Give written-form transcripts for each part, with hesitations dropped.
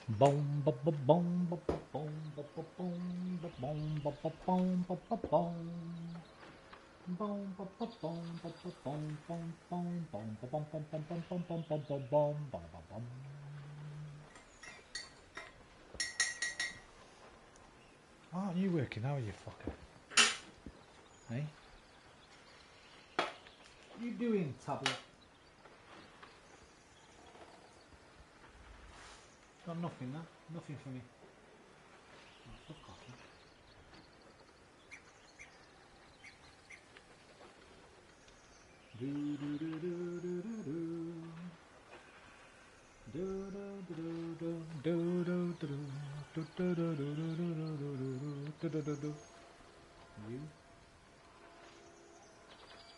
Boom, ba ba boom, ba ba boom, ba ba boom, ba boom, ba ba boom, ba ba boom. Boom, ba ba boom, ba ba boom, boom, boom, boom, ba bum bum bum bum bum bum bum bum bum, ba ba bum. Why aren't you working? How are you, fucker? Hey? What are you doing, tablet? Got nothing, that? Nothing for me. Oh, fuck off, man. Do do do do do do do. Do do do do do do do do do do do do do do do do. You?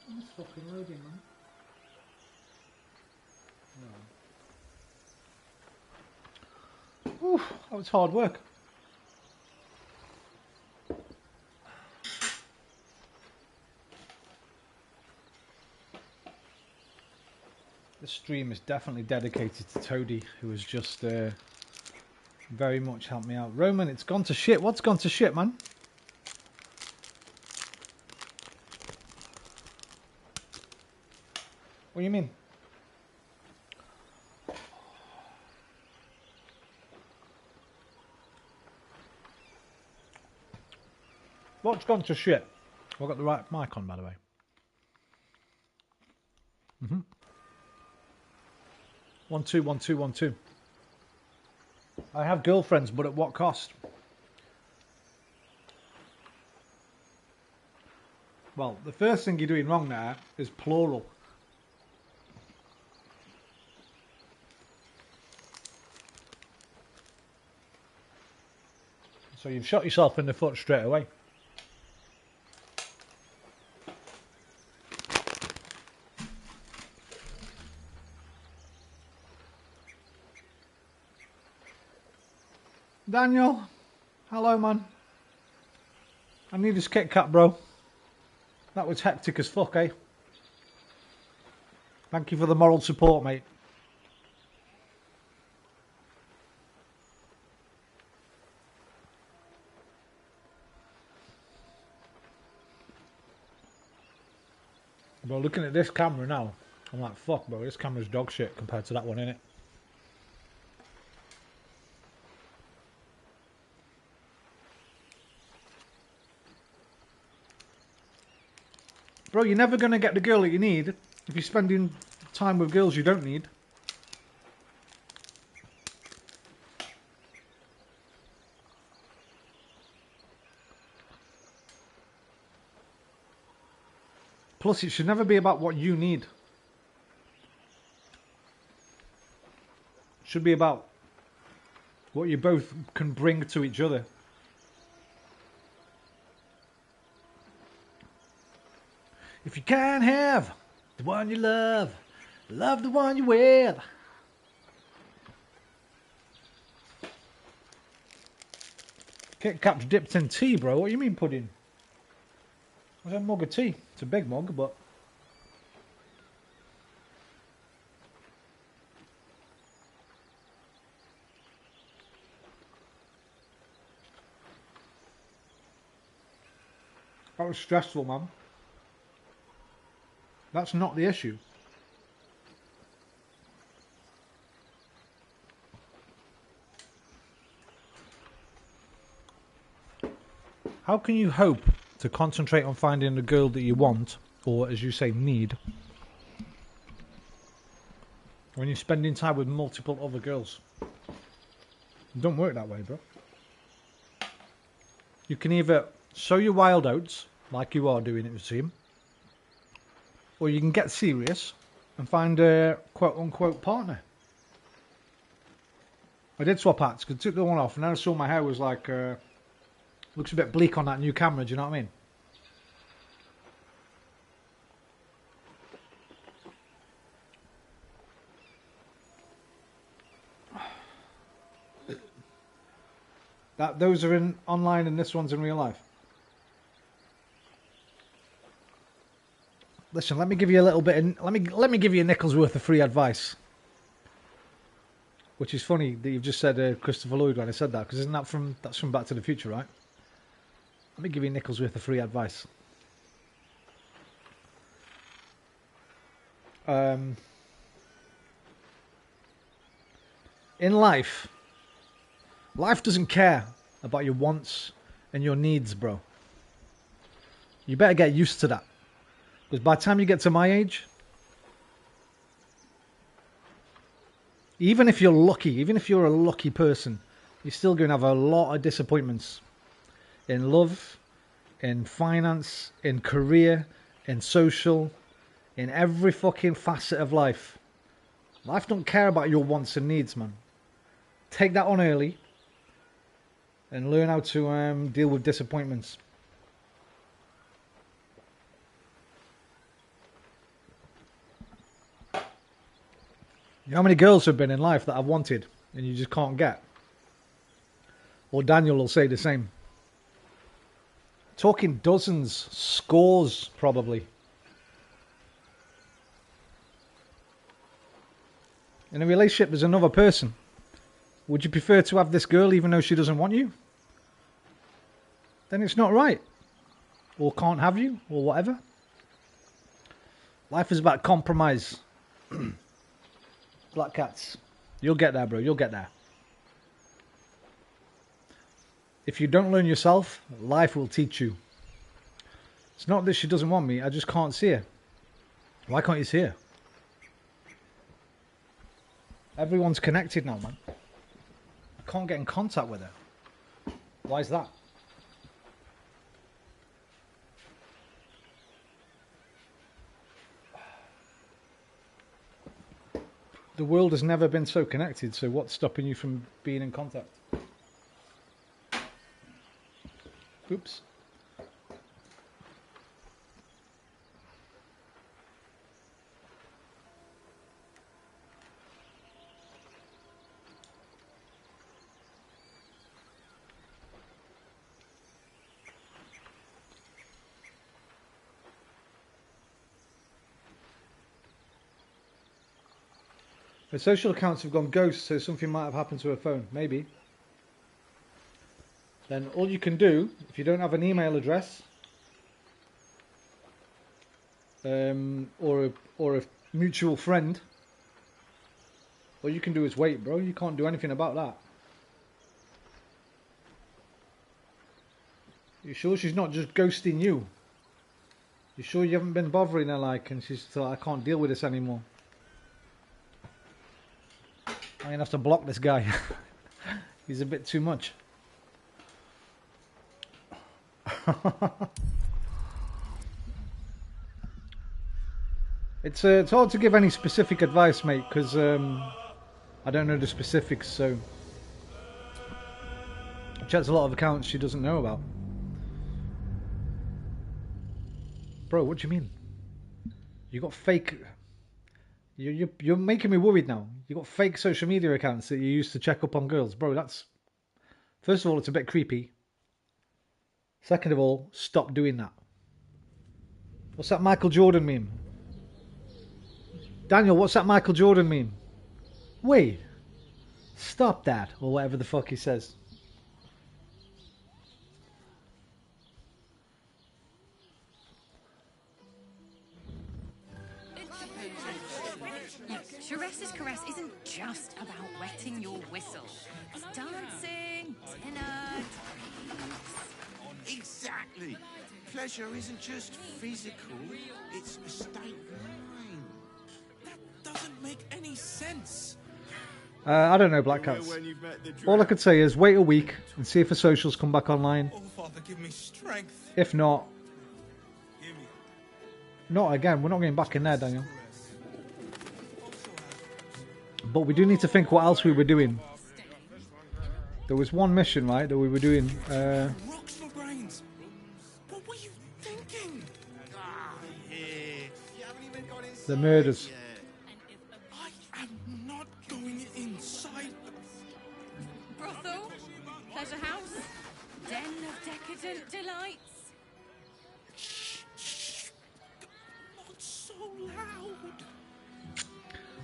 I'm just fucking loading, man. No. Oof, that was hard work. This stream is definitely dedicated to Toadie, who has just very much helped me out. Roman, it's gone to shit. What's gone to shit, man? What do you mean? What's gone to shit? I've got the right mic on, by the way. Mm-hmm. 1 2 1 2 1 2. I have girlfriends, but at what cost? Well, the first thing you're doing wrong there is plural. So you've shot yourself in the foot straight away. Daniel, hello, man. I need this Kit Kat, bro. That was hectic as fuck, eh? Thank you for the moral support, mate. Bro, looking at this camera now, I'm like, fuck, bro, this camera's dog shit compared to that one, innit? Bro, you're never going to get the girl that you need if you're spending time with girls you don't need. Plus, it should never be about what you need. It should be about what you both can bring to each other. If you can't have the one you love, love the one you're with. Kit Kat's dipped in tea, bro. What do you mean pudding? What's a mug of tea? It's a big mug, but... That was stressful, man. That's not the issue. How can you hope to concentrate on finding the girl that you want, or as you say, need, when you're spending time with multiple other girls? It don't work that way, bro. You can either sow your wild oats, like you are doing, it would seem, or you can get serious and find a quote-unquote partner. I did swap hats because I took the one off and then I saw my hair was like... looks a bit bleak on that new camera, do you know what I mean? Those are in online and this one's in real life. Listen, let me give you a little bit. Let me give you a nickel's worth of free advice. Which is funny that you've just said Christopher Lloyd when I said that, because that's from Back to the Future, right? Let me give you Nichols worth of free advice. In life doesn't care about your wants and your needs, bro. You better get used to that. Because by the time you get to my age, even if you're lucky, even if you're a lucky person, you're still going to have a lot of disappointments. In love, in finance, in career, in social, in every fucking facet of life. Life don't care about your wants and needs, man. Take that on early and learn how to deal with disappointments. You know how many girls have been in life that I've wanted and you just can't get? Or Daniel will say the same. Talking dozens, scores probably. In a relationship, there's another person. Would you prefer to have this girl even though she doesn't want you? Then it's not right. Or can't have you, or whatever. Life is about compromise. Black cats. You'll get there, bro. You'll get there. If you don't learn yourself, life will teach you. It's not that she doesn't want me. I just can't see her. Why can't you see her? Everyone's connected now, man. I can't get in contact with her. Why is that? The world has never been so connected, so what's stopping you from being in contact? Oops. Her social accounts have gone ghost, so something might have happened to her phone. Maybe. Then all you can do, if you don't have an email address, or a mutual friend, all you can do is wait, bro. You can't do anything about that. You sure she's not just ghosting you? You sure you haven't been bothering her, like, and she's thought, I can't deal with this anymore? I'm going to have to block this guy. He's a bit too much. It's hard to give any specific advice, mate, because I don't know the specifics, so I checked a lot of accounts she doesn't know about. Bro, what do you mean? You got fake... You're making me worried now. You got fake social media accounts that you use to check up on girls. Bro, that's... First of all, it's a bit creepy. Second of all, stop doing that. What's that Michael Jordan meme? Daniel, what's that Michael Jordan meme? Wait. Stop that. Or whatever the fuck he says. Sharesa's caress isn't just about wetting your whistle. It's dancing, dinner, dreams. Exactly. Pleasure isn't just physical, it's a state of mind. That doesn't make any sense. I don't know, Black Cats. All I could say is wait a week and see if the socials come back online. Oh, Father, give me strength. If not... Not again. We're not going back in there, Daniel. But we do need to think what else we were doing. There was one mission, right, that we were doing. Rocks for brains. What were you thinking? The murders. I am not going inside. Brothel, pleasure house, den of decadent delights. Shh. Not so loud.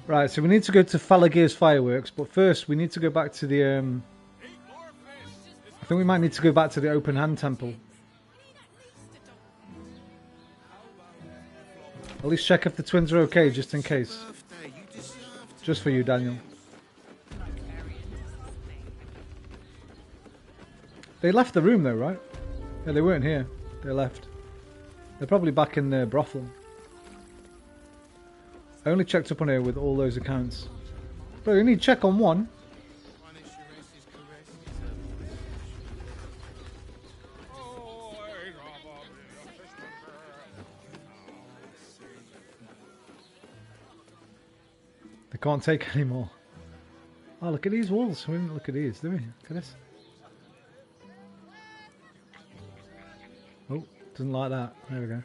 Right, so we need to go to Falagir's fireworks, but first we need to go back to the I think we might need to go back to the open hand temple. At least check if the twins are okay, just in case. Just for you, Daniel. They left the room though, right? Yeah, they weren't here. They left. They're probably back in the brothel. I only checked up on her with all those accounts. But you need to check on one. They can't take any more. Oh, look at these walls. We didn't look at these, did we? Look at this. Oh, doesn't like that. There we go.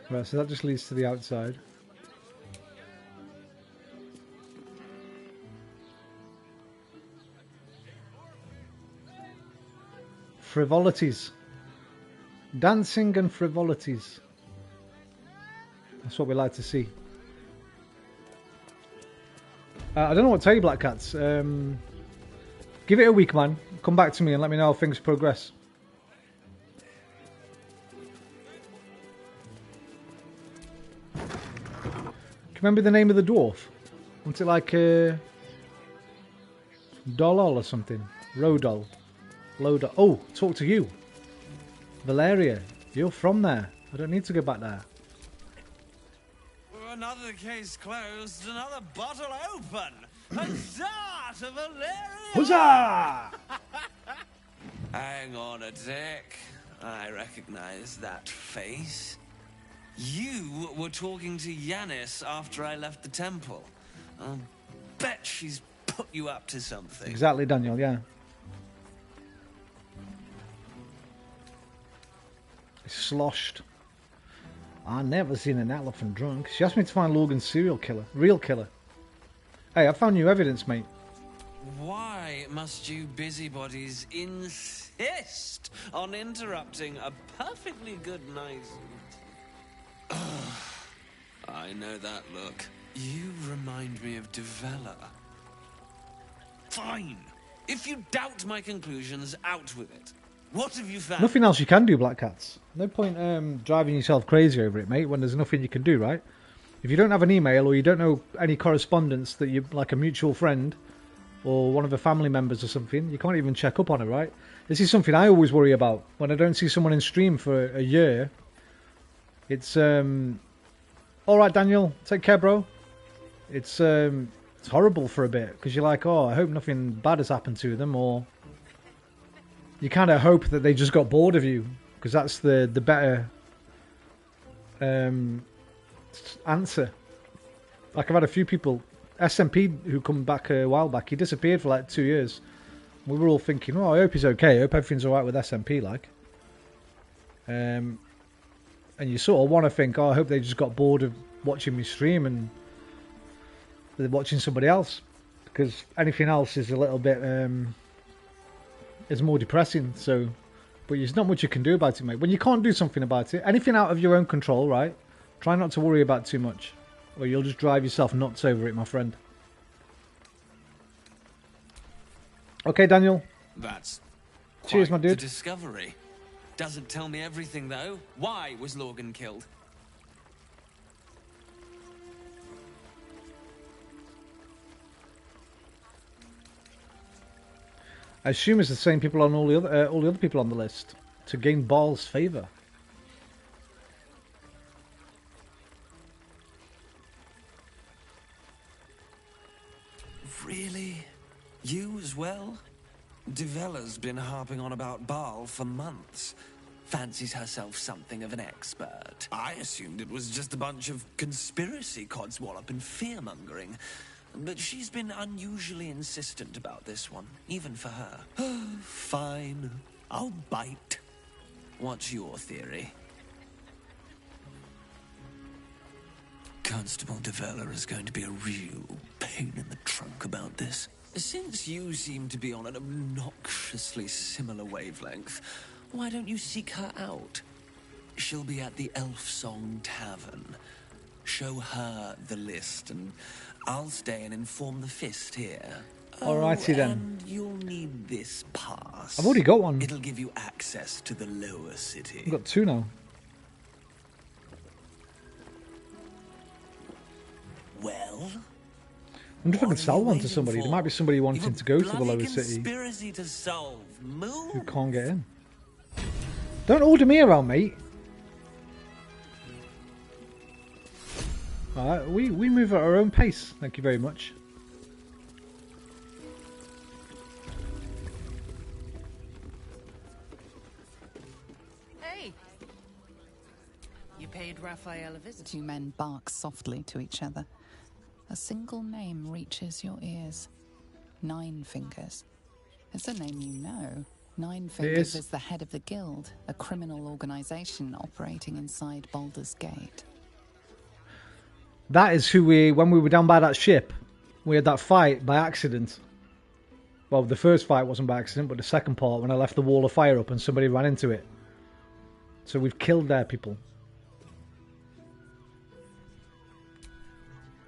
Right, so that just leads to the outside. Frivolities. Dancing and frivolities. That's what we like to see. I don't know what to tell you, Black Cats. Give it a week, man. Come back to me and let me know how things progress. Can you remember the name of the dwarf? Wasn't it like Dolol or something? Rodol. Lodol. Oh, talk to you. Valeria, you're from there. I don't need to go back there. Another case closed, another bottle open. Huzzah to Valeria! Huzzah! Hang on a tick. I recognize that face. You were talking to Yanis after I left the temple. I'll bet she's put you up to something. Exactly, Daniel, yeah. Sloshed. I never seen an elephant drunk. She asked me to find Logan's serial killer. Real killer. Hey, I found new evidence, mate. Why must you busybodies insist on interrupting a perfectly good night? I know that look. You remind me of Devella. Fine. If you doubt my conclusions, out with it. What have you found? Nothing else you can do, Black Cats. No point driving yourself crazy over it, mate, when there's nothing you can do, right? If you don't have an email or you don't know any correspondence that you, like a mutual friend or one of the family members or something, you can't even check up on it, right? This is something I always worry about. When I don't see someone in stream for a year, it's, alright, Daniel, take care, bro. It's horrible for a bit, because you're like, oh, I hope nothing bad has happened to them, or you kind of hope that they just got bored of you, because that's the better answer. Like, I've had a few people, SMP, who come back a while back. He disappeared for like 2 years. We were all thinking, oh, I hope he's okay. I hope everything's alright with SMP, like. And you sort of want to think, oh, I hope they just got bored of watching me stream and they're watching somebody else, because anything else is a little bit is more depressing. So, but there's not much you can do about it, mate. When you can't do something about it, anything out of your own control, right? Try not to worry about too much, or you'll just drive yourself nuts over it, my friend. Okay, Daniel. That's cheers, my dude. The discovery doesn't tell me everything, though. Why was Logan killed? I assume it's the same people on all the other people on the list to gain Baal's favor. Really? You as well? Devella's been harping on about Baal for months. Fancies herself something of an expert. I assumed it was just a bunch of conspiracy codswallop and fear-mongering. But she's been unusually insistent about this one, even for her. Fine, I'll bite. What's your theory? Constable Devella is going to be a real pain in the trunk about this. Since you seem to be on an obnoxiously similar wavelength, why don't you seek her out? She'll be at the Elf Song Tavern. Show her the list, and I'll stay and inform the Fist here. Alrighty then. And you'll need this pass. I've already got one. It'll give you access to the lower city. I've got 2 now. Well, I wonder if I can sell one to somebody. There might be somebody wanting to go to the lower city conspiracy to solve. Move. who can't get in. Don't order me around, mate. Alright, we move at our own pace. Thank you very much. Hey! You paid Raphael a visit. Two men bark softly to each other. A single name reaches your ears. Nine Fingers. It's a name you know. Nine Fingers is the head of the Guild, a criminal organization operating inside Baldur's Gate. That is who when we were down by that ship, we had that fight by accident. Well, the first fight wasn't by accident, but the second part, when I left the wall of fire up and somebody ran into it. So we've killed their people.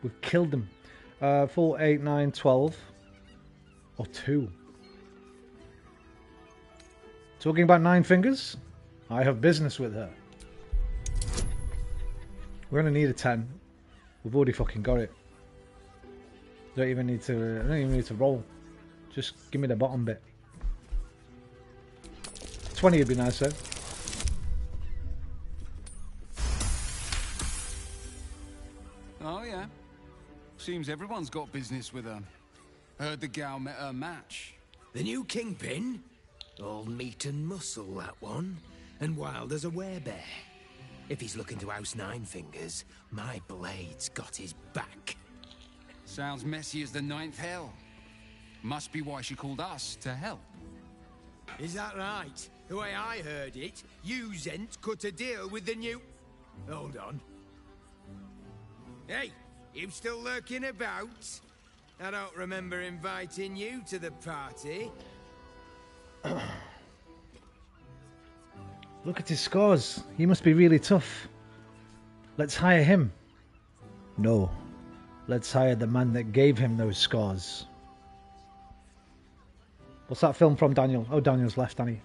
We've killed them. 4, 8, 9, 12. Or 2. Talking about Nine Fingers? I have business with her. We're going to need a 10. We've already fucking got it. I don't even need to roll. Just give me the bottom bit. 20 would be nice, though. Oh, yeah. Seems everyone's got business with her. Heard the gal met her match. The new kingpin? All meat and muscle, that one. And wild as a werebear. If he's looking to oust Nine Fingers, my blade's got his back. Sounds messy as the ninth hell. Must be why she called us to help. Is that right? The way I heard it, you Zent cut a deal with the new... Hold on. Hey, you still lurking about? I don't remember inviting you to the party. Look at his scars. He must be really tough. Let's hire him. No. Let's hire the man that gave him those scars. What's that film from, Daniel? Oh, Daniel's left, Danny.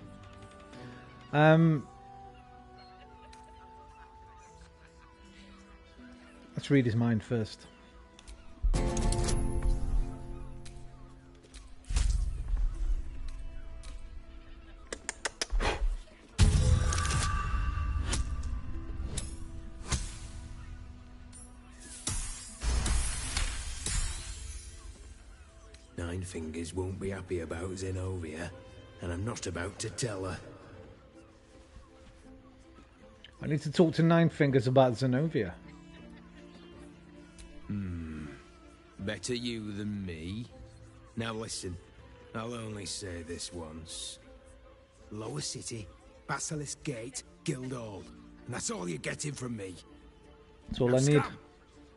Let's read his mind first. Nine Fingers won't be happy about Zenobia, and I'm not about to tell her. I need to talk to Nine Fingers about Zenobia. Better you than me. Now listen, I'll only say this once. Lower City, Basilisk Gate, Guildhall. And that's all you're getting from me. That's all Now, I need. Scum,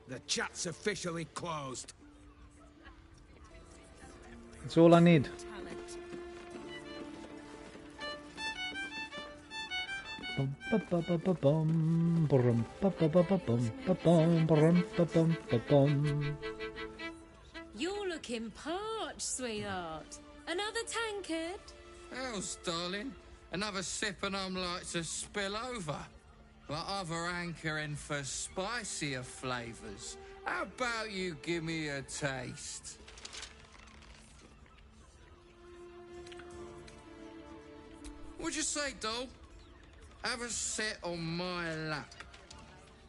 the chat's officially closed. That's all I need. You're looking parched, sweetheart. Another tankard? Hell's darling. Another sip and I'm like to spill over. But other hankering for spicier flavours. How about you give me a taste? What'd you say, doll? Have a sit on my lap.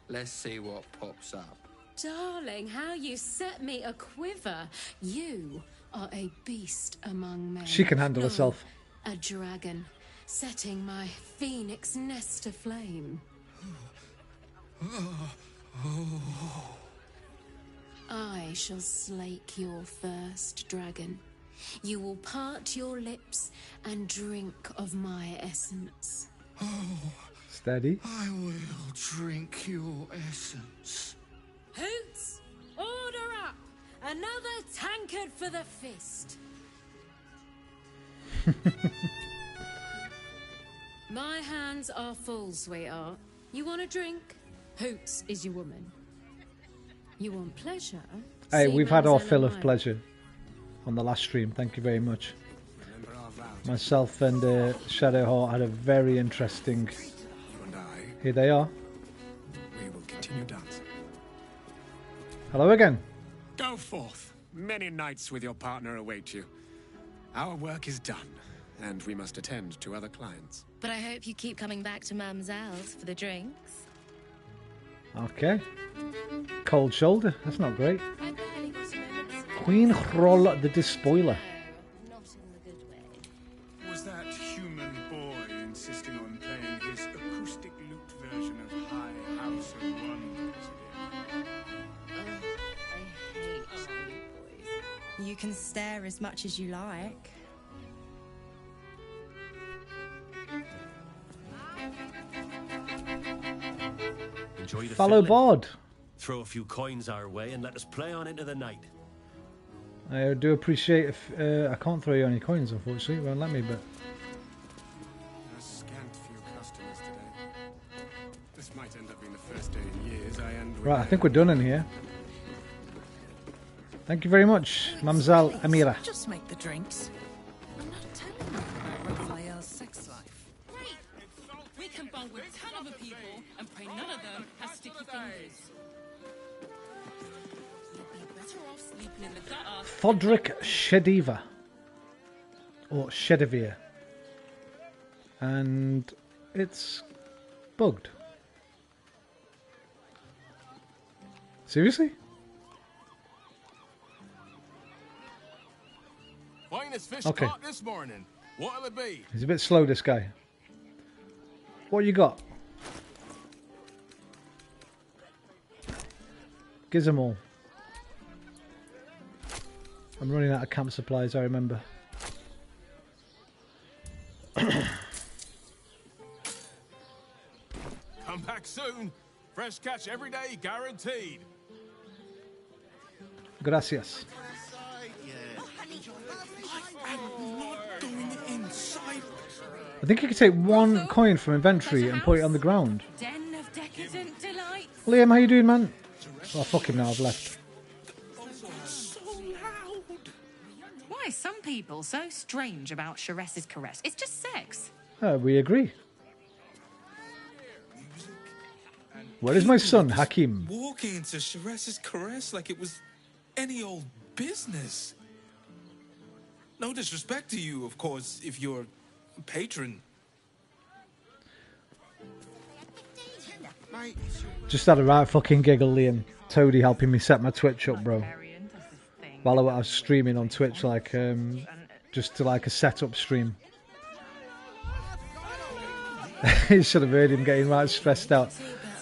Let's see what pops up. Darling, how you set me a quiver. You are a beast among men. She can handle herself. A dragon, setting my phoenix nest aflame. I shall slake your thirst, dragon. You will part your lips and drink of my essence. Steady. I will drink your essence. Hoots! Order up! Another tankard for the fist. My hands are full, sweetheart. You want a drink? Hoots is your woman. You want pleasure? Hey, See we've had our Mademoiselle fill of Maya. pleasure on the last stream. Thank you very much. Myself and Shadowheart had a very interesting... You and I, Here they are. we will continue dancing. Hello again. Go forth. Many nights with your partner await you. Our work is done, and we must attend to other clients. But I hope you keep coming back to Mamselle's for the drinks. Okay. Cold shoulder. That's not great. I barely got a moment's Queen Roll the Despoiler. not in the good way. Was that human boy insisting on playing his acoustic lute version of High House of Wonders again? I hate you boys. You can stare as much as you like. Enjoy the Follow fiddling. Bard. Throw a few coins our way and let us play on into the night. I do appreciate if... I can't throw you any coins, unfortunately. Won't let me, but... A scant few customers today. This might end up being the first day in years I end with Right, I think we're done in here. Thank you very much, Mamselle Amira. Just make the drinks. I'm not telling you about Raphael's sex life. Great! We can bond with 10 other people and pray none of them have sticky fingers. You'd be better off sleeping in the gutter. Fodric Shediva. Or Shedivir. And it's bugged. Seriously? Finest fish Okay. caught this morning. What'll it be? He's a bit slow, this guy. What you got? Gives them all. I'm running out of camp supplies, I remember. Come back soon. Fresh catch every day, guaranteed. Gracias. I think you could take one coin from inventory and put it on the ground. Den of decadent delights. Liam, how you doing, man? Oh, fuck him now, I've left. Why are some people so strange about Charesse's caress? It's just sex. We agree. Where is my son, Hakim? Walking into Charesse's caress like it was any old business. No disrespect to you, of course, if you're a patron. Just had a right fucking giggle, Liam. Toady helping me set my Twitch up, bro. While I was streaming on Twitch, like, just to like a setup stream. You should have heard him getting right stressed out.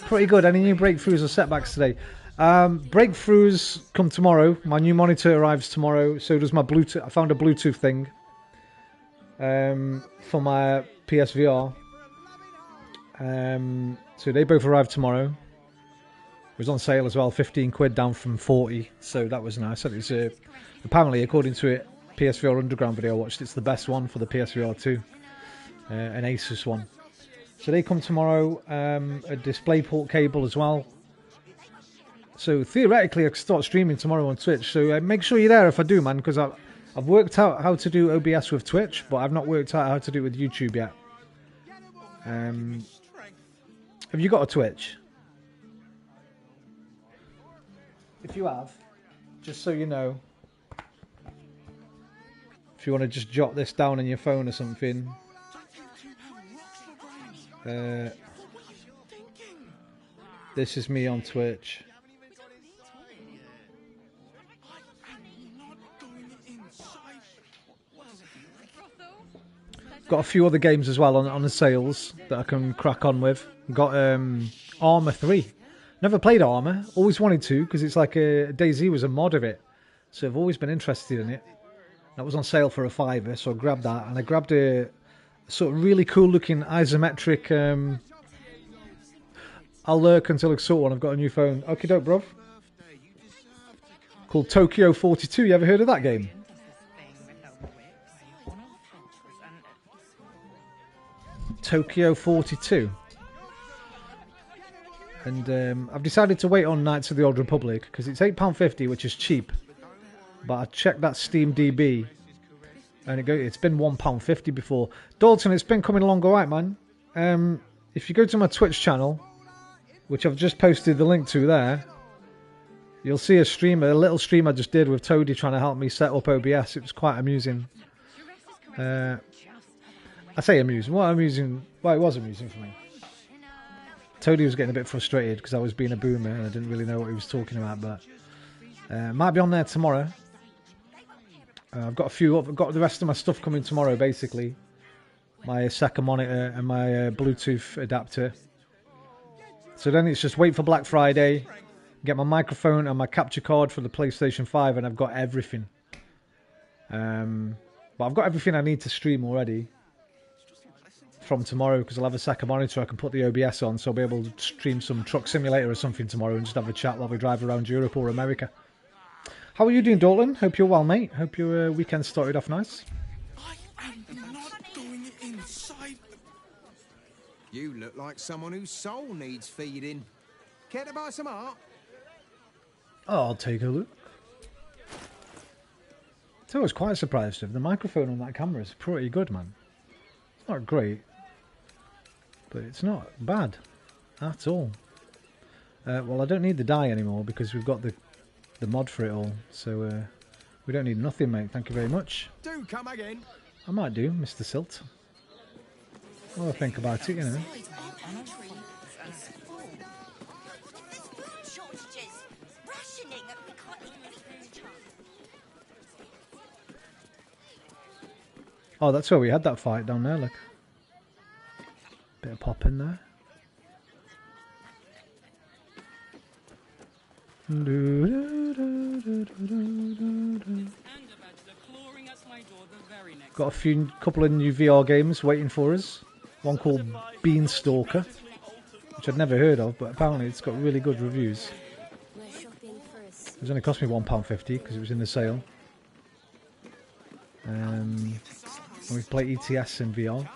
Pretty good. Any new breakthroughs or setbacks today? Breakthroughs come tomorrow. My new monitor arrives tomorrow. So does my Bluetooth. I found a Bluetooth thing for my PSVR. So they both arrive tomorrow. It was on sale as well, 15 quid down from 40. So that was nice. It was, apparently, according to it, PSVR Underground video I watched, it's the best one for the PSVR 2. An Asus one. So they come tomorrow. A DisplayPort cable as well. So theoretically I could start streaming tomorrow on Twitch. So make sure you're there if I do, man, because I've worked out how to do OBS with Twitch, but I've not worked out how to do it with YouTube yet. Have you got a Twitch? If you have, just so you know, if you want to just jot this down on your phone or something, this is me on Twitch. Got a few other games as well on the sales that I can crack on with. Got Armour 3. Never played Armour. Always wanted to because it's like DayZ was a mod of it. So I've always been interested in it. That was on sale for $5, so I grabbed that. And I grabbed a sort of really cool looking isometric... I'll lurk until I sort one. I've got a new phone. Okie doke, bruv. Called Tokyo 42. You ever heard of that game? Tokyo 42. And I've decided to wait on Knights of the Old Republic because it's £8.50, which is cheap. But I checked that Steam DB and it's been £1.50 before. Dalton, it's been coming along alright, man. If you go to my Twitch channel, which I've just posted the link to there, you'll see a little stream I just did with Toady trying to help me set up OBS. It was quite amusing. I say amusing. Well, it was amusing for me. Toady was getting a bit frustrated because I was being a boomer and I didn't really know what he was talking about, but might be on there tomorrow. I've got the rest of my stuff coming tomorrow, basically. My second monitor and my Bluetooth adapter. So then it's just wait for Black Friday, get my microphone and my capture card for the PlayStation 5, and I've got everything. But I've got everything I need to stream already from tomorrow because I'll have a second monitor I can put the OBS on, so I'll be able to stream some Truck Simulator or something tomorrow and just have a chat while we drive around Europe or America. How are you doing, Dalton? Hope you're well, mate. Hope your weekend started off nice. I'm not going inside. You look like someone whose soul needs feeding. Care to buy some art? I'll take a look. So I was quite surprised with the microphone on that camera. Is pretty good, man. It's not great, but it's not bad at all. Well, I don't need the dye anymore because we've got the mod for it all, so we don't need nothing, mate. Thank you very much. Do come again. I might do, Mr. Silt. I'll think about it, you know. Oh, that's where we had that fight down there, look. Bit of pop in there. Got a couple of new VR games waiting for us. One called Beanstalker, which I'd never heard of, but apparently it's got really good reviews. It's only cost me £1.50 because it was in the sale. We play ETS in VR.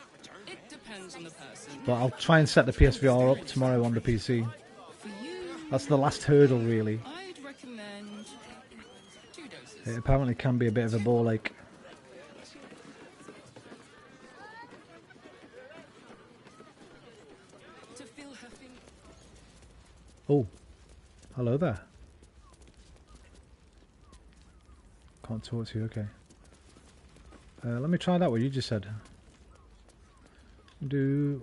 But I'll try and set the PSVR up tomorrow on the PC. That's the last hurdle, really. It apparently can be a bit of a ball ache. Oh, hello there. Can't talk to you, okay. Let me try that what you just said. There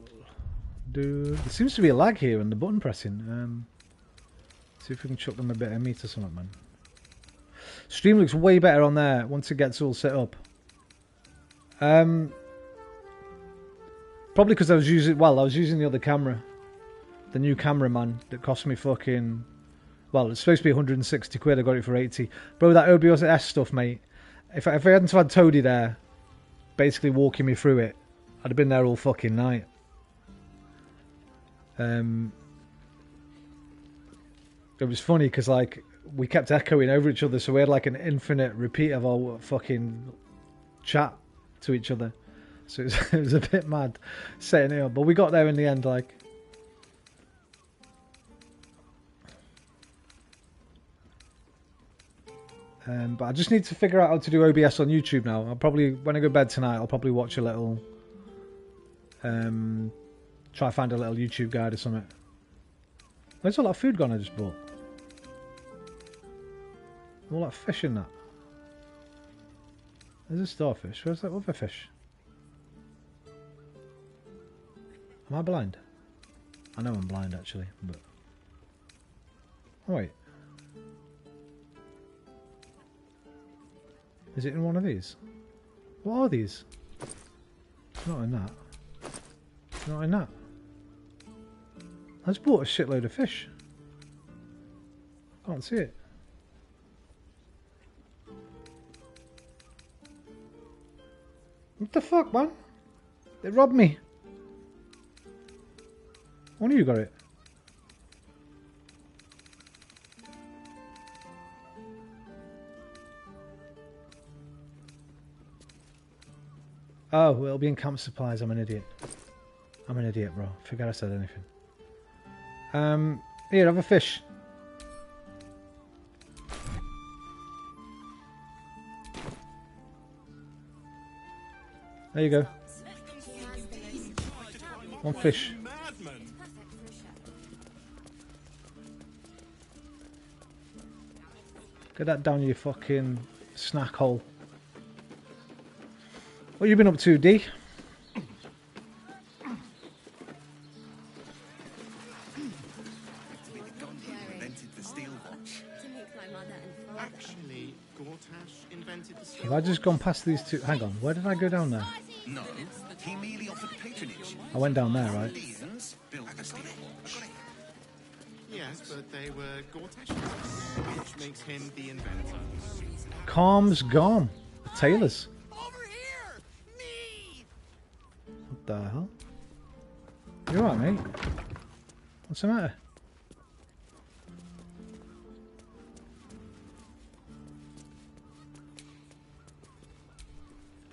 seems to be a lag here in the button pressing. See if we can chuck them a bit of meat or something, man. Stream looks way better on there once it gets all set up. Probably because I was using the other camera. The new cameraman that cost me fucking... Well, it's supposed to be 160 quid, I got it for 80. Bro, that OBS stuff, mate. If I hadn't had Toady there, basically walking me through it, I'd have been there all fucking night. It was funny because, like, we kept echoing over each other, so we had, like, an infinite repeat of our fucking chat to each other. So it was a bit mad setting it up. But we got there in the end, like... but I just need to figure out how to do OBS on YouTube now. I'll probably, when I go to bed tonight, I'll probably watch a little... try find a little YouTube guide or something. Where's all that food gone I just bought? All that fish in that. There's a starfish. Where's that other fish? Am I blind? I know I'm blind actually, but... Oh, wait. Is it in one of these? What are these? Not in that. Not in that. I just bought a shitload of fish. Can't see it. What the fuck, man? They robbed me. One of you got it. Oh, it'll be in camp supplies. I'm an idiot. I'm an idiot, bro. Forgot I said anything. Here, have a fish. There you go. One fish. Get that down your fucking snack hole. What you been up to, D? Have I just gone past these two? Hang on, where did I go down there? No, he merely offered patronage. I went down there, right? Yes, but they were Gortash's, which makes him the inventor. Calm's gone. The tailors. What the hell? You alright, mate? What's the matter?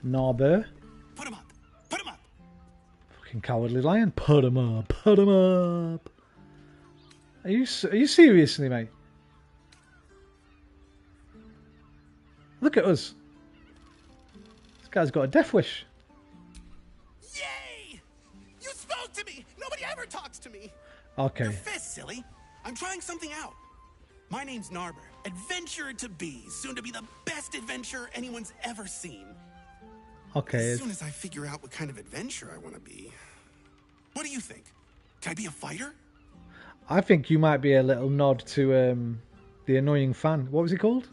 Narber. Put him up! Put him up! Fucking cowardly lion. Put him up. Put him up. Are you seriously, mate? Look at us. This guy's got a death wish. Yay! You spoke to me! Nobody ever talks to me! Okay. Your fist, silly. I'm trying something out. My name's Narber. Adventurer to be. Soon to be the best adventurer anyone's ever seen. Okay. As soon as I figure out what kind of adventurer I want to be. What do you think? Can I be a fighter? I think you might be a little nod to the annoying fan. What was he called?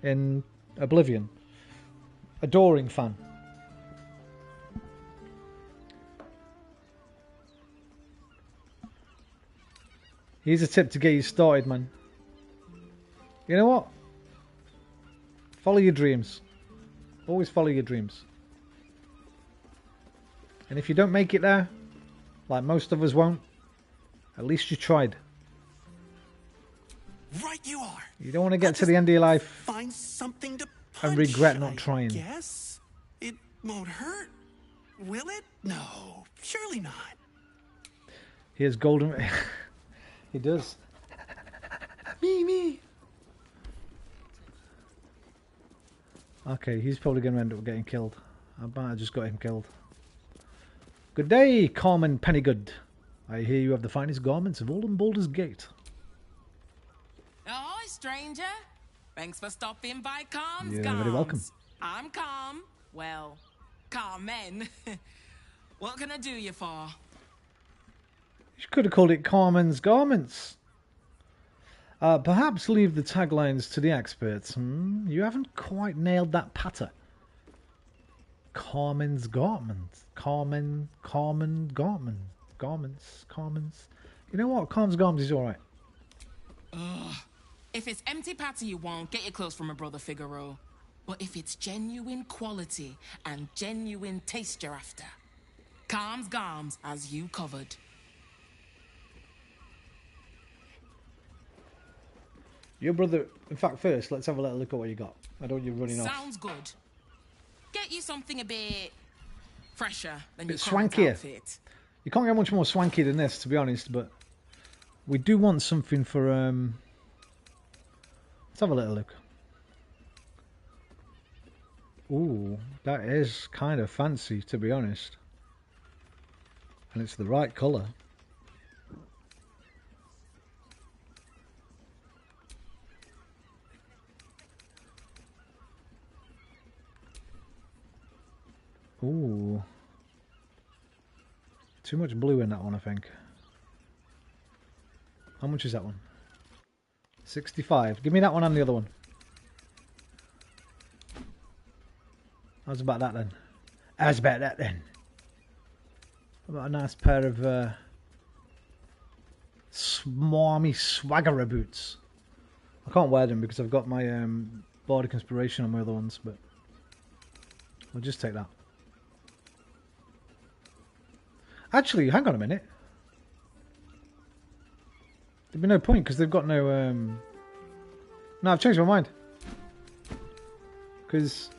In Oblivion. Adoring fan. Here's a tip to get you started, man. You know what? Follow your dreams. Always follow your dreams. And if you don't make it there, like most of us won't, at least you tried. Right you are. You don't want to get to the end of your life Find something to punch, and regret not trying. Yes? It won't hurt. Will it? No, surely not. Here's golden. He does. Me. Okay, he's probably going to end up getting killed. I might have just got him killed. Good day, Carmen Pennygood. I hear you have the finest garments of all in Baldur's Gate. Ahoy, stranger. Thanks for stopping by Calm's You're very welcome. I'm Calm. Well, Carmen. What can I do you for? You could have called it Carmen's Garments. Perhaps leave the taglines to the experts. You haven't quite nailed that patter. Carmen's Garments. Carmen Garments. You know what? Carmen's Garments is alright. If it's empty patter you want, get your clothes from a brother Figaro. But if it's genuine quality and genuine taste you're after, Calm's Garms as you covered. Your brother... In fact, first, let's have a little look at what you got. I don't want you running off. Sounds good. Get you something a bit fresher than A your bit current swankier. outfit. You can't get much more swanky than this, to be honest, but... We do want something for... Let's have a little look. Ooh, that is kind of fancy, to be honest. And it's the right colour. Ooh. Too much blue in that one, I think. How much is that one? 65. Give me that one and the other one. How's about that then? How's about that then? How about a nice pair of smarmy swaggerer boots? I can't wear them because I've got my Bardic Inspiration on my other ones, but we'll just take that. Actually, hang on a minute. There'd be no point because they've got no... No, I've changed my mind. Because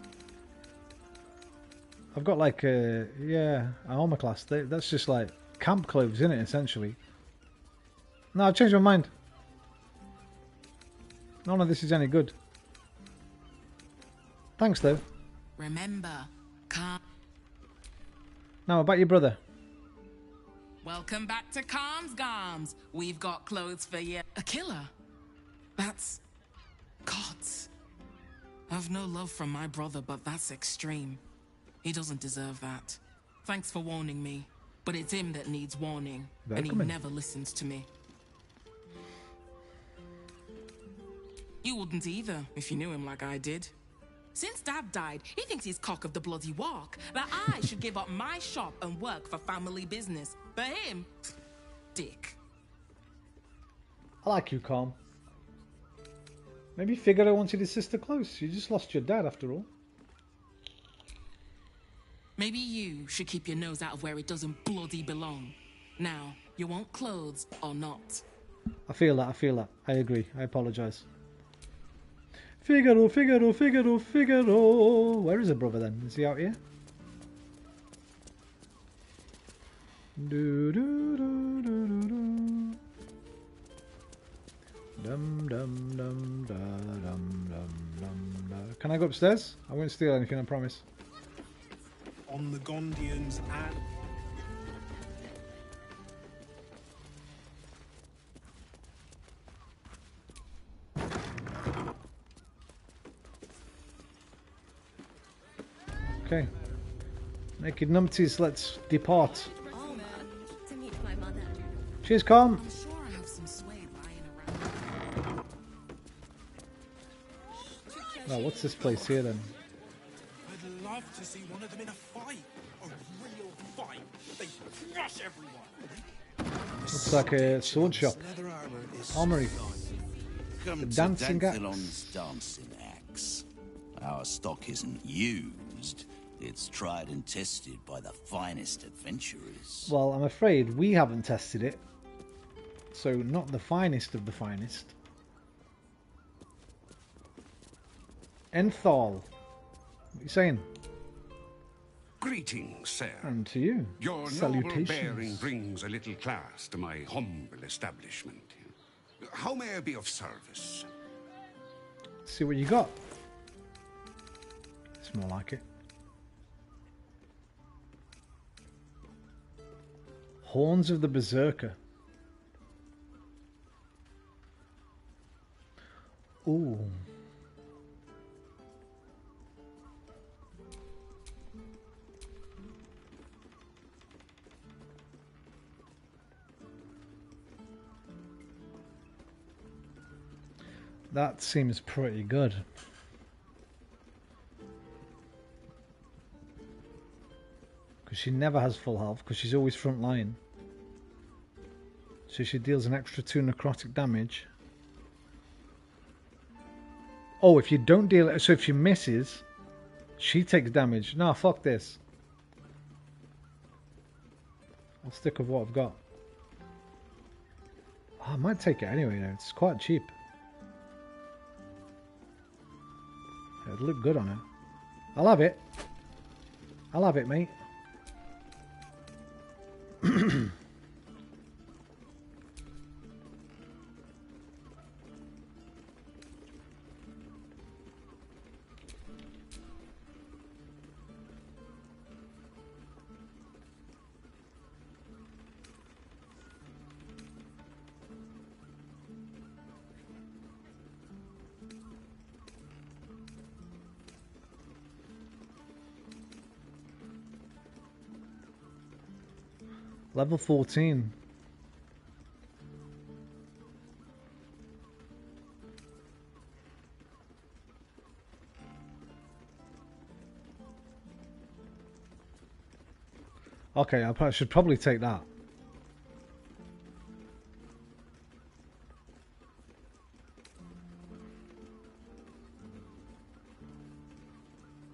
I've got like a... Yeah, an armor class. That's just like camp clothes, isn't it, essentially? No, I've changed my mind. None of this is any good. Thanks, though. Remember, calm. Now, about your brother. Welcome back to Calm's Garms. We've got clothes for you. A killer? That's... gods. I've no love from my brother, but that's extreme. He doesn't deserve that. Thanks for warning me, but it's him that needs warning, and he never listens to me. You wouldn't either, if you knew him like I did. Since Dad died, he thinks he's cock of the bloody walk, that I should give up my shop and work for family business. For him, dick. I like you, Calm. Maybe Figaro wanted his sister close. You just lost your dad, after all. Maybe you should keep your nose out of where it doesn't bloody belong. Now, you want clothes or not? I feel that, I feel that. I agree. I apologise. Figaro, Figaro, Figaro, Figaro. Where is her brother then? Is he out here? Do, do, do, do, do, do. Dum, dum, dum, da, dum, dum, dum, da. Can I go upstairs? I won't steal anything, I promise. On the Gondians and... Okay. Naked numpties, let's depart. To meet my mother. Cheers, Calm. I'm sure I have some sway lying around. Now, what's this place here then? I'd love to see one of them in a fight. A real fight. They crush everyone. Looks like a sword shop. Armory. Come The to dancing axe. Danthilon's dancing axe. Our stock isn't used. It's tried and tested by the finest adventurers. Well, I'm afraid we haven't tested it. So, not the finest of the finest. Enthal. What are you saying? Greetings, sir. And to you. Your noble bearing brings a little class to my humble establishment. How may I be of service? See what you got. It's more like it. Horns of the Berserker. Ooh. That seems pretty good. Because she never has full health, because she's always front line. So she deals an extra 2 necrotic damage. Oh, if you don't deal it, so if she misses, she takes damage. Nah, fuck this. I'll stick with what I've got. Oh, I might take it anyway, though. It's quite cheap. It'd look good on her. I'll have it. I'll have it, mate. Level 14. Okay, I should probably take that.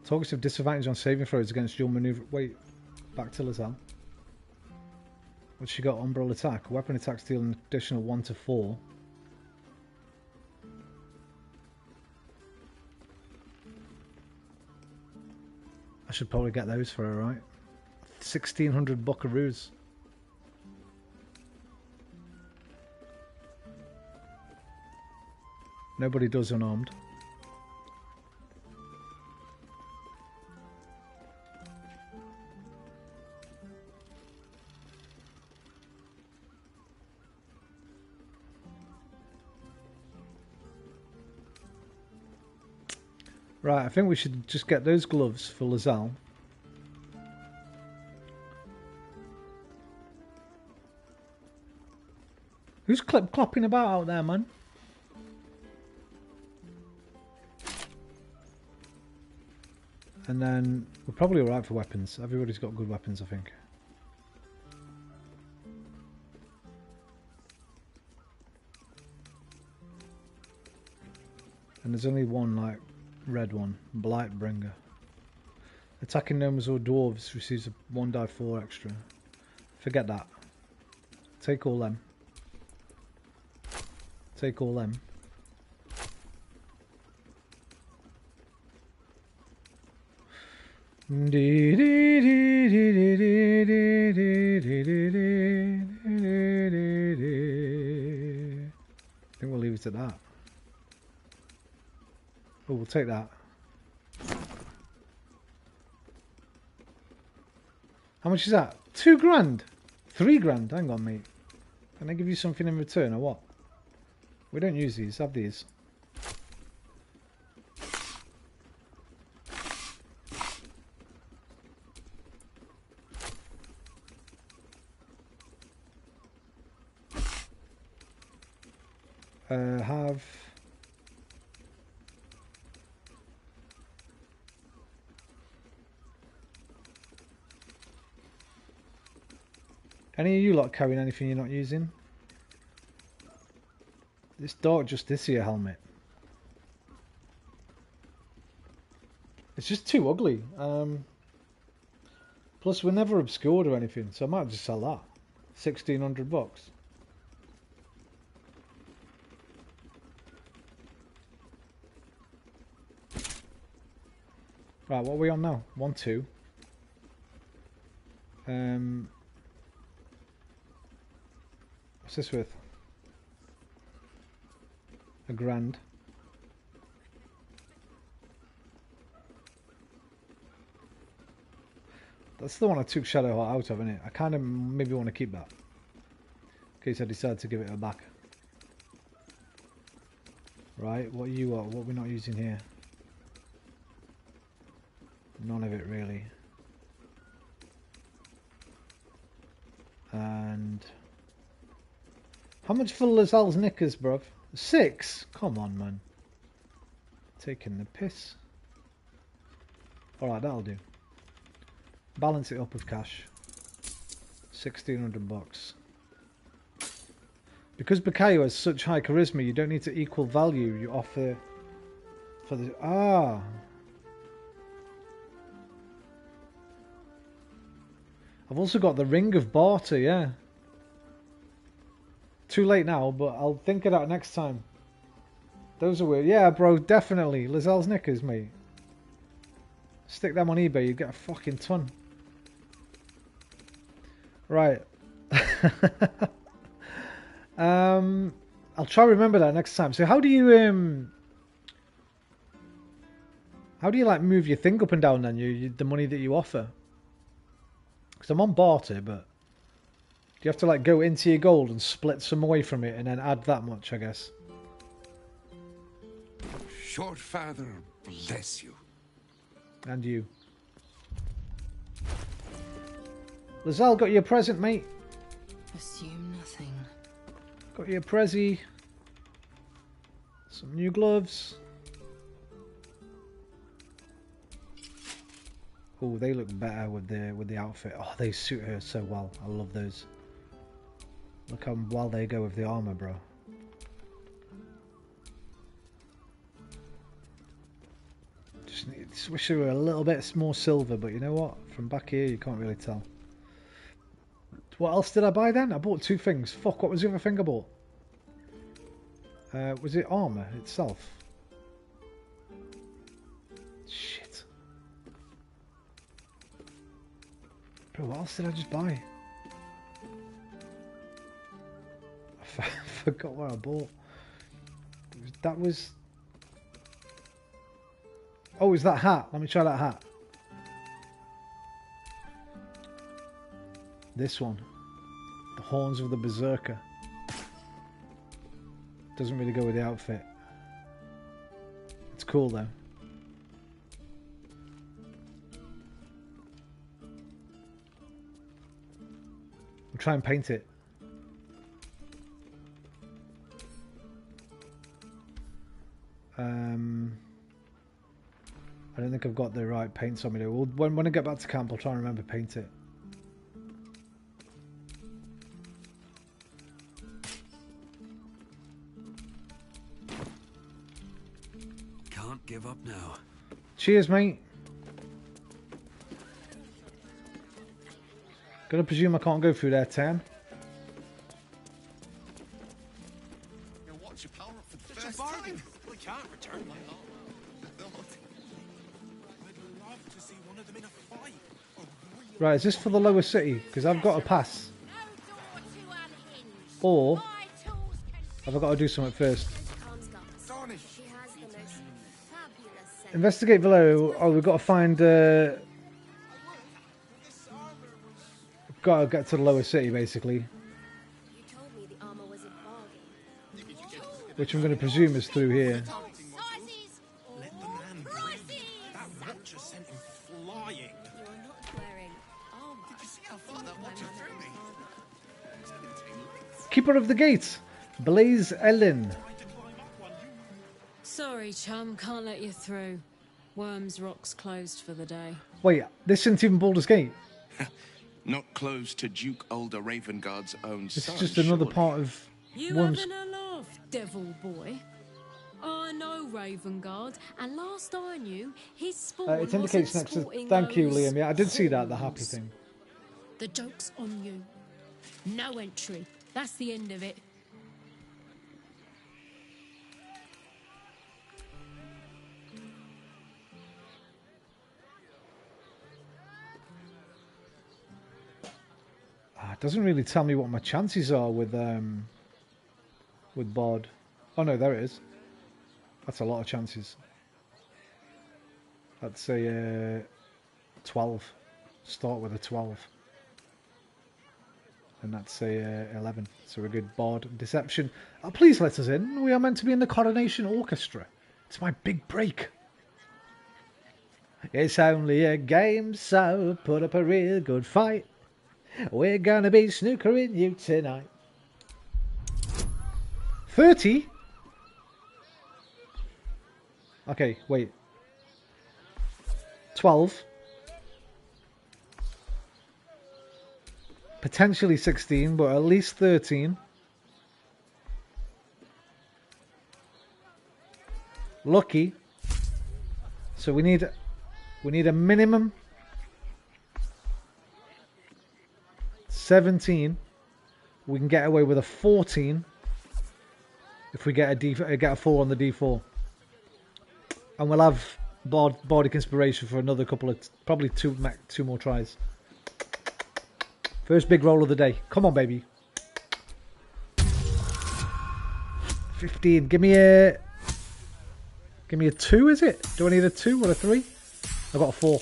Targets have disadvantage on saving throws against your maneuver. Wait, back to Lazal. What's she got? Umbral attack. Weapon attacks deal an additional 1 to 4. I should probably get those for her, right? 1600 buckaroos. Nobody does unarmed. Right, I think we should just get those gloves for Lazelle. Who's clapping about out there, man? And then we're probably alright for weapons. Everybody's got good weapons, I think. And there's only one, like, red one. Blightbringer. Attacking gnomes or dwarves receives a 1d4 extra. Forget that. Take all them. Take all them. I think we'll leave it at that. Oh, we'll take that. How much is that? 2 grand? 3 grand? Hang on, mate. Can I give you something in return or what? We don't use these. Have these. Have... Any of you lot carrying anything you're not using? This Dark Justiciar helmet. It's just too ugly. Plus we're never obscured or anything, so I might just sell that. 1,600 bucks. Right, what are we on now? 1, 2. What's this worth? A grand. That's the one I took Shadowheart out of, isn't it? I kind of maybe want to keep that. In case I decide to give it a back. Right, what you are? What we're not using here? None of it really. And how much for Lazelle's knickers, bruv? 6? Come on, man. Taking the piss. Alright, that'll do. Balance it up with cash. 1,600 bucks. Because Bakayo has such high charisma, you don't need to equal value you offer for the... Ah! I've also got the Ring of Barter, yeah. Too late now, but I'll think of that next time. Those are weird. Yeah, bro, definitely. Lazelle's knickers, mate. Stick them on eBay, you get a fucking ton. Right. I'll try to remember that next time. So how do you like move your thing up and down then? The money that you offer? Because I'm on barter, but do you have to like go into your gold and split some away from it and then add that much, I guess? Short Father bless you. And you. Lazelle, got you a present, mate. Assume nothing. Got you a prezi. Some new gloves. Oh, they look better with the outfit. Oh, they suit her so well. I love those. Look how well they go with the armor, bro. Just wish they were a little bit more silver, but you know what? From back here, you can't really tell. What else did I buy then? I bought 2 things. Fuck, what was the other thing I bought? Was it armor itself? Shit. Bro, what else did I just buy? I forgot what I bought. It was That was... Oh, is that hat? Let me try that hat. This one. The horns of the berserker. Doesn't really go with the outfit. It's cool though. I'll try and paint it. I don't think I've got the right paints on me though. When I get back to camp, I'll try and remember to paint it. Can't give up now. Cheers, mate. Gonna presume I can't go through there, Tam. What's your power up for the first time? We can't return my arm. I'd love to see one of them in a fight. Right, is this for the lower city? Because I've got a pass. Or have I got to do something first? Investigate below. Oh, we've got to find... got to get to the lower city, basically. Which I'm going to presume is through here. Let the man breathe. That watcher sent him flying. You're not wearing armor. Did you see how far that watcher threw me? Keeper of the Gate, Blaze Ellen. Sorry, chum, can't let you through. Worms Rock's closed for the day. Wait, this isn't even Baldur's Gate. Not close to Duke Ulder Ravengard's own This son. is just another part of You Worms. having a laugh, devil boy? I know Ravengard, and last I knew, his spawn It indicates wasn't next to... sporting Thank you, those Liam. Yeah, I did see that, the happy horns. thing. The joke's on you. No entry. That's the end of it. It doesn't really tell me what my chances are with Bard. Oh no, there it is. That's a lot of chances. I'd say 12. Start with a 12. And that's say 11. So a good Bard Deception. Please let us in. We are meant to be in the Coronation Orchestra. It's my big break. It's only a game, so put up a real good fight. We're gonna be snookering you tonight. 30? Okay, wait. 12. Potentially 16, but at least 13. Lucky. So we need a minimum 17. We can get away with a 14 if we get a 4 on the D4, and we'll have Bardic Inspiration for another couple of, probably two more tries. First big roll of the day. Come on, baby. 15. Give me a 2. Is it? Do I need a 2 or a 3? I got a 4.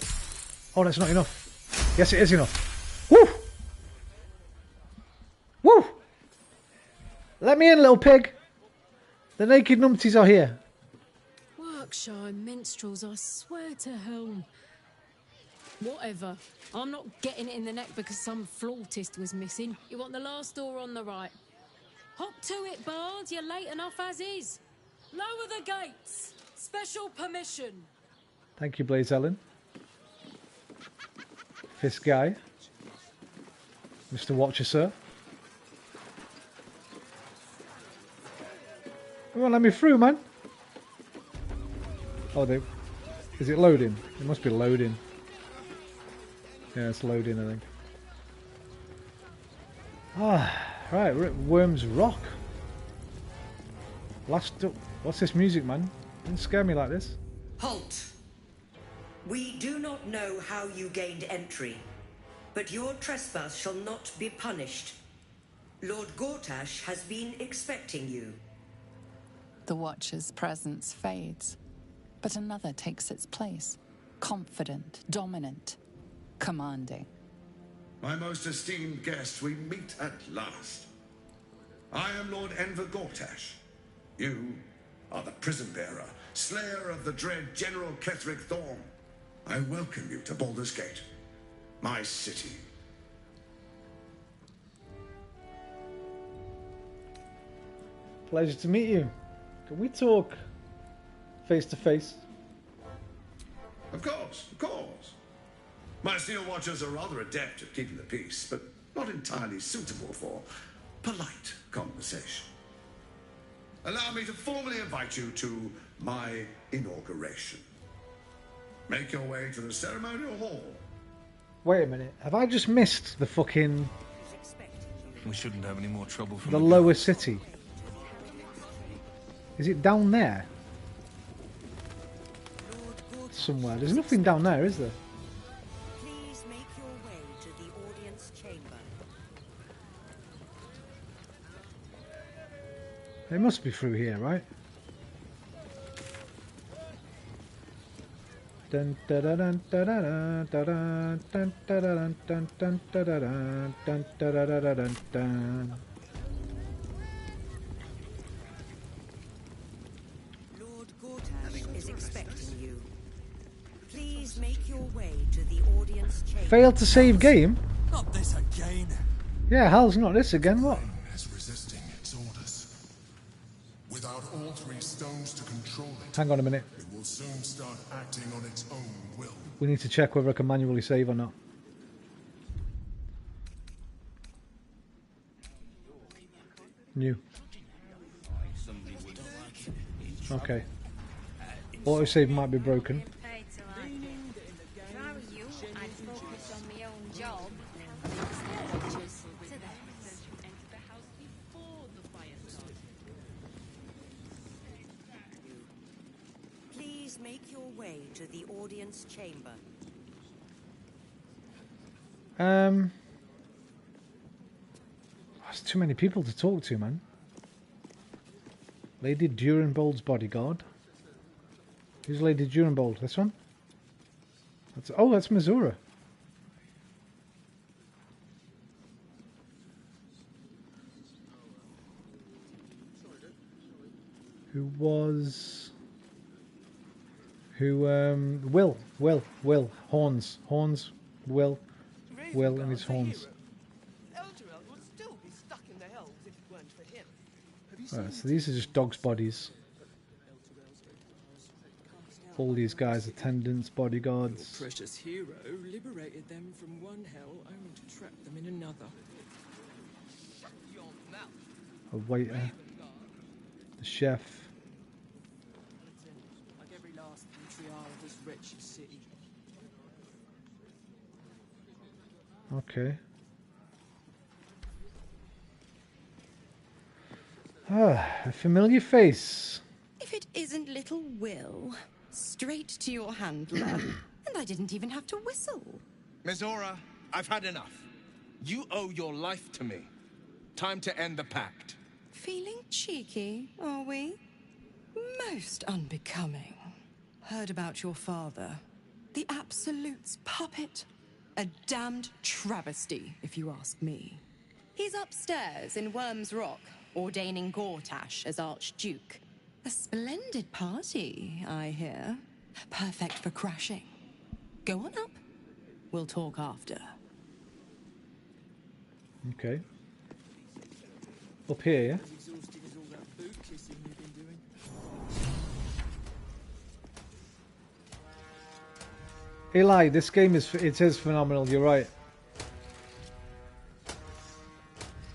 Oh, that's not enough. Yes, it is enough. Woo! Woo! Let me in, little pig. The naked numpties are here. Workshire minstrels, I swear to hell. Whatever. I'm not getting it in the neck because some flautist was missing. You want the last door on the right. Hop to it, Bard. You're late enough as is. Lower the gates. Special permission. Thank you, Blaze Ellen. This guy. Mr. Watcher, sir. Come on, let me through, man. Oh, is it loading? It must be loading. Yeah, it's loading, I think. Right, we're at Worms Rock. Last up. What's this music, man? Don't scare me like this. Halt! We do not know how you gained entry, but your trespass shall not be punished. Lord Gortash has been expecting you. The Watcher's presence fades, but another takes its place. Confident, dominant, commanding. My most esteemed guest, we meet at last. I am Lord Enver Gortash. You are the prison bearer, slayer of the dread General Ketheric Thorm. I welcome you to Baldur's Gate, my city. Pleasure to meet you. Can we talk face to face? Of course, of course. My Steel Watchers are rather adept at keeping the peace, but not entirely suitable for polite conversation. Allow me to formally invite you to my inauguration. Make your way to the ceremonial hall. Wait a minute. Have I just missed the fucking... We shouldn't have any more trouble from the lower city? Is it down there? Somewhere. There's nothing down there, is there? Please make your way to the audience chamber. It must be through here, right? Dun dun dun dun dun dun dun dun dun dun dun dun dun dun dun. Lord Gortash is expecting you. Please make your way to the audience chamber. Failed to save game? Not this again. Yeah, hell's not this again, what? As resisting its orders. Without altering stones to control it. Hang on a minute. It will soon start acting on its own will. We need to check whether I can manually save or not. New. Okay. Autosave might be broken. Please make your way to the audience chamber. There's too many people to talk to, man. Lady Durenbold's bodyguard. Who's Lady Durenbold? This one? That's Missoura. Will. Horns, Will and his horns. Right, so these are just dogs' bodies. All these guys, attendants, bodyguards. Your precious hero liberated them from one hell only to trap them in another. A waiter. The chef. Like every last patriarch of this wretched city. Okay. A familiar face. If it isn't little Will, straight to your handler, and I didn't even have to whistle. Missoura, I've had enough. You owe your life to me. Time to end the pact. Feeling cheeky, are we? Most unbecoming. Heard about your father. The Absolute's puppet. A damned travesty, if you ask me. He's upstairs in Worm's Rock, ordaining Gortash as Archduke. A splendid party, I hear. Perfect for crashing. Go on up. We'll talk after. Okay. Up here, yeah? Eli, this game is phenomenal. You're right.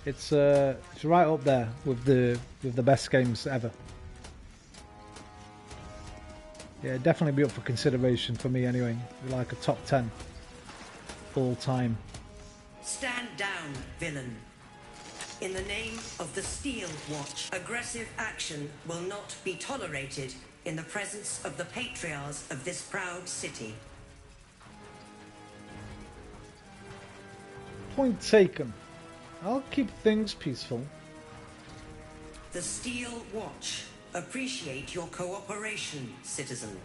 It's right up there with the best games ever. Yeah, it'd definitely be up for consideration for me anyway. Like a top 10 all time. Stand down, villain. In the name of the Steel Watch, aggressive action will not be tolerated in the presence of the patriarchs of this proud city. Point taken. I'll keep things peaceful. The Steel Watch Appreciate your cooperation, citizen.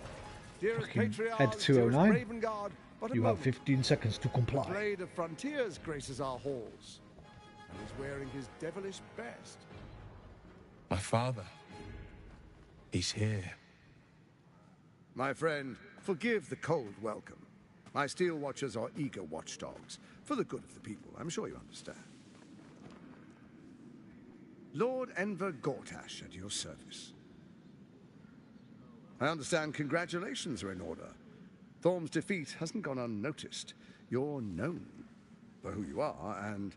Dearest Fucking Patriarch, Ed 209. dearest Ravengard, but a You have moment. 15 seconds to The comply. Blade of Frontiers graces our halls, and is wearing his devilish best. My father. He's here. My friend, forgive the cold welcome. My Steel Watchers are eager watchdogs, for the good of the people, I'm sure you understand. Lord Enver Gortash at your service. I understand congratulations are in order. Thorm's defeat hasn't gone unnoticed. You're known for who you are and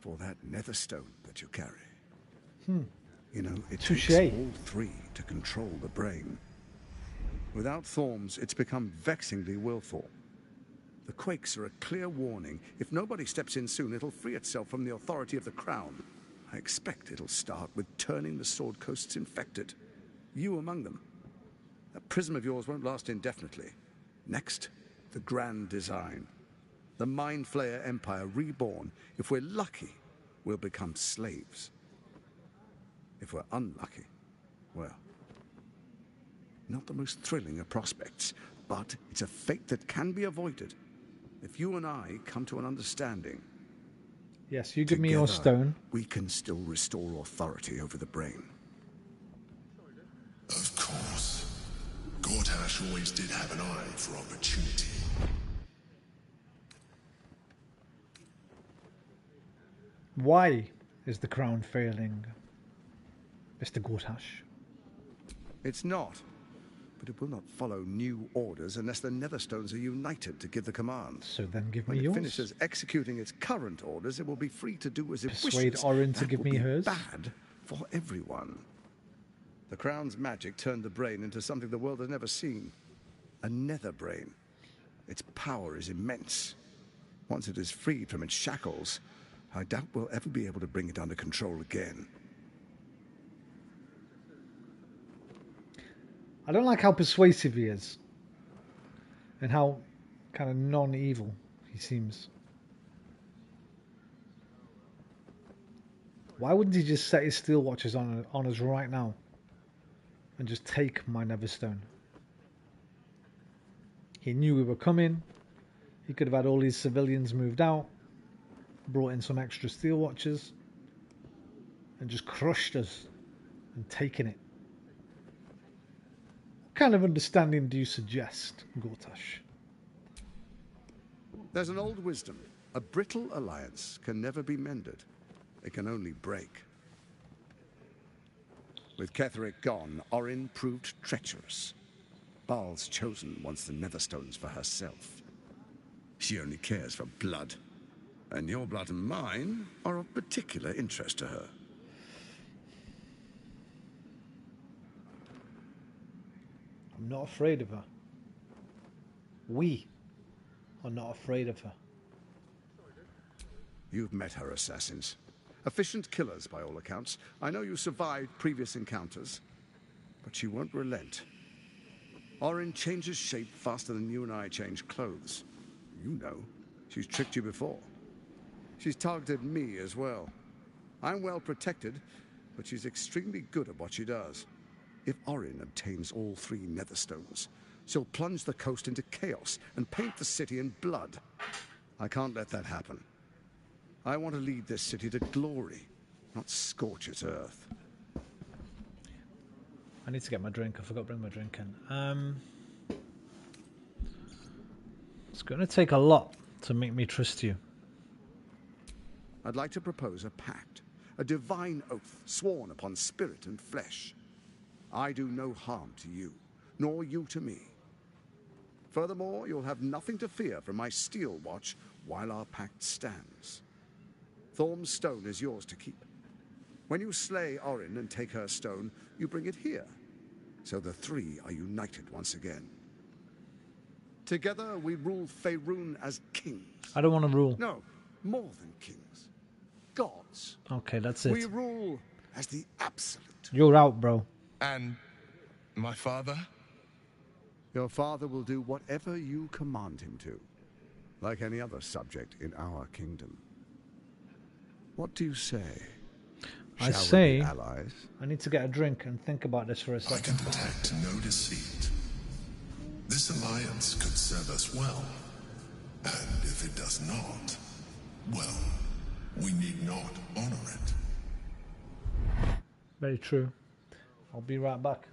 for that nether stone that you carry. You know, it takes all three to control the brain. Without Thorm's, it's become vexingly willful. The quakes are a clear warning. If nobody steps in soon, it'll free itself from the authority of the Crown. I expect it'll start with turning the Sword Coasts infected. You among them. That prism of yours won't last indefinitely. Next, the grand design. The Mind Flayer Empire reborn. If we're lucky, we'll become slaves. If we're unlucky, well, not the most thrilling of prospects, but it's a fate that can be avoided if you and I come to an understanding. Yes, you give me your stone. We can still restore authority over the brain. Of course. Gortash always did have an eye for opportunity. Why is the crown failing, Mr. Gortash? It's not. But it will not follow new orders unless the Netherstones are united to give the command. So then give when me it yours. finishes executing its current orders, it will be free to do as it Persuade wishes. Orin to That give will me be hers. bad for everyone. The Crown's magic turned the brain into something the world has never seen. A nether brain. Its power is immense. Once it is freed from its shackles, I doubt we'll ever be able to bring it under control again. I don't like how persuasive he is. And how kind of non-evil he seems. Why wouldn't he just set his steel watches on us right now? And just take my Neverstone? He knew we were coming. He could have had all these civilians moved out. Brought in some extra steel watches. And just crushed us. And taken it. What kind of understanding do you suggest, Gortash? There's an old wisdom. A brittle alliance can never be mended. It can only break. With Ketheric gone, Orin proved treacherous. Baal's chosen wants the Netherstones for herself. She only cares for blood. And your blood and mine are of particular interest to her. I'm not afraid of her. We are not afraid of her. You've met her assassins. Efficient killers, by all accounts. I know you survived previous encounters, but she won't relent. Orin changes shape faster than you and I change clothes. You know, she's tricked you before. She's targeted me as well. I'm well protected, but she's extremely good at what she does. If Orin obtains all three Netherstones, she'll plunge the coast into chaos and paint the city in blood. I can't let that happen. I want to lead this city to glory, not scorch its earth. I need to get my drink. I forgot to bring my drink in. It's going to take a lot to make me trust you. I'd like to propose a pact, a divine oath sworn upon spirit and flesh. I do no harm to you, nor you to me. Furthermore, you'll have nothing to fear from my steel watch while our pact stands. Thorm's stone is yours to keep. When you slay Orin and take her stone, you bring it here, so the three are united once again. Together we rule Faerun as kings. I don't want to rule. No, more than kings. Gods. Okay, that's it. We rule as the absolute. You're out, bro. And my father? Your father will do whatever you command him to, like any other subject in our kingdom. What do you say? I Shall we say, be allies? I need to get a drink and think about this for a I second. can detect no deceit. This alliance could serve us well. And if it does not, well, we need not honor it. Very true. I'll be right back.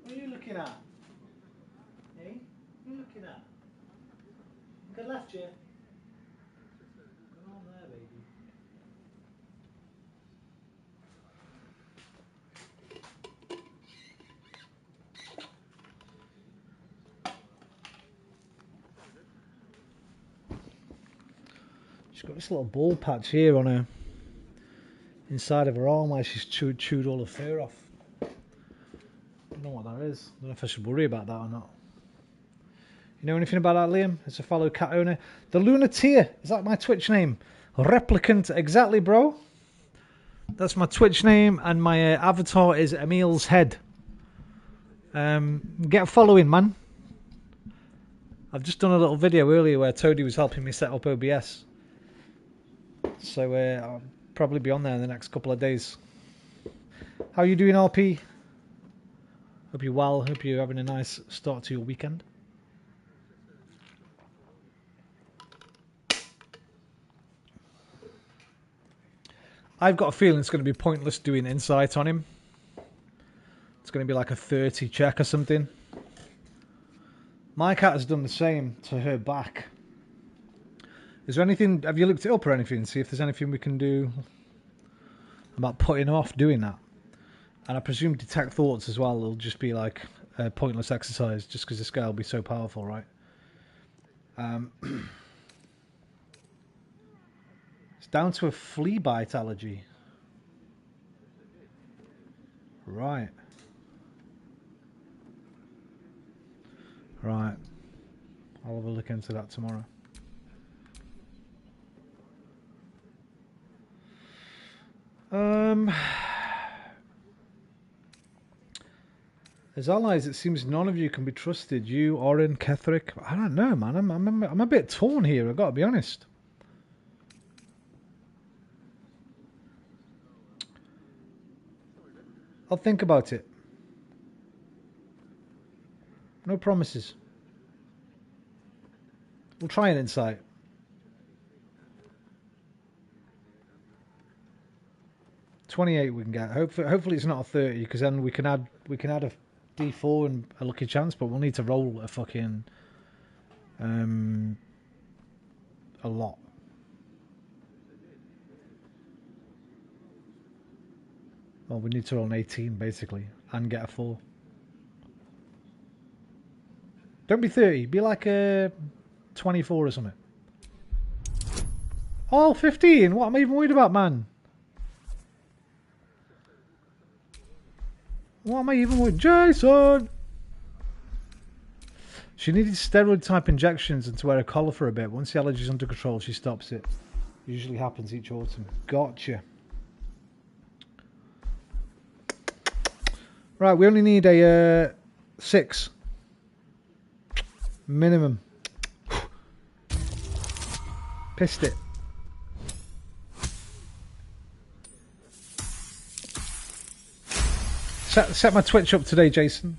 What are you looking at? Eh? What are you looking at? Look at left, Jim. Go on there, baby. She's got this little ball patch here on her inside of her arm where she's chewed all the fur off. I don't know what that is. I don't know if I should worry about that or not. You know anything about that, Liam? As a fellow cat owner. The Lunateer, is that my Twitch name? Replicant, exactly, bro. That's my Twitch name, and my avatar is Emil's head. Get a following, man. I've just done a little video earlier where Toadie was helping me set up OBS. So I'll probably be on there in the next couple of days. How are you doing, RP? Hope you're well. Hope you're having a nice start to your weekend. I've got a feeling it's going to be pointless doing insight on him. It's going to be like a 30 check or something. My cat has done the same to her back. Is there anything, have you looked it up or anything? See if there's anything we can do about putting off doing that. And I presume detect thoughts as well. It'll just be like a pointless exercise just because this guy will be so powerful, right? It's down to a flea bite allergy. Right. Right. I'll have a look into that tomorrow. As allies, it seems none of you can be trusted. You, Oren, Ketherick. I don't know, man. I'm a bit torn here, I've got to be honest. I'll think about it. No promises. We'll try an insight. $28 we can get. Hopefully it's not a 30, because then we can add a D4 and a lucky chance, but we'll need to roll a fucking a lot. Well, we need to roll an 18 basically and get a 4. Don't be 30, be like a 24 or something. Oh, 15. What am I even worried about, man? What am I even with? Jason! She needed steroid type injections and to wear a collar for a bit. Once the allergy's under control, she stops it. Usually happens each autumn. Gotcha. Right, we only need a 6. Minimum. Pissed it. Set my Twitch up today, Jason.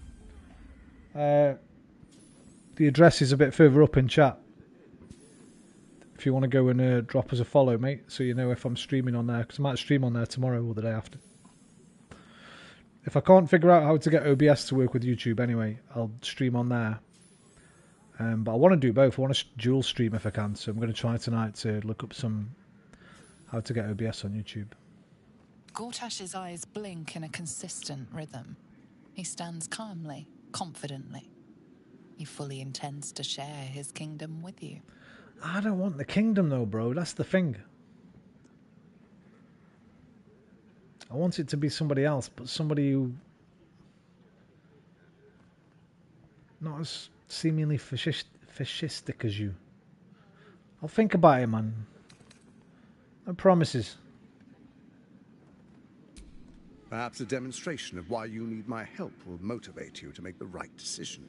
The address is a bit further up in chat. If you want to go and drop us a follow, mate, so you know if I'm streaming on there, because I might stream on there tomorrow or the day after. If I can't figure out how to get OBS to work with YouTube anyway, I'll stream on there. But I want to do both. I want to dual stream if I can, so I'm going to try tonight to look up how to get OBS on YouTube. Gortash's eyes blink in a consistent rhythm. He stands calmly, confidently. He fully intends to share his kingdom with you. I don't want the kingdom though, bro. That's the thing. I want it to be somebody else, but somebody who not as seemingly fascistic as you. I'll think about it, man. No promises. Perhaps a demonstration of why you need my help will motivate you to make the right decision.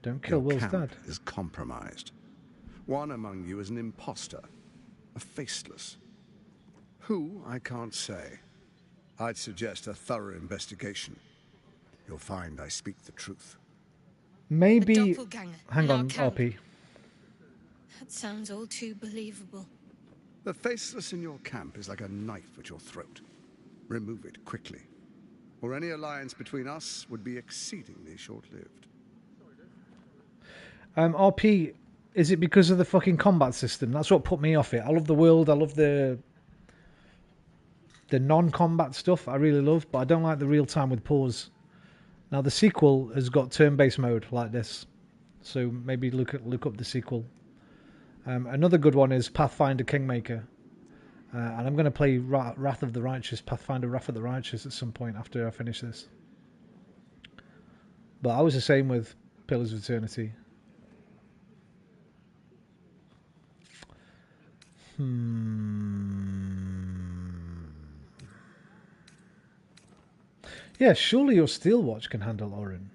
Don't kill Will's Your dad. camp is compromised. One among you is an imposter, a faceless. Who, I can't say. I'd suggest a thorough investigation. You'll find I speak the truth. Maybe. Doppelganger Hang in our on, camp. RP. That sounds all too believable. The faceless in your camp is like a knife at your throat. Remove it quickly, or any alliance between us would be exceedingly short-lived. RP, is it because of the fucking combat system? That's what put me off it. I love the world. I love the non-combat stuff. I really love, but I don't like the real time with pause. Now the sequel has got turn-based mode like this, so maybe look up the sequel. Another good one is Pathfinder Kingmaker, and I'm going to play Wrath of the Righteous, Pathfinder Wrath of the Righteous at some point after I finish this. But I was the same with Pillars of Eternity. Yeah, surely your Steel Watch can handle Orin.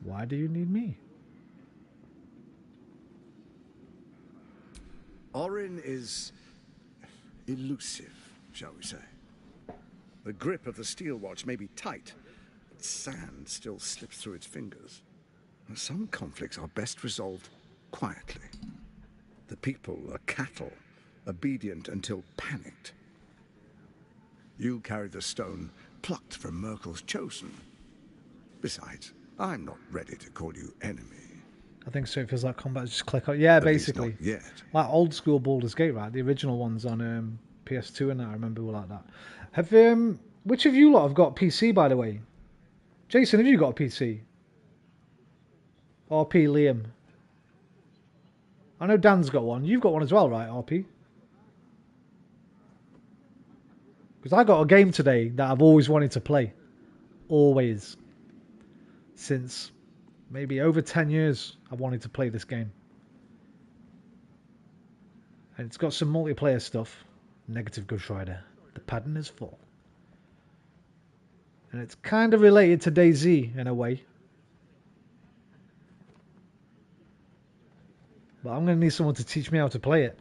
Why do you need me? Orin is elusive, shall we say. The grip of the Steel Watch may be tight, but sand still slips through its fingers. Some conflicts are best resolved quietly. The people are cattle, obedient until panicked. You carry the stone plucked from Merkel's chosen. Besides, I'm not ready to call you enemy. I think so. It feels like combat. Just click on. Yeah, At least basically. not yet. Like old school Baldur's Gate, right? The original ones on PS2 and that. I remember were like that. Have which of you lot have got PC, by the way? Jason, have you got a PC? RP, Liam. I know Dan's got one. You've got one as well, right, RP? Because I got a game today that I've always wanted to play. Always. Since maybe over 10 years I've wanted to play this game. And it's got some multiplayer stuff. Negative Ghost Rider. The pattern is full. And it's kind of related to DayZ in a way. But I'm going to need someone to teach me how to play it.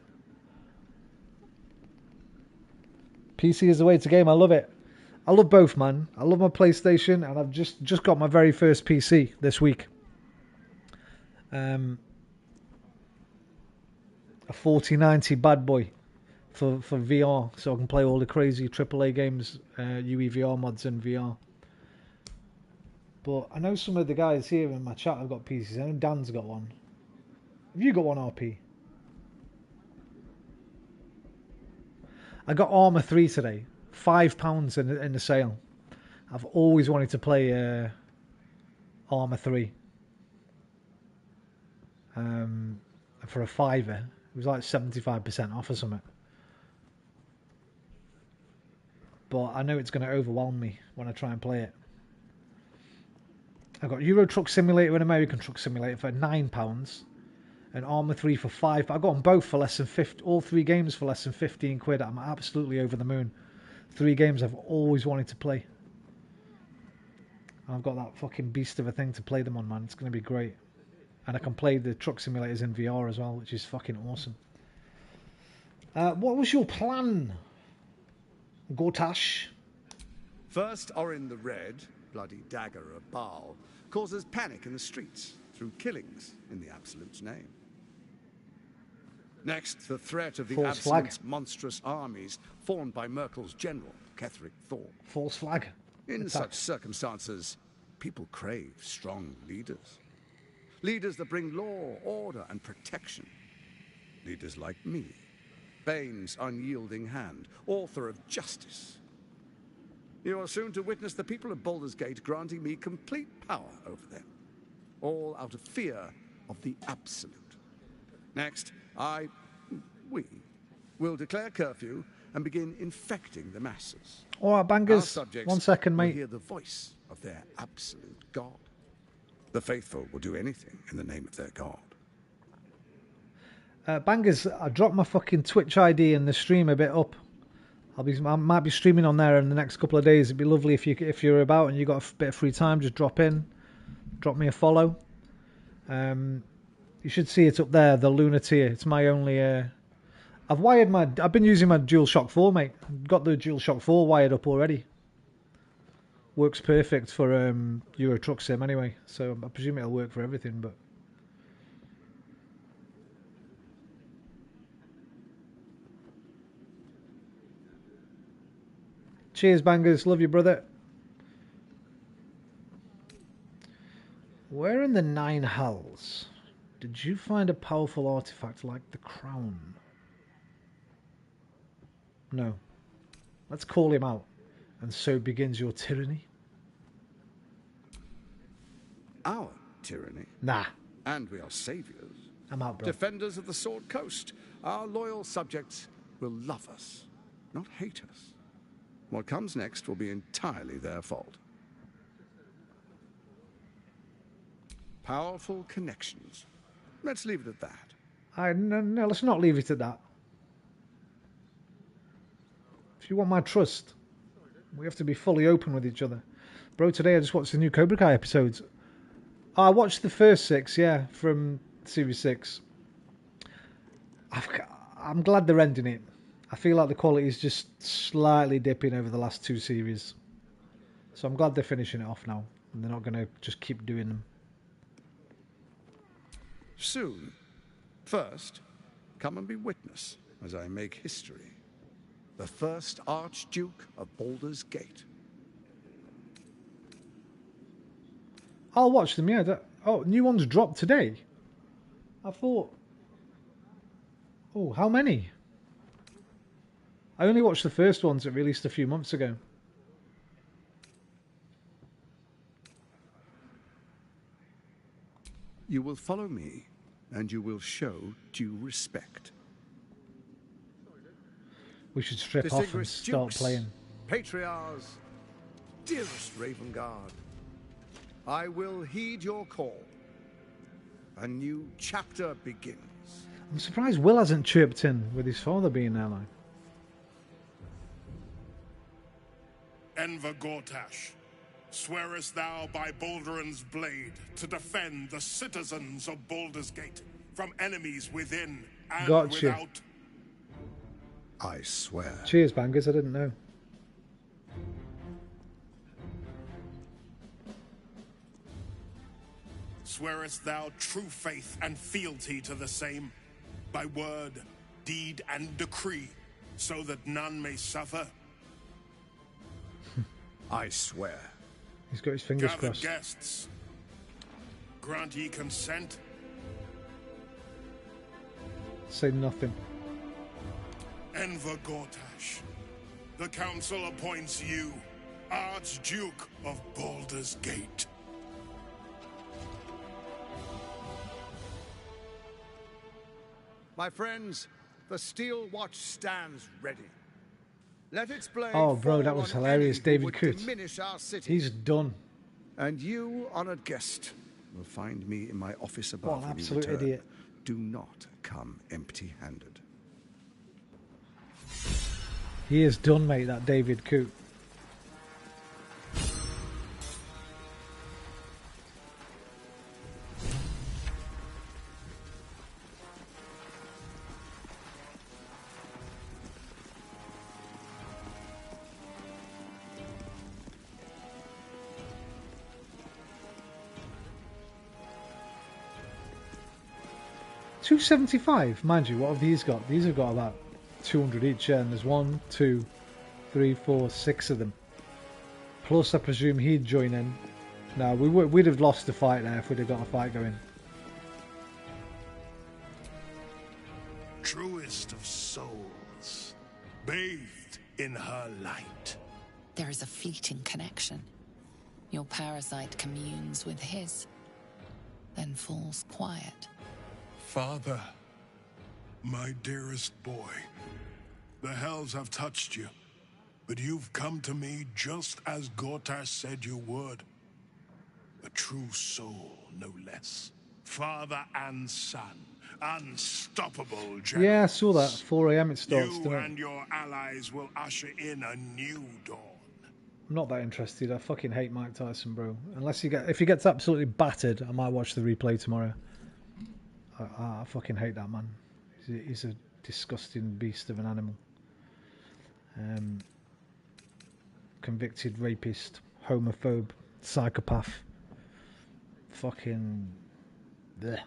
PC is the way to game. I love it. I love both, man. I love my PlayStation, and I've just got my very first PC this week. A 4090 bad boy for VR, so I can play all the crazy AAA games, UEVR mods and VR. But I know some of the guys here in my chat have got PCs. I know Dan's got one. Have you got one, RP? I got Armour 3 today. £5 in the sale. I've always wanted to play Armour 3. For a £5. It was like 75% off or something. But I know it's going to overwhelm me when I try and play it. I've got Euro Truck Simulator and American Truck Simulator for £9. And Armour 3 for £5. But I got them both for less than 50. All three games for less than 15 quid. I'm absolutely over the moon. 3 games I've always wanted to play. I've got that fucking beast of a thing to play them on, man. It's going to be great. And I can play the truck simulators in VR as well, which is fucking awesome. What was your plan, Gortash? First, Orin the Red, bloody dagger of Baal, causes panic in the streets through killings in the Absolute's name. Next, the threat of the False flag. Absolute's monstrous armies formed by Merkel's general, Ketheric Thor. False flag. In Attack. such circumstances, people crave strong leaders. Leaders that bring law, order, and protection. Leaders like me, Bane's unyielding hand, author of justice. You are soon to witness the people of Baldur's Gate granting me complete power over them. all out of fear of the absolute. Next, we will declare curfew and begin infecting the masses. All right, Our bangers. subjects 1 second, will mate. hear the voice of their absolute God. The faithful will do anything in the name of their God. Bangers, I dropped my fucking Twitch ID and the stream a bit up. I might be streaming on there in the next couple of days. It'd be lovely if you're about and you got a bit of free time, just drop in, drop me a follow. You should see it up there, the Lunateer. It's my only. I've been using my DualShock 4, mate. Got the DualShock 4 wired up already. Works perfect for Euro Truck Sim anyway, so I presume it'll work for everything. But cheers, bangers. Love you, brother. Where in the Nine Hells did you find a powerful artifact like the crown? No. Let's call him out. And so begins your tyranny? Our tyranny? Nah. And we are saviors. I'm out, bro. Defenders of the Sword Coast. Our loyal subjects will love us, not hate us. What comes next will be entirely their fault. Powerful connections. Let's leave it at that. No, let's not leave it at that. If you want my trust, we have to be fully open with each other. Bro, today I just watched the new Cobra Kai episodes. I watched the first 6, yeah, from Series 6. I'm glad they're ending it. I feel like the quality is just slightly dipping over the last 2 series. So I'm glad they're finishing it off now. And they're not going to just keep doing them. Soon. First, come and be witness as I make history. The first Archduke of Baldur's Gate. I'll watch them, yeah. New ones dropped today. I thought... Oh, how many? I only watched the first ones that released a few months ago. You will follow me, and you will show due respect. We should strip off and start playing. Patriarchs, dearest Ravengard, I will heed your call. A new chapter begins. I'm surprised Will hasn't chirped in with his father being there, like. Enver Gortash, swearest thou by Balduran's blade to defend the citizens of Baldur's Gate from enemies within and Gotcha. without? I swear. Cheers, bangers. I didn't know. Swearest thou true faith and fealty to the same, by word, deed, and decree, so that none may suffer? I swear. He's got his fingers Gather crossed. guests. Grant ye consent? Say nothing. Enver Gortash, the council appoints you Archduke of Baldur's Gate. My friends, the Steel Watch stands ready. Let its blade Oh, bro, that fall was on hilarious. any who David would Coote. diminish our city. He's done. And you, honored guest, will find me in my office above. What an when you absolute return. idiot. Do not come empty-handed. He is done, mate, that David Coote. $275, mind you. What have these got? These have got about 200 each, and there's 1, 2, 3, 4, 6 of them. Plus, I presume he'd join in. No, we'd have lost the fight there if we'd have got a fight going. Truest of souls, bathed in her light. There is a fleeting connection. Your parasite communes with his. then falls quiet. Father, my dearest boy, the hells have touched you, but you've come to me just as Gortash said you would. A true soul, no less. Father and son, unstoppable generals. Yeah, I saw that. 4 a.m. it starts. You and your allies will usher in a new dawn. I'm not that interested. I fucking hate Mike Tyson, bro. If he gets absolutely battered, I might watch the replay tomorrow. I fucking hate that man. He's a disgusting beast of an animal. Convicted rapist, homophobe, psychopath. Fucking... bleh.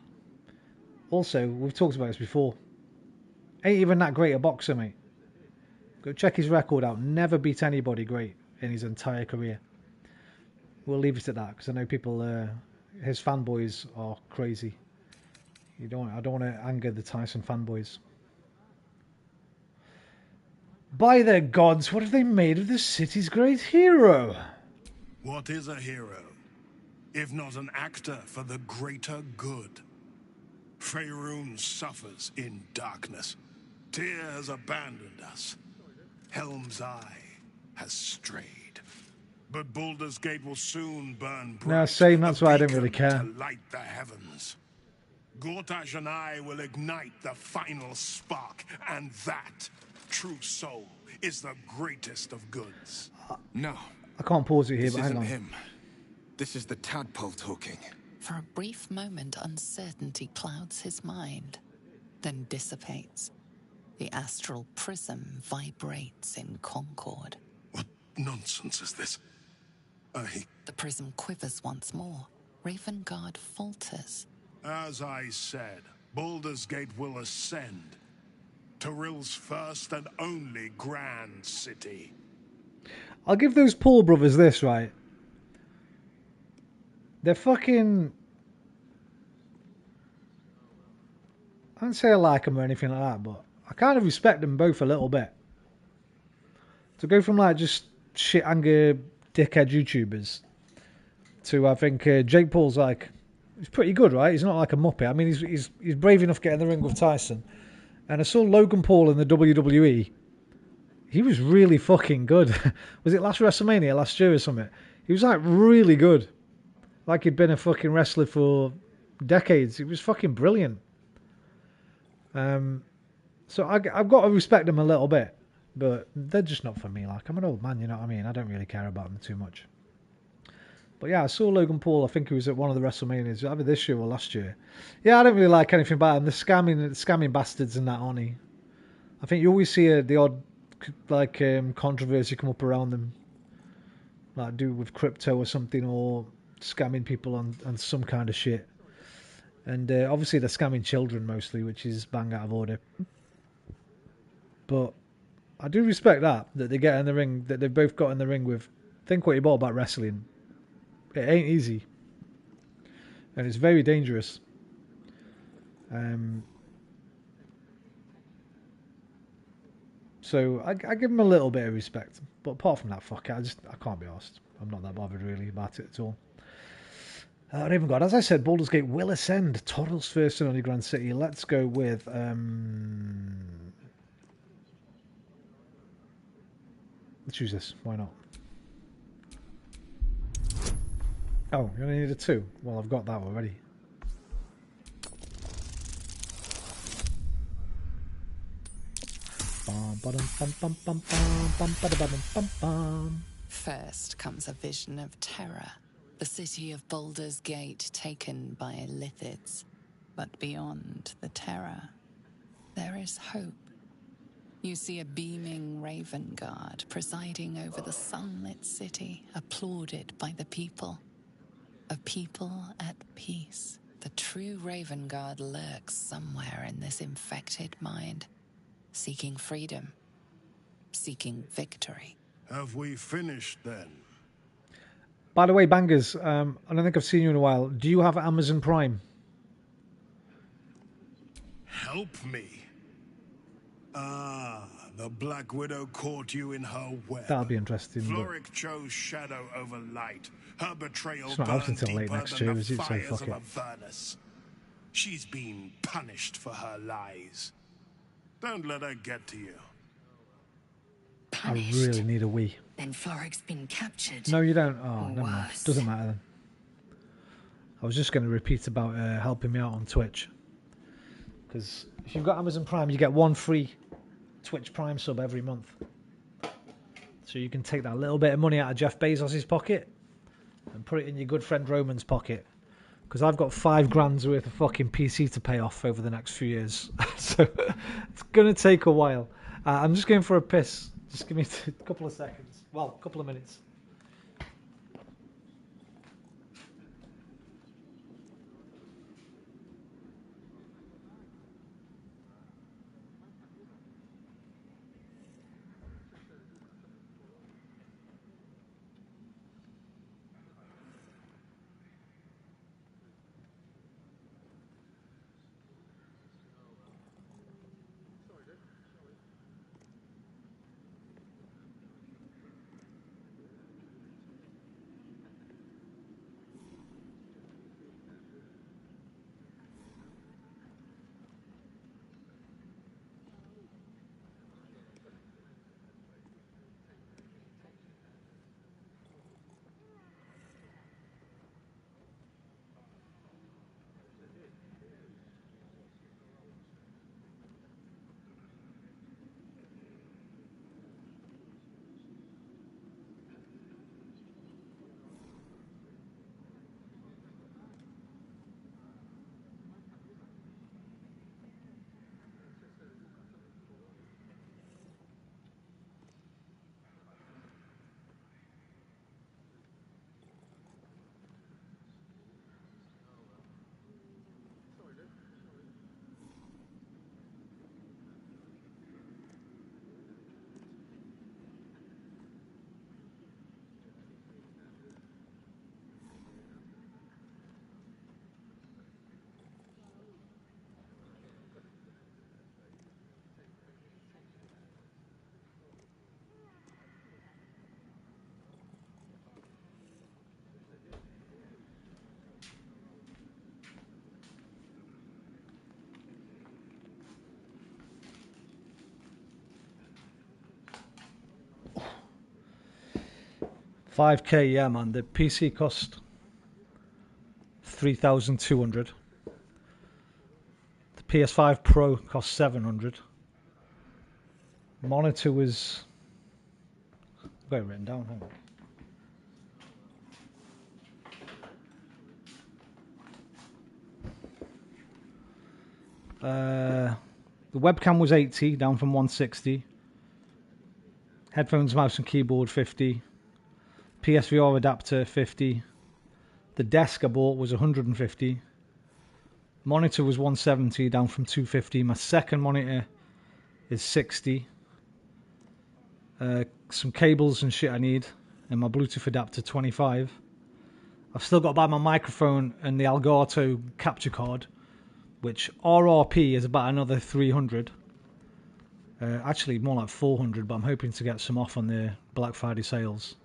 Also, we've talked about this before. Ain't even that great a boxer, mate. Go check his record out. Never beat anybody great in his entire career. We'll leave it at that, because I know people, his fanboys are crazy. I don't want to anger the Tyson fanboys. By their gods, what have they made of the city's great hero? What is a hero, if not an actor for the greater good? Faerun suffers in darkness. Tyr has abandoned us. Helm's Eye has strayed. But Baldur's Gate will soon burn bright. No, same, that's why I don't really care. To light the heavens. Gortash and I will ignite the final spark, and that, true soul, is the greatest of goods. No. I can't pause it here, This but hang isn't on. him. This is the tadpole talking. For a brief moment, uncertainty clouds his mind, then dissipates. The astral prism vibrates in concord. What nonsense is this? The prism quivers once more. Ravengard falters. As I said, Baldur's Gate will ascend. Tyrill's first and only grand city. I'll give those Paul brothers this, right? They're fucking... I don't say I like them or anything like that, but I kind of respect them both a little bit. To go from like just shit anger dickhead YouTubers to I think Jake Paul's like, he's pretty good, right? He's not like a muppet. I mean, he's brave enough to get in the ring with Tyson. And I saw Logan Paul in the WWE. He was really fucking good. Was it last WrestleMania, last year or something? He was like really good. Like he'd been a fucking wrestler for decades. He was fucking brilliant. So I've got to respect them a little bit. But they're just not for me. Like, I'm an old man, you know what I mean? I don't really care about them too much. But yeah, I saw Logan Paul. I think he was at one of the WrestleManias, either this year or last year. Yeah, I don't really like anything about him. The scamming bastards and that, aren't he? I think you always see the odd like controversy come up around them, like do with crypto or something, or scamming people on some kind of shit. And obviously they're scamming children mostly, which is bang out of order. But I do respect that they get in the ring, that they've both got in the ring with. Think what you bought about wrestling. It ain't easy, and it's very dangerous. So I give him a little bit of respect, but apart from that, fuck it, I can't be arsed. I'm not that bothered really about it at all. Ravengard, as I said, Baldur's Gate will ascend. Torrell's first and only Grand City. Let's go with let's choose this. Why not? Oh, you only need a 2. Well, I've got that already. First comes a vision of terror. The city of Baldur's Gate taken by Lithids. But beyond the terror, there is hope. You see a beaming Ravengard presiding over the sunlit city, applauded by the people. A people at peace. The true Ravengard lurks somewhere in this infected mind, seeking freedom, seeking victory. Have we finished then? By the way, bangers, I don't think I've seen you in a while. Do you have Amazon Prime? Help me. The Black Widow caught you in her web. That'll be interesting. Floric chose shadow over light. Her betrayal It's not out burned until late deeper next than year, the is it? So fires fuck of it. Avernus. She's been punished for her lies. Don't let her get to you. I really need a Wii. Then Floric's been captured. No, you don't. Oh, Or never mind. worse. Doesn't matter then. I was just going to repeat about helping me out on Twitch. Because if you've got Amazon Prime, you get one free Twitch Prime sub every month. So you can take that little bit of money out of Jeff Bezos' pocket and put it in your good friend Roman's pocket. Because I've got $5,000 worth of fucking PC to pay off over the next few years. So it's going to take a while. I'm just going for a piss. Just give me a couple of seconds. Well, a couple of minutes. $5,000, yeah, man. The PC cost $3,200. The PS5 Pro cost $700. Monitor was... I've got it written down, hang on. The webcam was $80, down from $160. Headphones, mouse and keyboard $50. PSVR adapter $50. The desk I bought was $150. Monitor was $170, down from $250. My second monitor is $60. Some cables and shit I need, and my Bluetooth adapter $25. I've still got to buy my microphone and the Elgato capture card, which RRP is about another $300. Actually, more like $400, but I'm hoping to get some off on the Black Friday sales.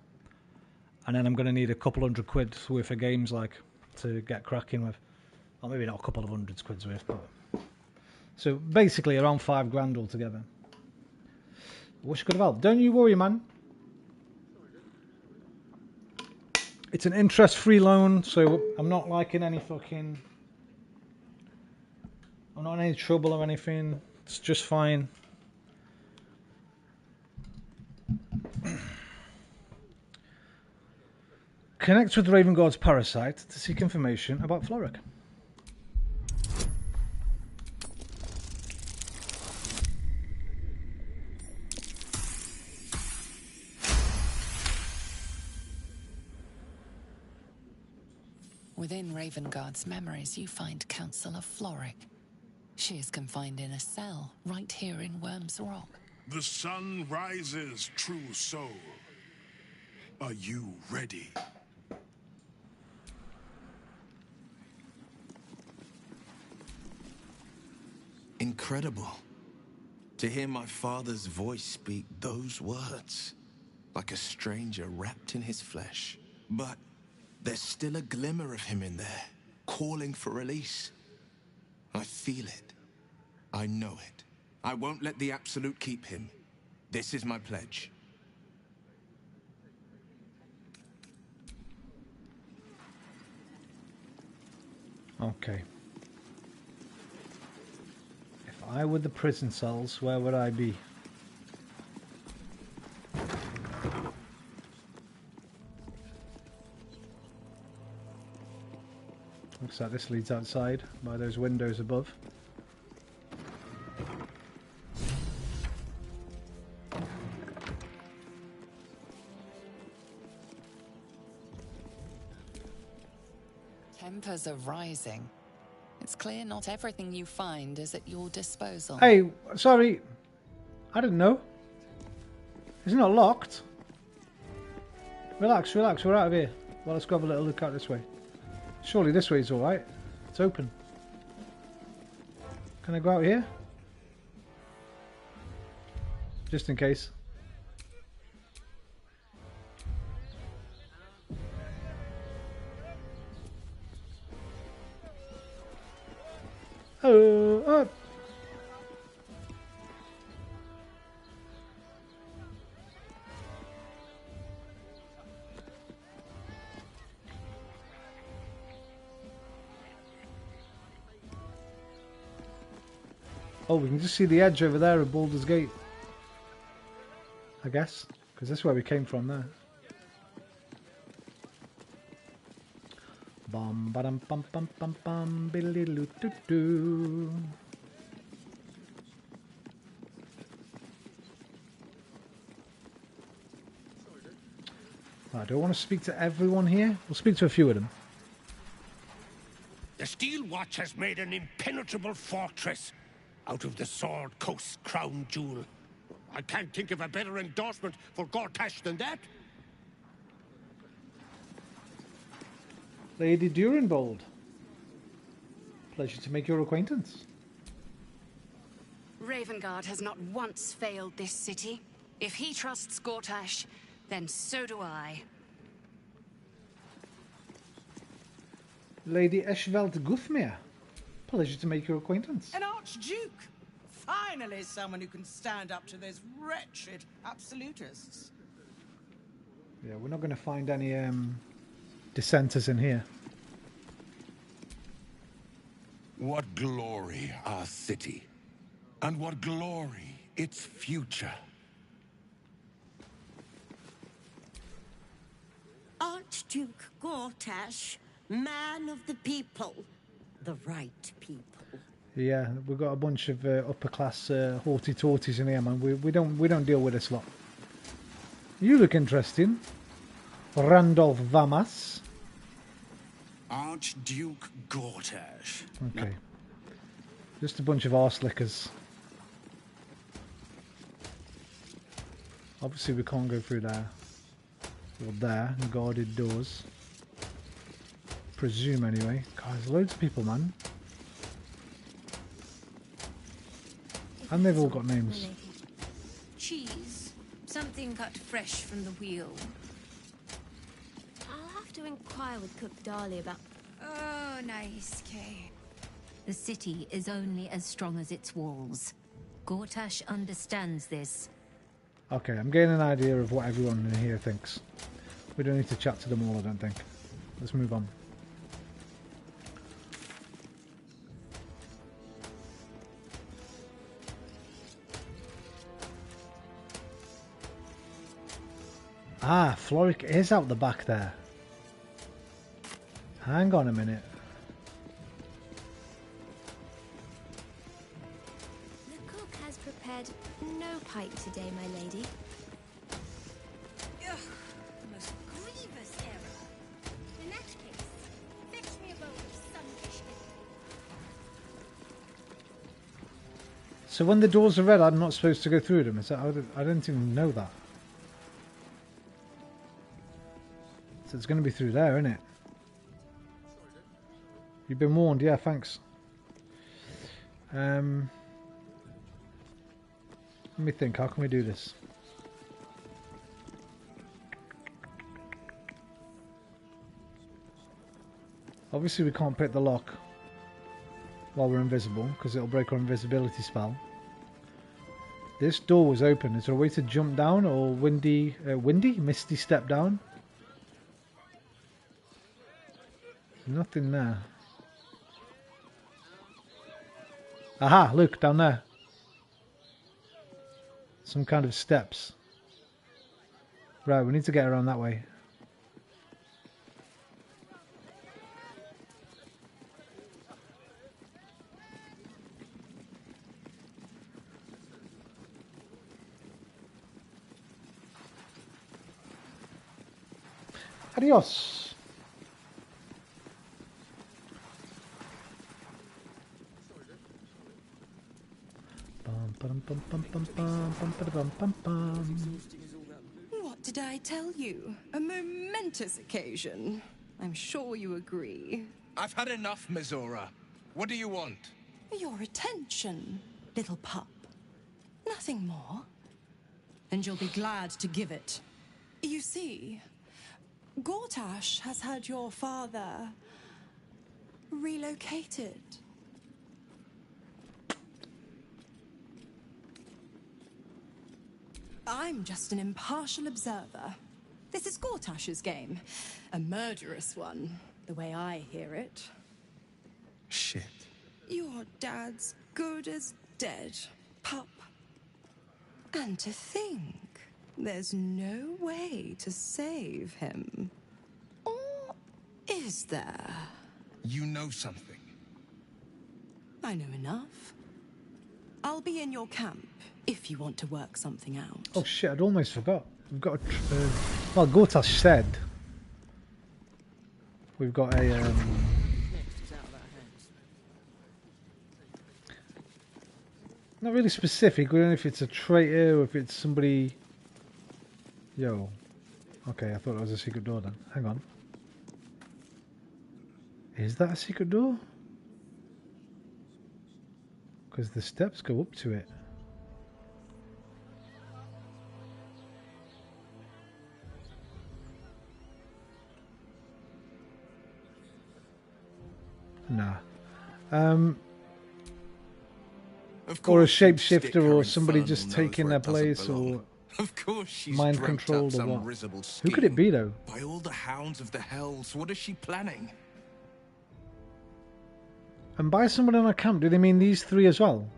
And then I'm going to need a couple £100 worth of games, like, to get cracking with. Or maybe not a couple of £100 worth, but... So, basically, around $5,000 altogether. Wish I could have helped. Don't you worry, man. It's an interest-free loan, so I'm not like in any fucking... I'm not in any trouble or anything. It's just fine. Connect with Ravenguard's parasite to seek information about Floric. Within Ravenguard's memories, you find Councillor Floric. She is confined in a cell right here in Worm's Rock. The sun rises, true soul. Are you ready? Incredible. To hear my father's voice speak those words, like a stranger wrapped in his flesh. But there's still a glimmer of him in there, calling for release. I feel it. I know it. I won't let the Absolute keep him. This is my pledge. Okay. If I were the prison cells, where would I be? Looks like this leads outside by those windows above. Tempers are rising. It's clear not everything you find is at your disposal. Hey, sorry. I didn't know. It's not locked. Relax, relax. We're out of here. Well, let's go have a little look out this way. Surely this way is alright. It's open. Can I go out here? Just in case. Oh. Oh, we can just see the edge over there of Baldur's Gate. I guess. Because that's where we came from there. Bum ba-dum bum bum bum bum billy-loo doo doo. I don't want to speak to everyone here. We'll speak to a few of them. The Steel Watch has made an impenetrable fortress out of the Sword Coast's crown jewel. I can't think of a better endorsement for Gortash than that. Lady Durinbold. Pleasure to make your acquaintance. Ravengard has not once failed this city. If he trusts Gortash, then so do I. Lady Eschveld Guthmere. Pleasure to make your acquaintance. An Archduke! Finally someone who can stand up to those wretched absolutists. Yeah, we're not going to find any dissenters in here. What glory our city, and what glory its future. Archduke Gortash, man of the people, the right people. Yeah, we've got a bunch of upper class haughty-taughties in here, man. We don't deal with this lot. You look interesting, Randolph Vamas. Archduke Gortash. Okay, just a bunch of arse lickers. Obviously, we can't go through there or there. Guarded doors. Presume anyway. God, there's loads of people, man. And they've all got names. Cheese. Something cut fresh from the wheel. I'll have to inquire with Cook Darley about... Oh, nice, Kay. The city is only as strong as its walls. Gortash understands this. Okay, I'm getting an idea of what everyone in here thinks. We don't need to chat to them all, I don't think. Let's move on. Ah, Floric is out the back there. Hang on a minute. The cook has prepared no pike today, my lady. Ugh, the most grievous error. In that case, fetch me a bowl of sunfish. So when the doors are red, I'm not supposed to go through them. Is that? I didn't even know that. So it's going to be through there, isn't it? You've been warned, yeah, thanks. Let me think, how can we do this? Obviously we can't pick the lock while we're invisible, because it'll break our invisibility spell. This door was open. Is there a way to jump down or misty step down? Nothing there. Aha, look, down there. Some kind of steps. Right, we need to get around that way. Adios. What did I tell you? A momentous occasion. I'm sure you agree. I've had enough, Mizora. What do you want? Your attention, little pup. Nothing more. And you'll be glad to give it. You see, Gortash has had your father relocated. I'm just an impartial observer. This is Gortash's game. A murderous one, the way I hear it. Shit. Your dad's good as dead, pup. And to think, there's no way to save him. Or is there? You know something. I know enough. I'll be in your camp if you want to work something out. Oh shit, I'd almost forgot. We've got a... well, Gortash said we've got a... not really specific. We don't know if it's a traitor or if it's somebody... Yo. Okay, I thought it was a secret door then. Hang on. Is that a secret door? Because the steps go up to it. Nah. Or a shapeshifter or somebody just taking their place or of course she's mind controlled or what. Who could it be though? By all the hounds of the hells, what is she planning? And by someone in our camp, do they mean these three as well?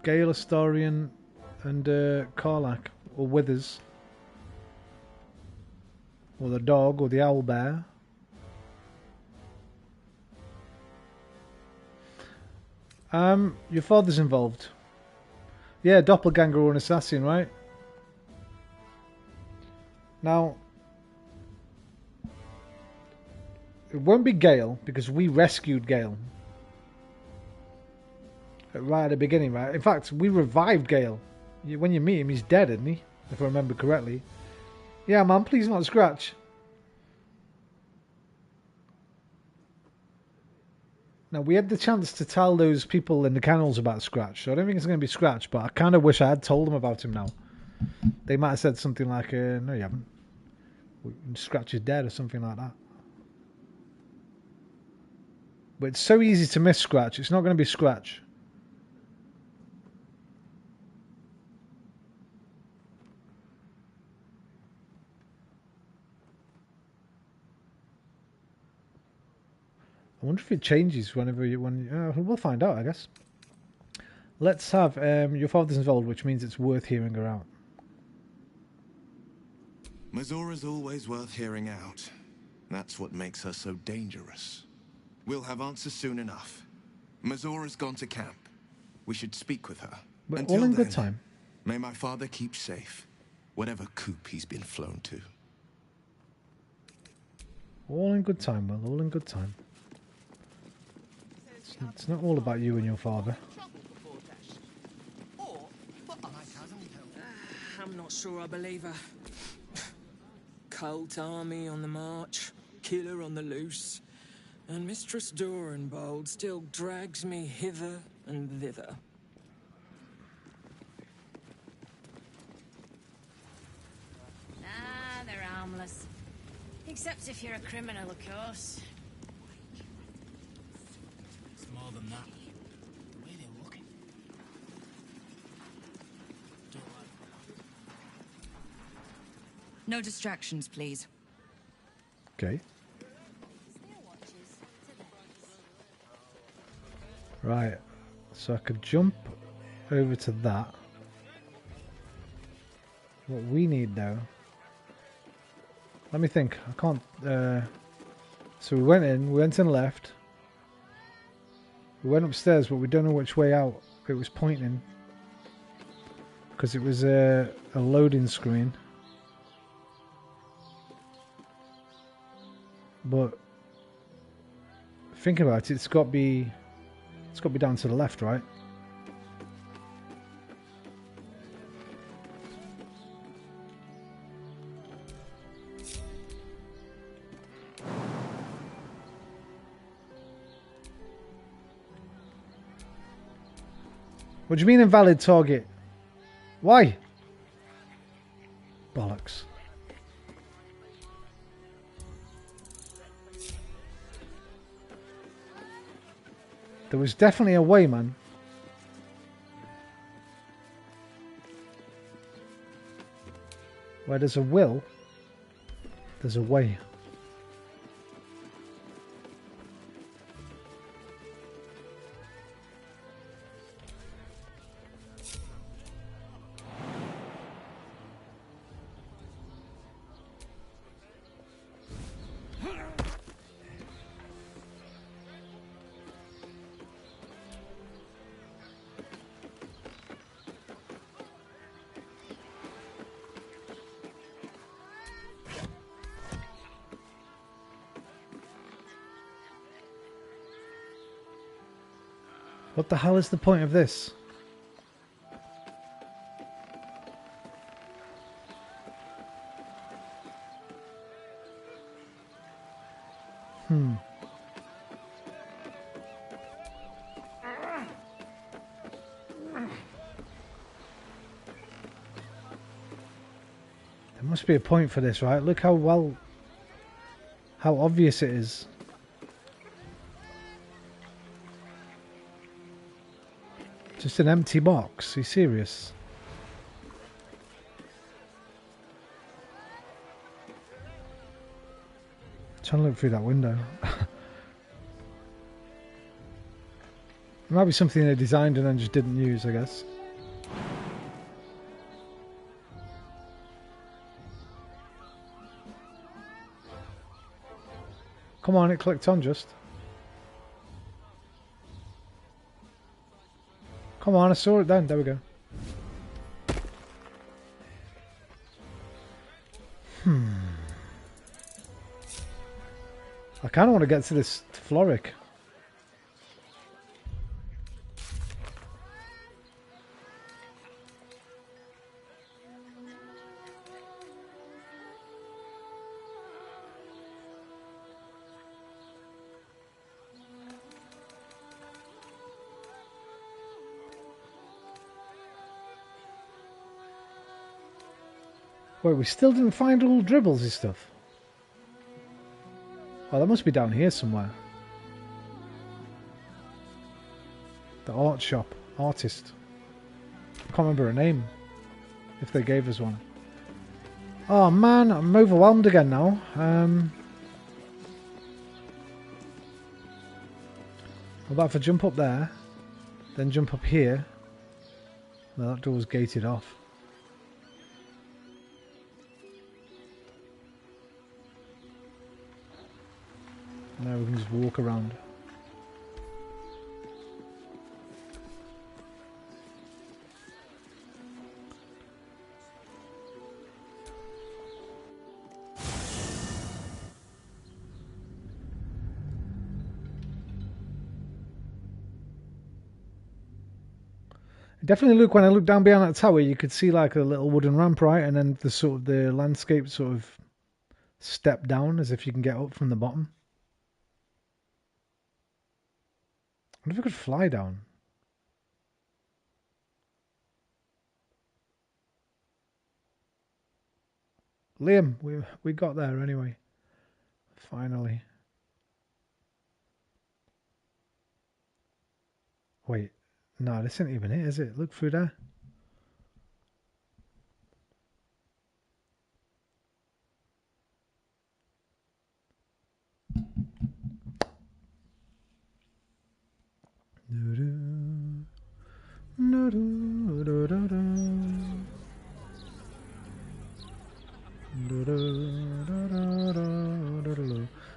Gale, Astarion, and Karlach, or Withers. Or the dog, or the owl bear. Your father's involved. Yeah, doppelganger or an assassin, right? Now, it won't be Gale, because we rescued Gale. Right at the beginning, right? In fact, we revived Gale. When you meet him, he's dead, isn't he? If I remember correctly. Yeah, man, please not scratch. Now, we had the chance to tell those people in the kennels about Scratch, so I don't think it's going to be Scratch, but I kind of wish I had told them about him now. They might have said something like, no, you haven't. Scratch is dead, or something like that. But it's so easy to miss Scratch, it's not going to be Scratch. I wonder if it changes whenever you... we'll find out, I guess. Let's have your father's involved, which means it's worth hearing her out. Mizora's always worth hearing out. That's what makes her so dangerous. We'll have answers soon enough. Mizora's gone to camp. We should speak with her. But Until all in then, good time. May my father keep safe, whatever coop he's been flown to. All in good time, Will. All in good time. It's not all about you and your father. I'm not sure I believe her. Cult army on the march, killer on the loose. And Mistress Dorenbold still drags me hither and thither. Ah, they're harmless. Except if you're a criminal, of course. It's more than that. The way they're looking. Don't like No distractions, please. Okay. Right. So I could jump over to that. What we need now. Let me think. I can't. So we went in left. We went upstairs, but we don't know which way out. It was pointing because it was a loading screen. But thinking about it, it's got to be down to the left, right? What do you mean invalid target? Why? Bollocks. There was definitely a way, man. Where there's a will, there's a way. What the hell is the point of this? There must be a point for this, right? Look how obvious it is. Just an empty box. Are you serious? Trying to look through that window. It might be something they designed and then just didn't use, I guess. Come on, it clicked on just. Come on, I saw it then. There we go. I kind of want to get to this Floric. Wait, we still didn't find all dribbles and stuff. Oh, that must be down here somewhere. The art shop. Artist. I can't remember her name. If they gave us one. Oh man, I'm overwhelmed again now. How about if I jump up there, then jump up here? No, that door's gated off. Now we can just walk around. Definitely look, when I look down behind that tower, you could see like a little wooden ramp, right? And then the sort of the landscape sort of step down as if you can get up from the bottom. wonder if we could fly down. Liam, we got there anyway. Finally. Wait, no, this isn't even it, is it? Look through there.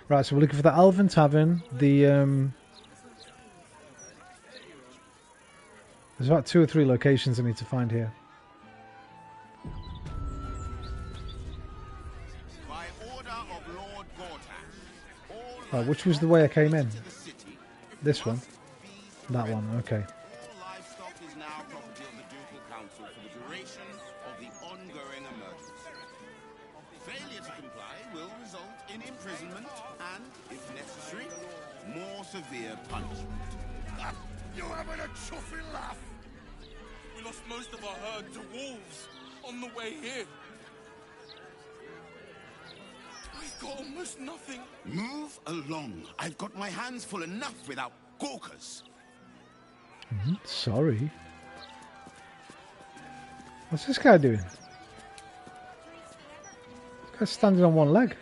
Right, so we're looking for the Elven Tavern. There's about 2 or 3 locations I need to find here. Right, which was the way I came in? This one? That one, okay. Failure to comply will result in imprisonment and, if necessary, more severe punishment. You're having a chuffing laugh! We lost most of our herd to wolves on the way here. We've got almost nothing. Move along. I've got my hands full enough without gawkers. Sorry. What's this guy doing? This guy's standing on one leg.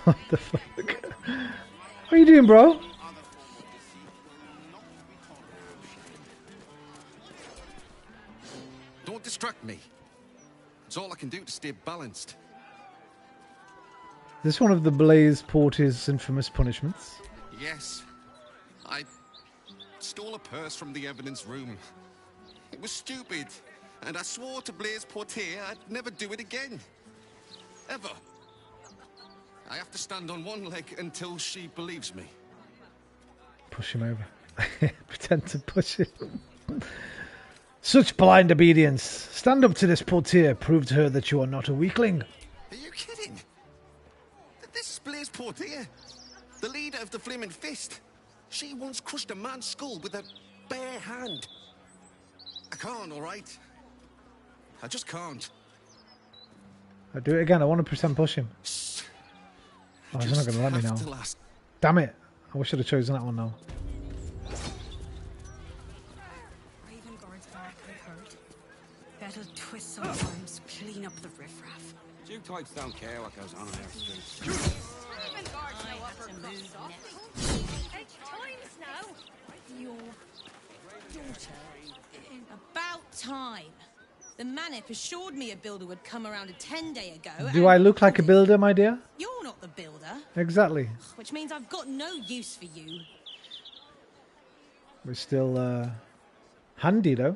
What the fuck? What are you doing, bro? Don't distract me. It's all I can do to stay balanced. This is one of the Blaze Porter's infamous punishments. Yes. I stole a purse from the evidence room. It was stupid. And I swore to Blaze Porter I'd never do it again. Ever. I have to stand on one leg until she believes me. Push him over. Pretend to push him. Such blind obedience. Stand up to this portier. Prove to her that you are not a weakling. Are you kidding? This is Blaze Porter, the leader of the Flaming Fist. She once crushed a man's skull with a bare hand. I can't, all right? I just can't. I'll do it again. I want to pretend push him. Oh, he's not going to let me now. Damn it. I wish I'd have chosen that one now. Raven guards back, I heard. Better twist sometimes, clean up the riffraff. You types don't care what goes on in their streets. Raven guards know upper crust. 8 times now. Your daughter. About time. The Manip assured me a builder would come around a 10-day ago. Do I look like a builder, my dear? You're not the builder. Exactly. Which means I've got no use for you. We're still handy, though.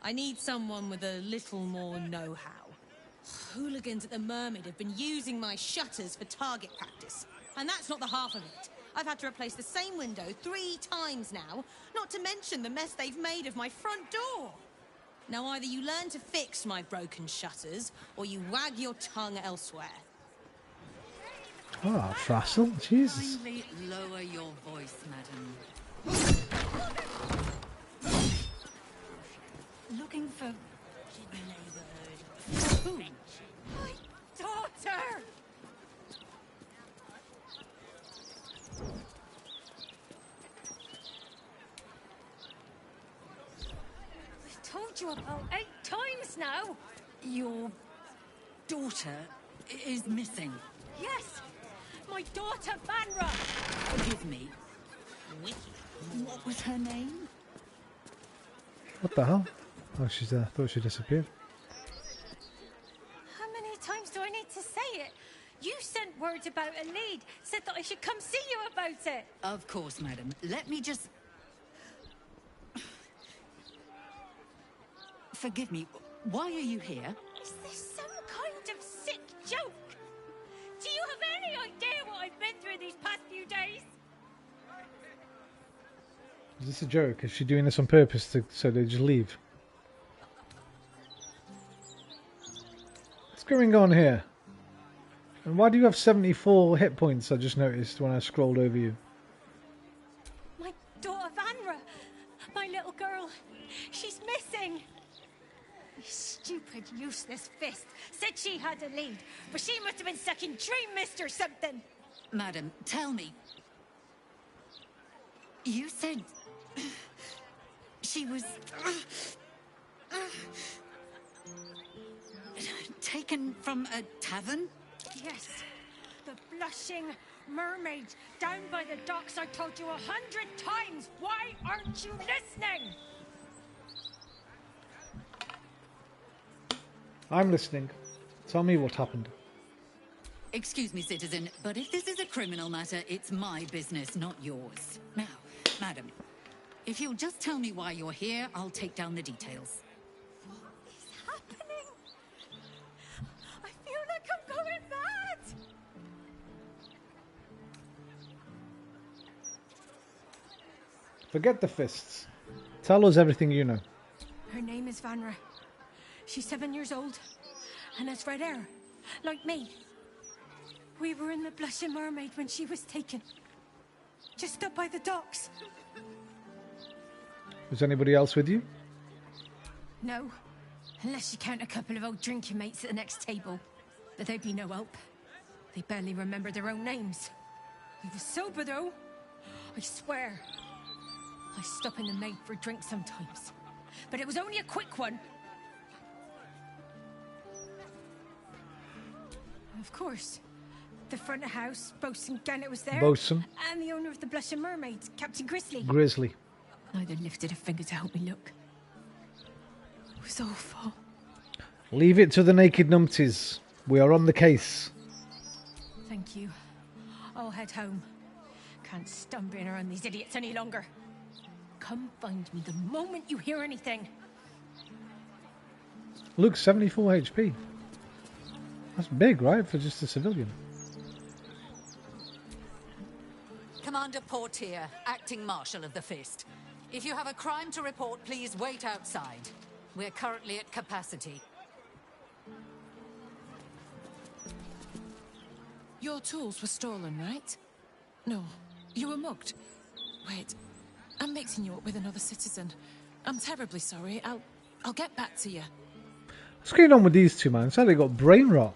I need someone with a little more know-how. Hooligans at the Mermaid have been using my shutters for target practice. And that's not the half of it. I've had to replace the same window 3 times now, not to mention the mess they've made of my front door. Now either you learn to fix my broken shutters, or you wag your tongue elsewhere. Oh, Frassel, Jesus. Kindly lower your voice, madam. Looking for... Who? My daughter! I've told you about 8 times now. Your daughter is missing. Yes, my daughter Banra. Forgive me. What was her name? What the hell? Oh, she's there. I thought she disappeared. How many times do I need to say it? You sent word about a lead, said that I should come see you about it. Of course, madam. Let me just... Forgive me. Why are you here? Is this some kind of sick joke? Do you have any idea what I've been through these past few days? Is this a joke? Is she doing this on purpose so they just leave? What's going on here? And why do you have 74 hit points? I just noticed when I scrolled over you. My daughter Vanra, my little girl, she's missing. Stupid, useless fist said she had a lead, but she must have been sucking Dream Mist or something. Madam, tell me. You said she was taken from a tavern? Yes, the blushing mermaid down by the docks. I told you 100 times. Why aren't you listening? I'm listening. Tell me what happened. Excuse me, citizen, but if this is a criminal matter, it's my business, not yours. Now, madam, if you'll just tell me why you're here, I'll take down the details. What is happening? I feel like I'm going mad. Forget the fists. Tell us everything you know. Her name is Vanra. She's 7 years old and has red hair, like me. We were in the Blushing Mermaid when she was taken. Just up by the docks. Was anybody else with you? No, unless you count a couple of old drinking mates at the next table. But they'd be no help. They barely remember their own names. We were sober though. I swear. I stop in the maid for a drink sometimes. But it was only a quick one. Of course. The front of house, Bosun Gannet was there. Bosun. And the owner of the Blushing Mermaids, Captain Grizzly. Grizzly. Neither lifted a finger to help me look. It was awful. Leave it to the naked numpties. We are on the case. Thank you. I'll head home. Can't stand being around these idiots any longer. Come find me the moment you hear anything. Look, 74 HP. That's big, right, for just a civilian? Commander Portier, acting Marshal of the Fist. If you have a crime to report, please wait outside. We're currently at capacity. Your tools were stolen, right? No, you were mugged. Wait, I'm mixing you up with another citizen. I'm terribly sorry. I'll get back to you. What's going on with these two, man? It's like they got brain rot.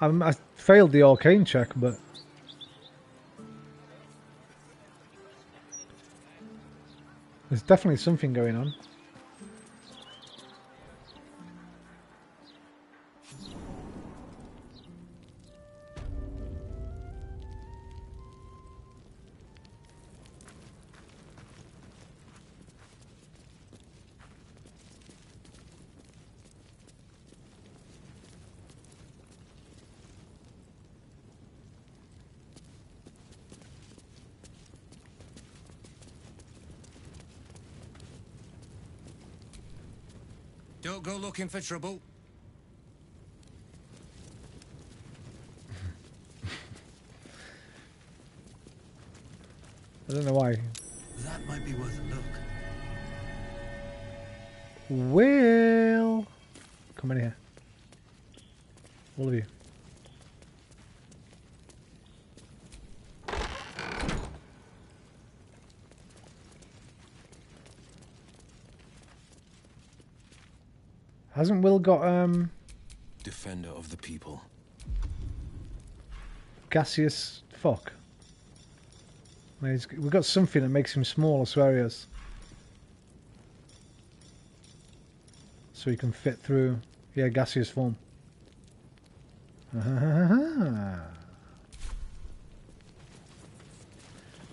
I failed the arcane check, but... there's definitely something going on. Don't go looking for trouble. I don't know why. That might be worth a look. Well, come in here. All of you. Hasn't Will got Defender of the people. gaseous fuck? I mean, we've got something that makes him small, I swear he has. So he can fit through, yeah, gaseous form.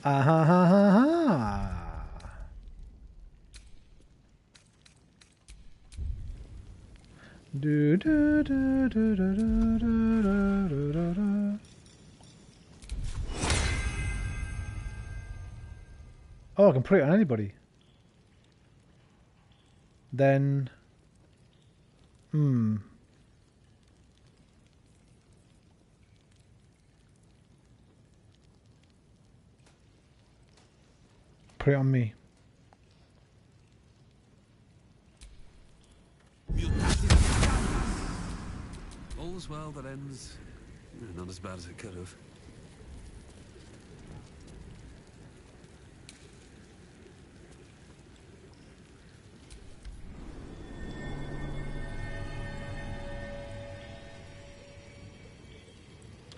Ah ha ha ha ha. Do do do do do do do do do do. Oh, I can put it on anybody. Then, put it on me. All's well that ends Not as bad as it could have.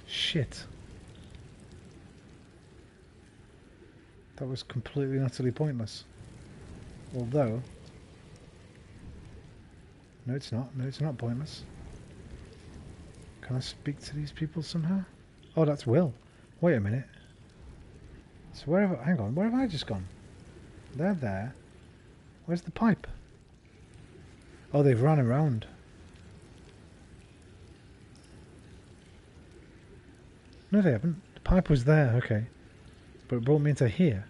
Shit. That was completely and utterly pointless. Although... No, it's not. No, it's not pointless. Can I speak to these people somehow? Oh, that's Will. Wait a minute. So where have... Hang on, where have I just gone? They're there. Where's the pipe? Oh, they've run around. No, they haven't. The pipe was there, okay. But it brought me into here.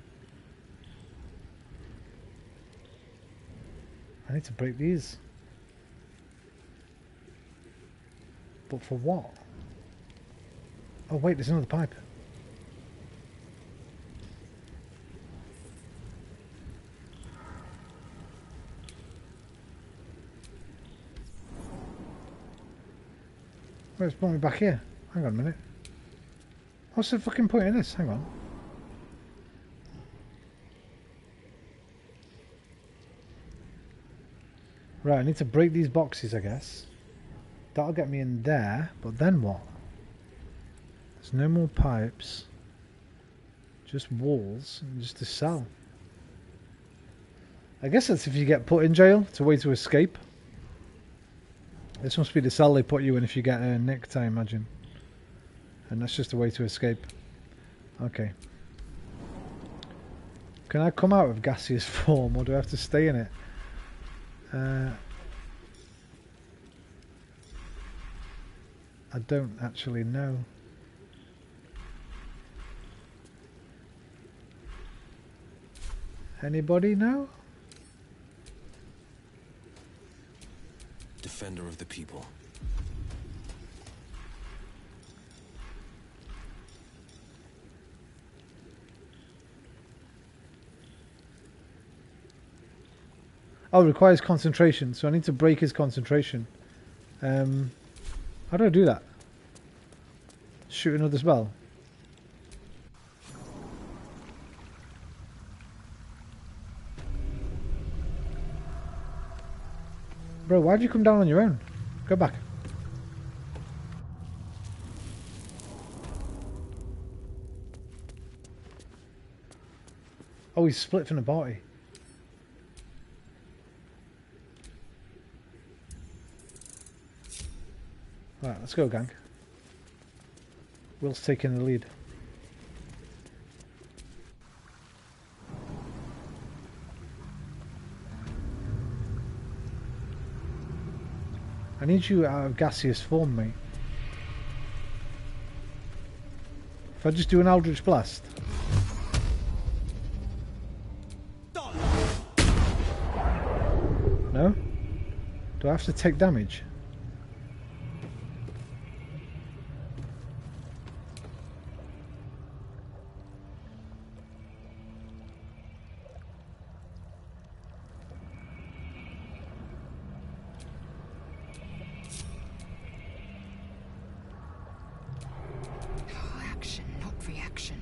I need to break these. But for what? Oh wait, there's another pipe. Well, it's brought me back here. Hang on a minute. What's the fucking point of this? Hang on. Right, I need to break these boxes, I guess. That'll get me in there, but then what? There's no more pipes. Just walls and just a cell. I guess that's if you get put in jail. It's a way to escape. This must be the cell they put you in if you get nicked, I imagine. And that's just a way to escape. Okay. Can I come out of gaseous form, or do I have to stay in it? I don't actually know. Anybody know? Defender of the people. Oh, it requires concentration, so I need to break his concentration. How do I do that? Shoot another spell? Bro, why'd you come down on your own? Go back. Oh, he's split from the party. Right, let's go, gang. Will's taking the lead. I need you out of gaseous form, mate. If I just do an Eldritch Blast. No? Do I have to take damage? Action, not reaction.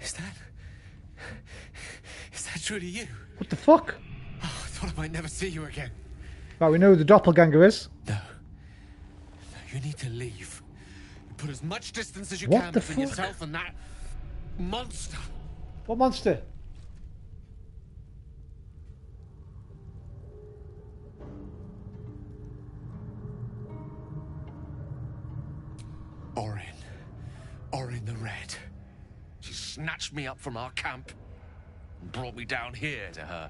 Is that truly you? What the fuck? Oh, I thought I might never see you again. Right, we know who the doppelganger is. No, you need to leave. Put as much distance as you What can the between fuck? yourself and that monster. What monster? Orin the Red. She snatched me up from our camp and brought me down here to her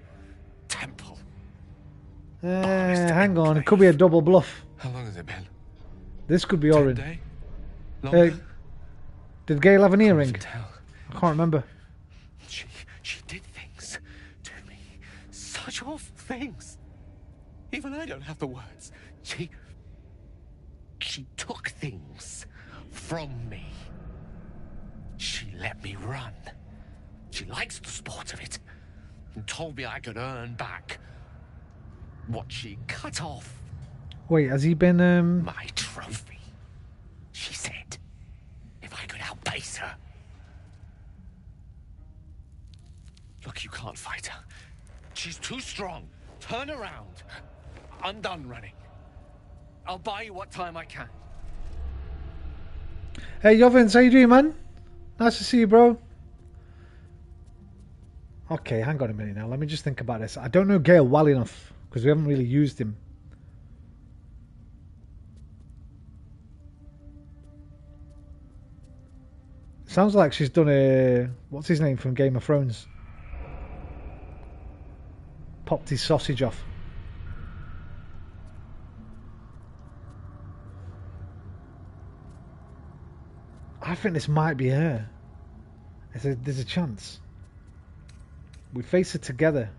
temple. Hang on, it could be a double bluff. How long has it been? This could be Orin. Day? Longer? Did Gale have an earring? Tell. I can't remember. She did things to me. Such awful things. Even I don't have the words. She took things from me. She let me run. She likes the sport of it, and told me I could earn back what she cut off. Wait, has he been my trophy? She said, if I could outpace her. Look, you can't fight her. She's too strong. Turn around. I'm done running. I'll buy you what time I can. Hey, Jovins, how you doing, man? Nice to see you, bro. Okay, hang on a minute now. Let me just think about this. I don't know Gale well enough, because we haven't really used him. Sounds like she's done a... What's his name from Game of Thrones? Popped his sausage off. I think this might be her. There's a chance. We face her together.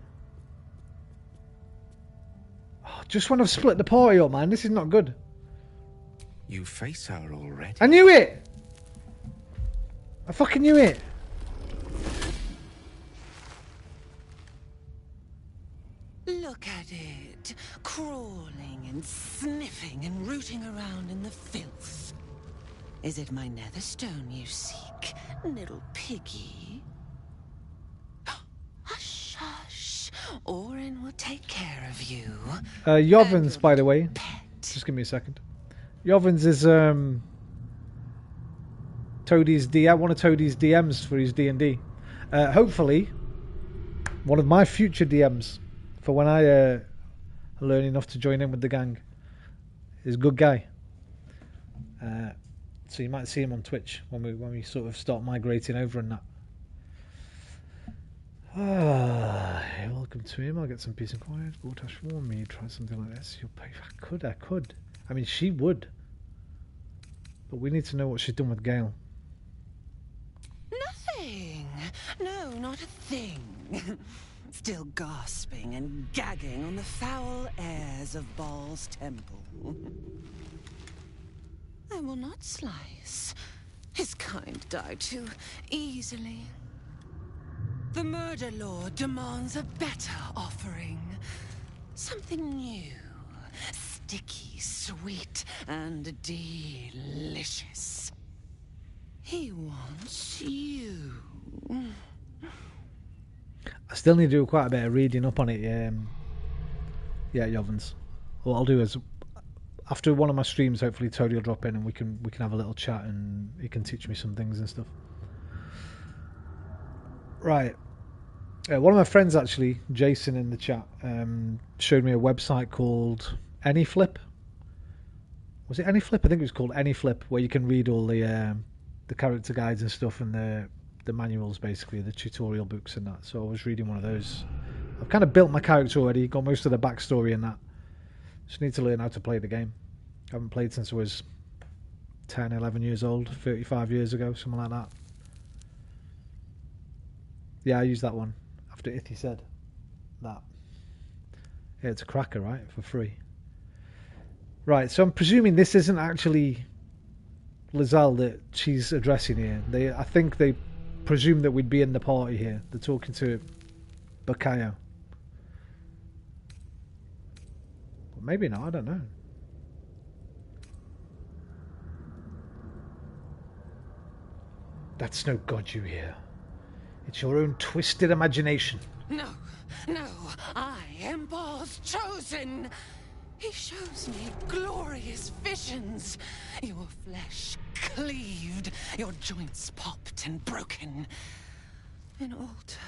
Oh, just when I've split the party up, man. This is not good. You face her already. I knew it! I fucking knew it! Look at it, crawling and sniffing and rooting around in the filth. Is it my netherstone you seek, little piggy? Hush, hush. Orin will take care of you. Jovins, by the way. Just give me a second. Jovins is Toadie's DM, one of Toadie's DMs for his D&D. Hopefully, one of my future DMs for when I learn enough to join in with the gang. He's a good guy. So you might see him on Twitch when we sort of start migrating over and that. Hey, welcome to him. I'll get some peace and quiet. Gortash warned me. Try something like this. You'll pay. I could. I mean, she would. But we need to know what she's done with Gale. Nothing. No, not a thing. Still gasping and gagging on the foul airs of Baal's temple. I will not slice. His kind die too easily. The murder lord demands a better offering. Something new. Sticky, sweet, and delicious. He wants you. I still need to do quite a bit of reading up on it. Yeah, Jovins. What I'll do is, after one of my streams, hopefully Toadie will drop in and we can have a little chat and he can teach me some things and stuff. Right. One of my friends, actually, Jason in the chat, showed me a website called AnyFlip. Was it AnyFlip? I think it was called AnyFlip, where you can read all the character guides and stuff and the manuals, basically, the tutorial books and that. So I was reading one of those. I've kind of built my character already, got most of the backstory and that. Just need to learn how to play the game. I haven't played since I was 10, 11 years old, 35 years ago, something like that. Yeah, I used that one after Ithy said that. Yeah, it's a cracker, right? For free. Right, so I'm presuming this isn't actually Lizelle that she's addressing here. I think they presume that we'd be in the party here. They're talking to Bakayo. But maybe not, I don't know. That's no god you hear. It's your own twisted imagination. No, I am Baal's chosen. He shows me glorious visions. Your flesh cleaved, your joints popped and broken. An altar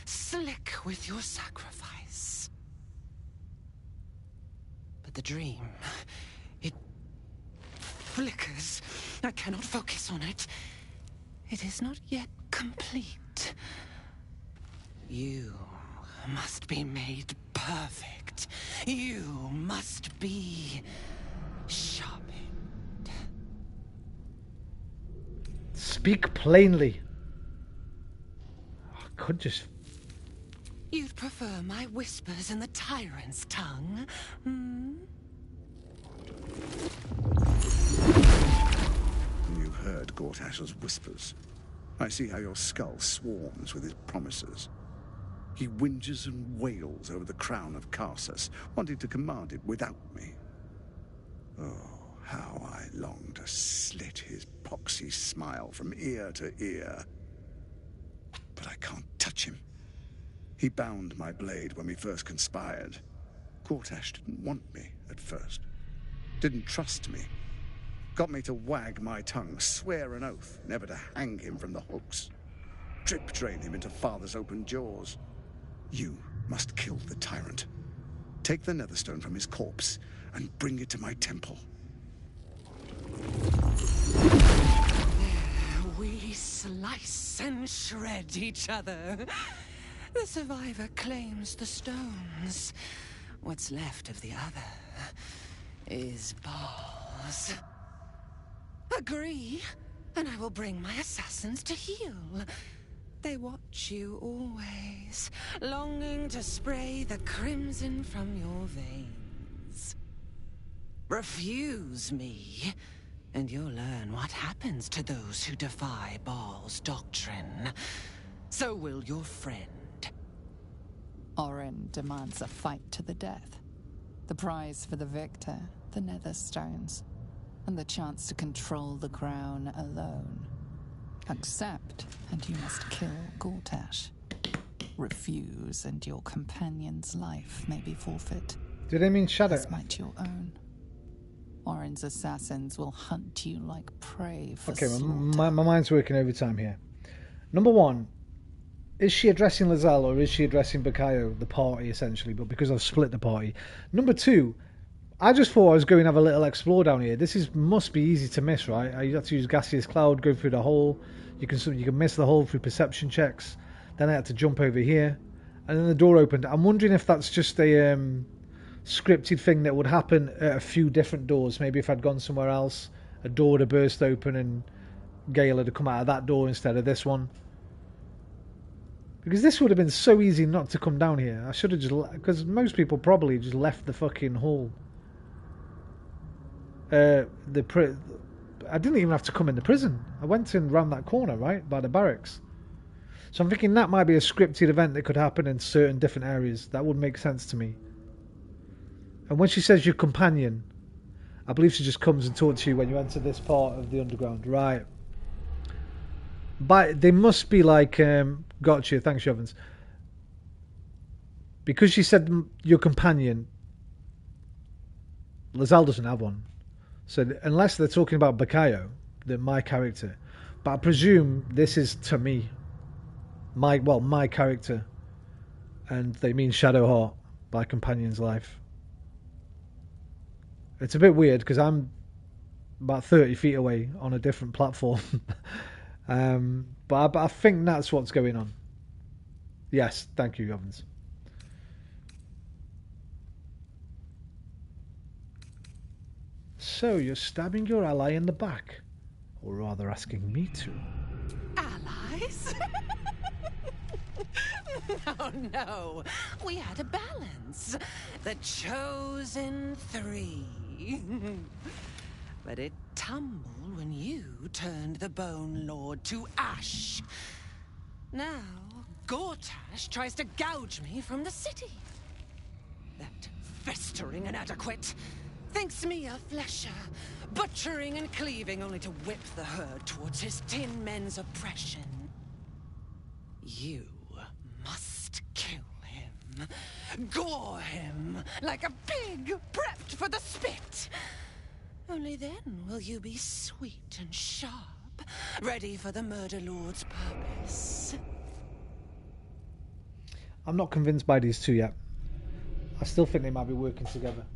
slick with your sacrifice. But the dream, it flickers. I cannot focus on it. It is not yet complete. You must be made perfect. You must be sharpened. Speak plainly. I could just... You'd prefer my whispers in the tyrant's tongue, hmm? You heard Gortash's whispers. I see how your skull swarms with his promises. He whinges and wails over the crown of Karsus, wanting to command it without me. Oh, how I long to slit his poxy smile from ear to ear. But I can't touch him. He bound my blade when we first conspired. Gortash didn't want me at first. Didn't trust me. Got me to wag my tongue, swear an oath never to hang him from the hooks. Drip drain him into father's open jaws. You must kill the tyrant. Take the netherstone from his corpse and bring it to my temple. We slice and shred each other. The survivor claims the stones. What's left of the other is bars. Agree, and I will bring my assassins to heal. They watch you always, longing to spray the crimson from your veins. Refuse me, and you'll learn what happens to those who defy Baal's doctrine. So will your friend. Orin demands a fight to the death. The prize for the victor, the Netherstones, and the chance to control the crown alone. Accept, and you must kill Gortash. Refuse, and your companion's life may be forfeit. Do they mean Shadow? As might your own. Orin's assassins will hunt you like prey for Okay, slaughter. my mind's working overtime here. Number one, is she addressing Lazelle or is she addressing Bakayo, the party, essentially? But because I've split the party. Number two, I just thought I was going to have a little explore down here. This must be easy to miss, right? You have to use Gaseous Cloud, go through the hole. You can miss the hole through perception checks. Then I had to jump over here, and then the door opened. I'm wondering if that's just a scripted thing that would happen at a few different doors. Maybe if I'd gone somewhere else, a door would have burst open and Gale had come out of that door instead of this one. Because this would have been so easy not to come down here. I should have just... Because most people probably just left the fucking hall. I didn't even have to come in the prison. I went in round that corner, right? By the barracks. So I'm thinking that might be a scripted event that could happen in certain different areas. That would make sense to me. And when she says your companion, I believe she just comes and talks to you when you enter this part of the underground. Right. But they must be like... gotcha, thanks, Jovens. Because she said your companion, Lazelle doesn't have one. So unless they're talking about Bakayo, my character, but I presume this is to me, my character, and they mean Shadowheart by companion's life. It's a bit weird because I'm about 30 feet away on a different platform, but I think that's what's going on. Yes, thank you, Evans. So, you're stabbing your ally in the back, or rather asking me to. Allies? No. We had a balance. The chosen three. But it tumbled when you turned the Bone Lord to ash. Now, Gortash tries to gouge me from the city. That festering inadequate thinks me a flesher, butchering and cleaving only to whip the herd towards his tin men's oppression. You must kill him. Gore him like a pig prepped for the spit. Only then will you be sweet and sharp, ready for the Murder Lord's purpose. I'm not convinced by these two yet. I still think they might be working together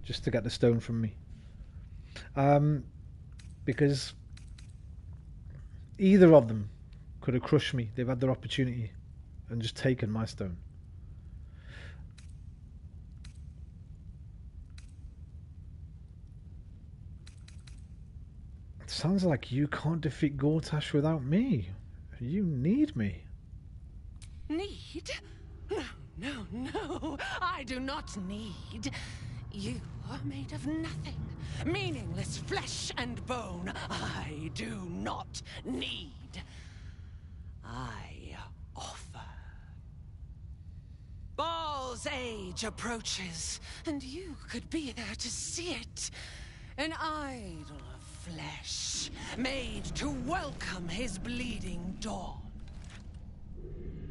just to get the stone from me. Because either of them could have crushed me. They've had their opportunity and just taken my stone. It sounds like you can't defeat Gortash without me. You need me. Need? No, I do not need. You are made of nothing. Meaningless flesh and bone. I do not need. I offer. Baal's age approaches, and you could be there to see it. An idol of flesh, made to welcome his bleeding dawn.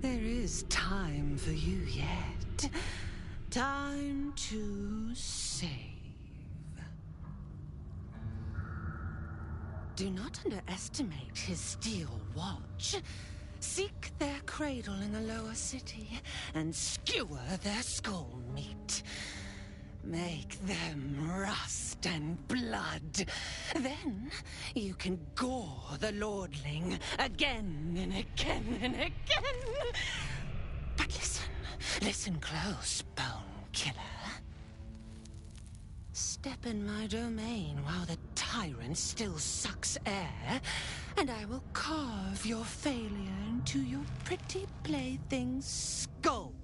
There is time for you yet. Time to save. Do not underestimate his steel watch. Seek their cradle in the lower city and skewer their skull meat. Make them rust and blood. Then you can gore the lordling again and again and again. But listen close, Bone Killer. Step in my domain while the tyrant still sucks air, and I will carve your failure into your pretty plaything's skull.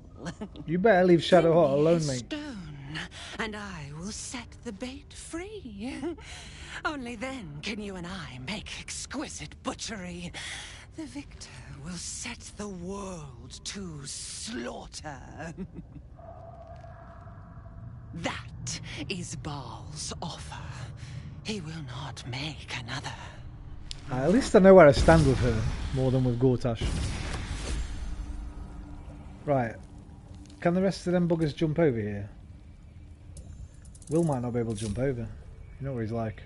You better leave Shadowheart alone, mate. Stone, and I will set the bait free. Only then can you and I make exquisite butchery. The victor will set the world to slaughter. That is Baal's offer. He will not make another. At least I know where I stand with her, more than with Gortash. Right. Can the rest of them buggers jump over here? Will might not be able to jump over. You know what he's like.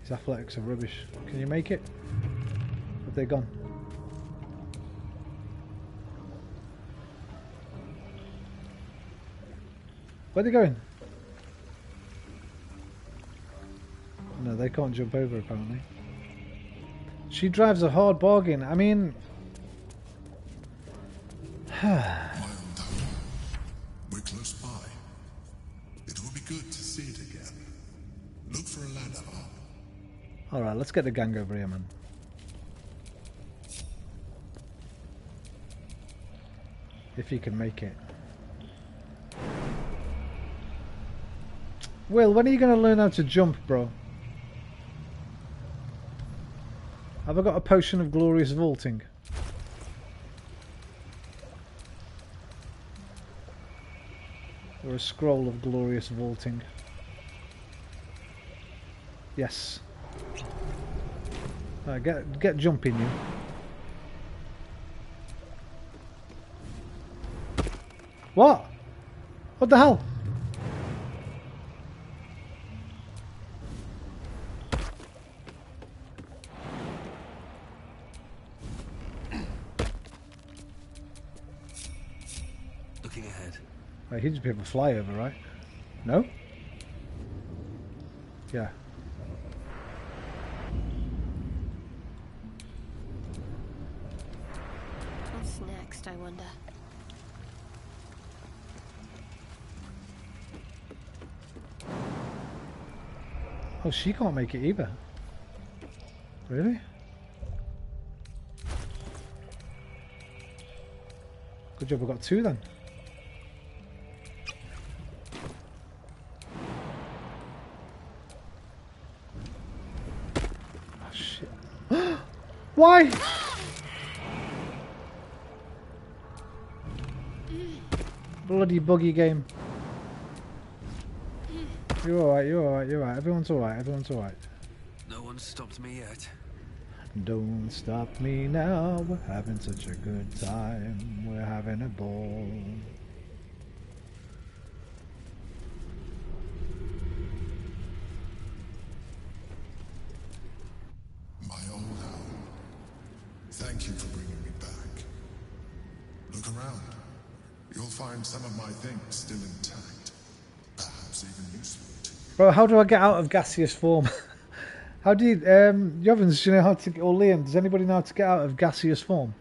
His athletics are rubbish. Can you make it? Have they gone? Where are they going? No, they can't jump over apparently. She drives a hard bargain. I mean... We're close by. It will be good to see it again. Look for a ladder up. Alright, let's get the gang over here, man. If you can make it. Will, when are you going to learn how to jump, bro? Have I got a potion of glorious vaulting? Or a scroll of glorious vaulting? Yes. Right, get jumping, you. What? What the hell? Looking ahead. Right, he'd just be able to fly over, right? No? Yeah. What's next, I wonder? Oh, she can't make it either. Really? Good job, we got two then. Oh shit. Why? Bloody buggy game. You're alright, you're alright, you're alright. Everyone's alright, everyone's alright. No one stopped me yet. Don't stop me now, we're having such a good time. We're having a ball. My old home. Thank you for bringing me back. Look around. You'll find some of my things still intact. Perhaps even useful to you. Bro, how do I get out of gaseous form? How do you, Jovens, do you know how to, or Liam, does anybody know how to get out of gaseous form?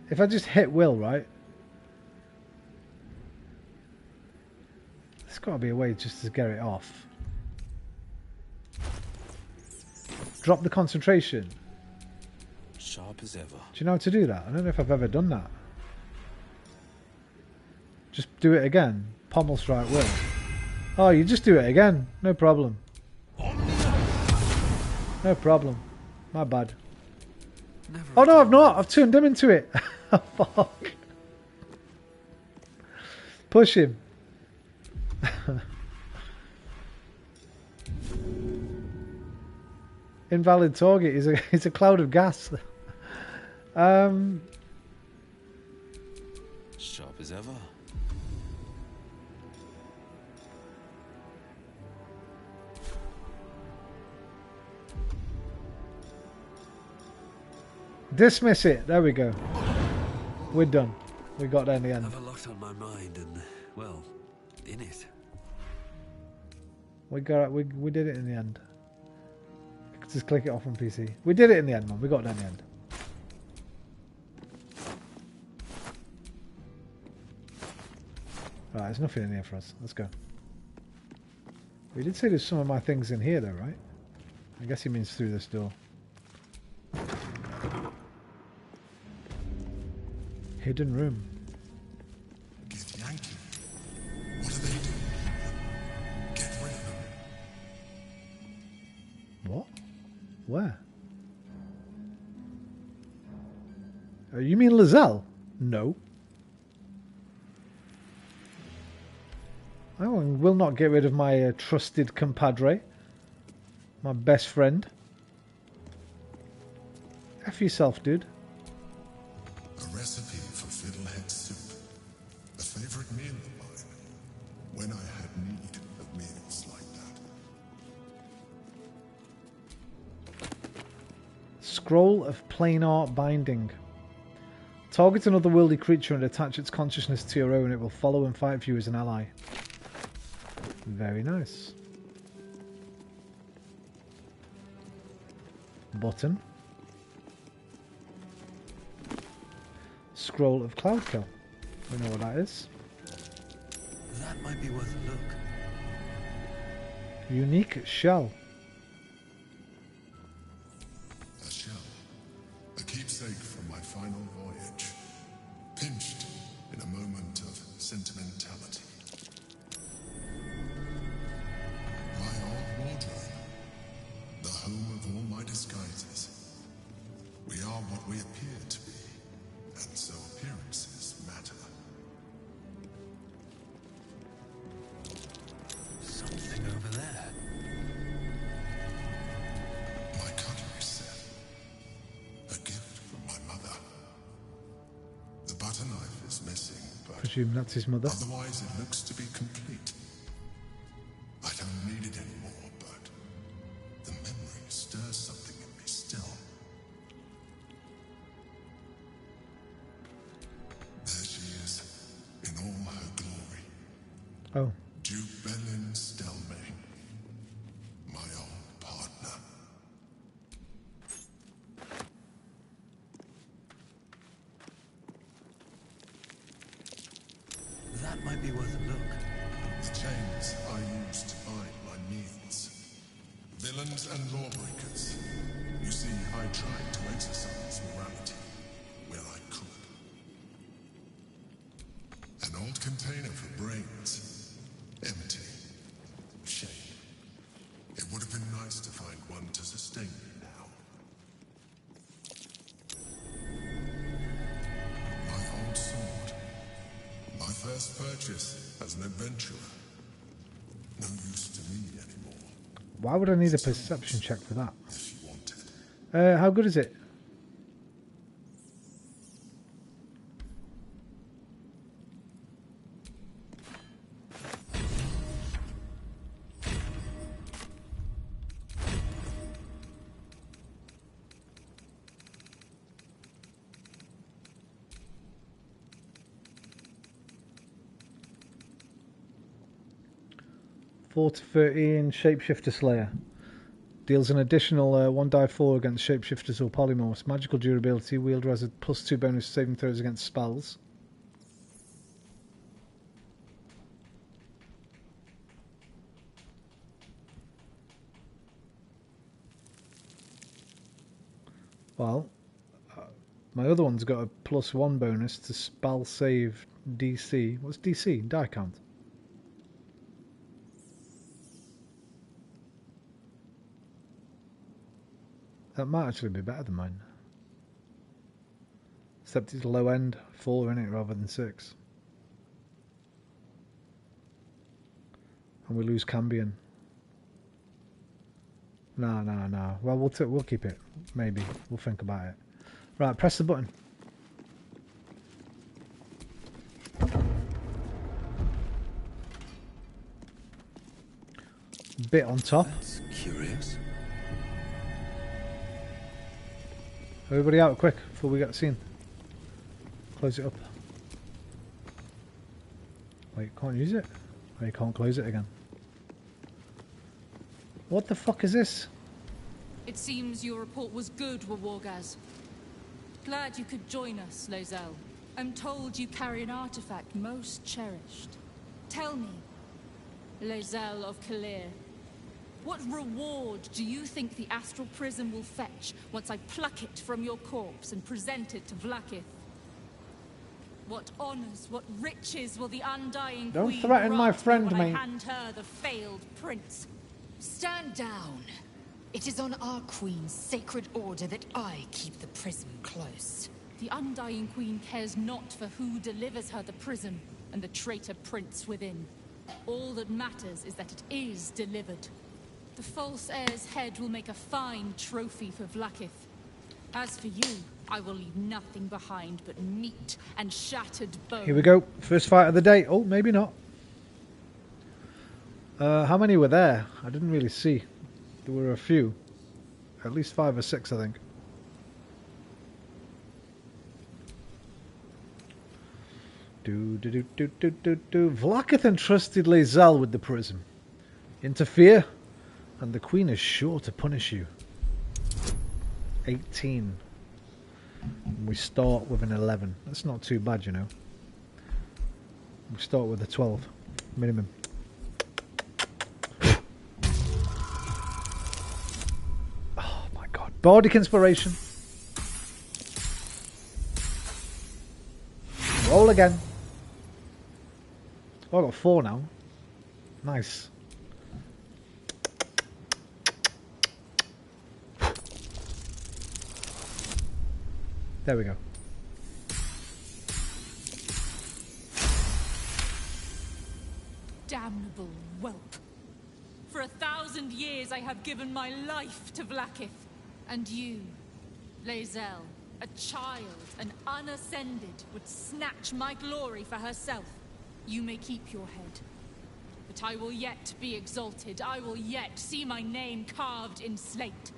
If I just hit Will, right? There's got to be a way just to get it off. Drop the concentration. as ever. Do you know how to do that? I don't know if I've ever done that. Just do it again. Pommel strike will. Oh, you just do it again. No problem. No problem. My bad. Oh no, I've not. I've turned him into it. Fuck. Push him. Invalid target is a cloud of gas. Sharp as ever. Dismiss it. There we go. We're done. We got there in the end. I have a lot on my mind and, well, in it. We did it in the end. Just click it off on PC. We did it in the end, man. We got there in the end. Right, there's nothing in here for us. Let's go. We did say there's some of my things in here though, right? I guess he means through this door. Hidden room. What are they doing? Get rid of them. What? Where? You mean Lizelle? No. I will not get rid of my trusted compadre. My best friend. F yourself, dude. A recipe for fiddlehead soup. A favorite meal of mine. When I had need of meals like that. Scroll of planar binding. Target another worldly creature and attach its consciousness to your own. It will follow and fight for you as an ally. Very nice. Button. Scroll of Cloud Kill. We know what that is. That might be worth a look. Unique shell. A shell. A keepsake from my final voyage. Pinched in a moment of sentimentality. My old wardrobe. The home of all my disguises. We are what we appear to be. And so appearances matter. Something over there. My cutlery set. A gift from my mother. The butter knife is missing, but Presume that's his mother. otherwise it looks to be complete. I don't need it anymore, but the memory stirs something in me still. There she is, in all her glory. Oh. Duke Belin Stelmane, my old partner. That might be worth a look. The chains I used to bind my meals. Villains and lawbreakers. You see, I tried to exercise morality where I could. An old container for brains. Empty. Shame. It would have been nice to find one to sustain me now. My old sword. My first purchase as an adventurer. No use to me anymore. Why would I need a perception check for that? How good is it? Four to 13 Shapeshifter Slayer. Deals an additional 1d4 against shapeshifters or polymorphs. Magical durability. Wielder has a +2 bonus saving throws against spells. Well, My other one's got a +1 bonus to spell save DC. What's DC? Die count. That might actually be better than mine. Except it's low end 4 in it rather than 6. And we lose Cambion. No. Well, we'll keep it. Maybe. We'll think about it. Right, press the button. Bit on top. That's curious. Everybody out quick before we get seen. Close it up. Wait, can't use it? Oh, you can't close it again. What the fuck is this? It seems your report was good, Wargaz. Glad you could join us, Lozel. I'm told you carry an artifact most cherished. Tell me, Lozel of Kalir, what reward do you think the astral prism will fetch once I pluck it from your corpse and present it to Vlaakith? What honors, what riches will the undying Don't queen threaten my grant me friend, when mate. I hand her the failed prince? Stand down. It is on our queen's sacred order that I keep the prism close. The undying queen cares not for who delivers her the prism and the traitor prince within. All that matters is that it is delivered. The false heir's head will make a fine trophy for Vlaakith. As for you, I will leave nothing behind but meat and shattered bones. Here we go. First fight of the day. Oh, maybe not. How many were there? I didn't really see. There were a few. At least 5 or 6, I think. Vlaakith entrusted Lae'zel with the prism. Interfere, and the Queen is sure to punish you. 18. And we start with an 11. That's not too bad, you know. We start with a 12. Minimum. Oh my god. Bardic Inspiration. Roll again. Oh, I got 4 now. Nice. There we go. Damnable whelp. For 1,000 years I have given my life to Vlaakith. And you, Lae'zel, a child, an unascended, would snatch my glory for herself. You may keep your head. But I will yet be exalted. I will yet see my name carved in slate.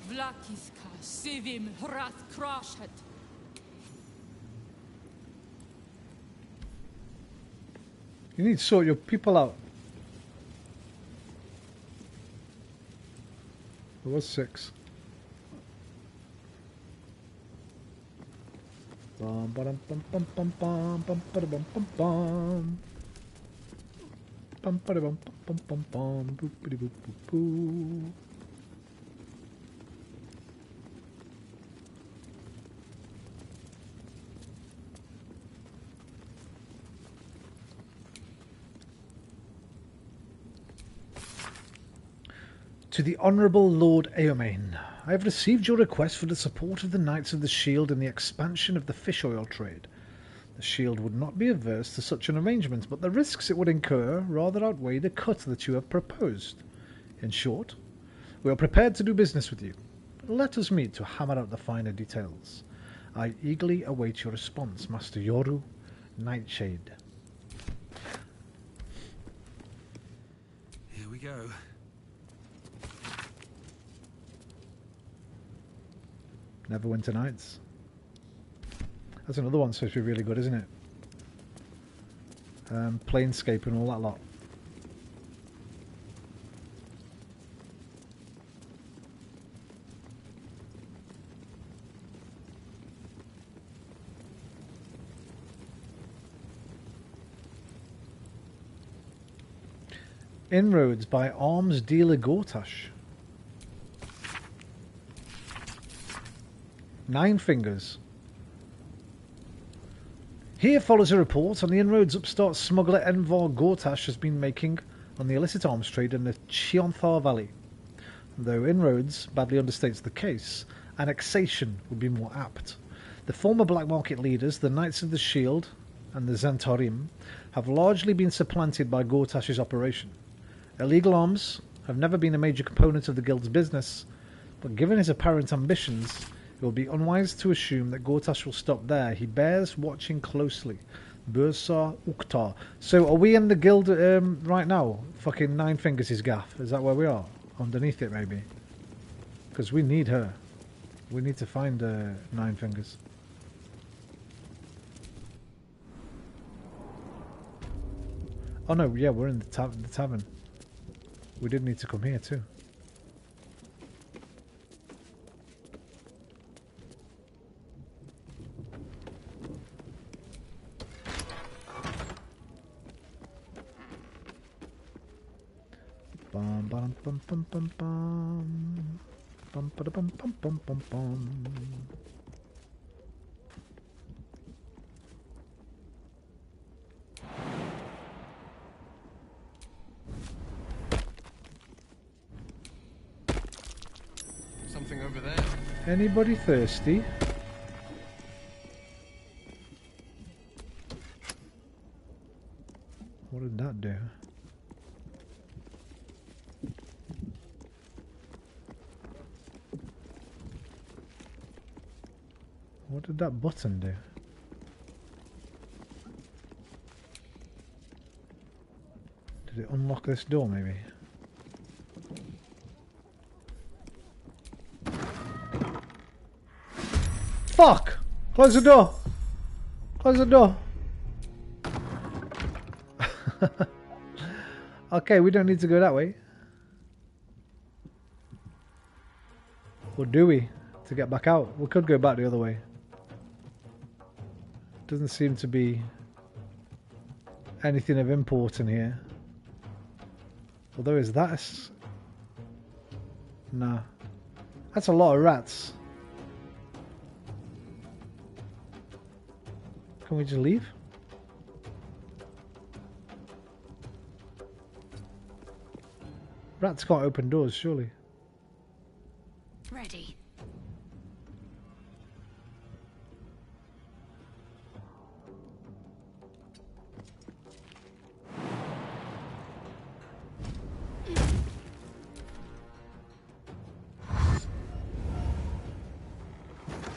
Vlaakithka Sivim Hrath Krashat. You need to sort your people out. There was 6. Bum bum bum bum bum bum bum bum bum bum bum bum bum bum bum bum bum boop boop boop boop. To the Honourable Lord Eomain, I have received your request for the support of the Knights of the Shield in the expansion of the fish oil trade. The Shield would not be averse to such an arrangement, but the risks it would incur rather outweigh the cut that you have proposed. In short, we are prepared to do business with you. Let us meet to hammer out the finer details. I eagerly await your response, Master Yoru, Nightshade. Here we go. Neverwinter Nights. That's another one supposed to be really good, isn't it? Planescape and all that lot. Inroads by Arms Dealer Gortash. 9 fingers. Here follows a report on the inroads upstart smuggler Envar Gortash has been making on the illicit arms trade in the Chionthar Valley. Though inroads badly understates the case, annexation would be more apt. The former black market leaders, the Knights of the Shield and the Zentarim, have largely been supplanted by Gortash's operation. Illegal arms have never been a major component of the guild's business, but given his apparent ambitions, it will be unwise to assume that Gortash will stop there. He bears watching closely. Bursa Uktar. So are we in the guild right now? Fucking Nine Fingers' gaff. Is that where we are? Underneath it, maybe? Because we need her. We need to find Nine Fingers. Oh no, yeah, we're in the tavern. We did need to come here too. Bum bum bum bum bum bum bum bum bum bum bum bum. Something over there. Anybody thirsty? What did that do? What did that button do? Did it unlock this door, maybe? Fuck! Close the door! Close the door! Okay, we don't need to go that way. Or do we? To get back out? We could go back the other way. Doesn't seem to be anything of import in here. Although is that nah. That's a lot of rats. Can we just leave? Rats can't open doors, surely. Ready.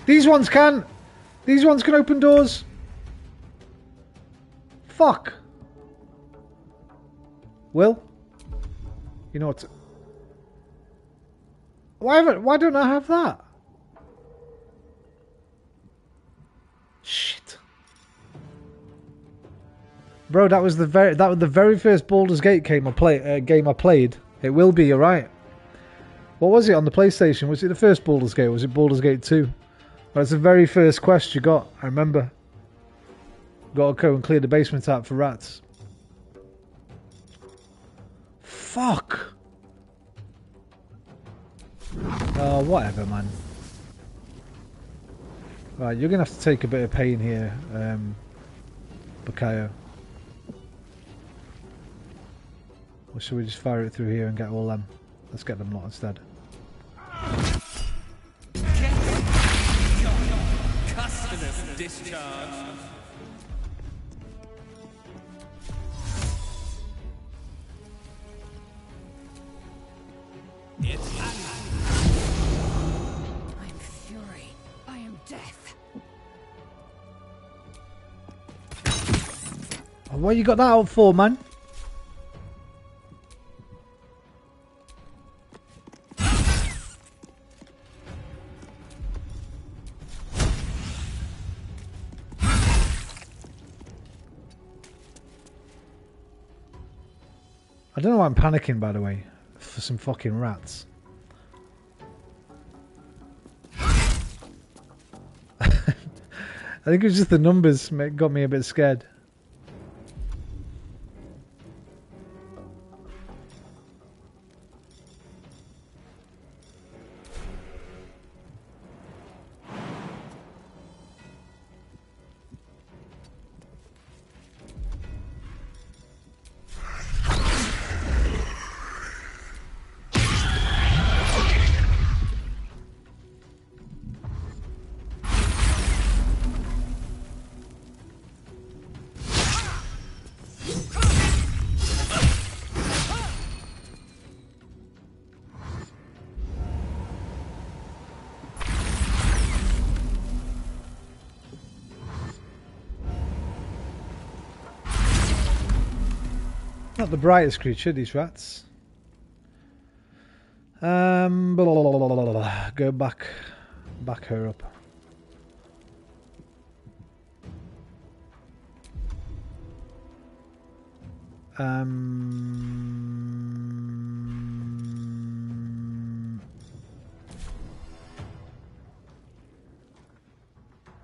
These ones can! These ones can open doors! Fuck! Will? You know what? Why don't I have that? Shit. Bro, that was the very first Baldur's Gate game I played. It will be, you're right. What was it on the PlayStation? Was it the first Baldur's Gate or was it Baldur's Gate 2? That's the very first quest you got, I remember. Got to go and clear the basement out for rats. Fuck! Oh, whatever, man. Right, you're going to have to take a bit of pain here, Bakayo. Or should we just fire it through here and get all them? Let's get them lot instead. Customers discharge. I am fury. I am death. Oh, what you got that out for, man? I don't know why I'm panicking, by the way, for some fucking rats. I think it was just the numbers got me a bit scared. Not the brightest creature, these rats. Go back her up.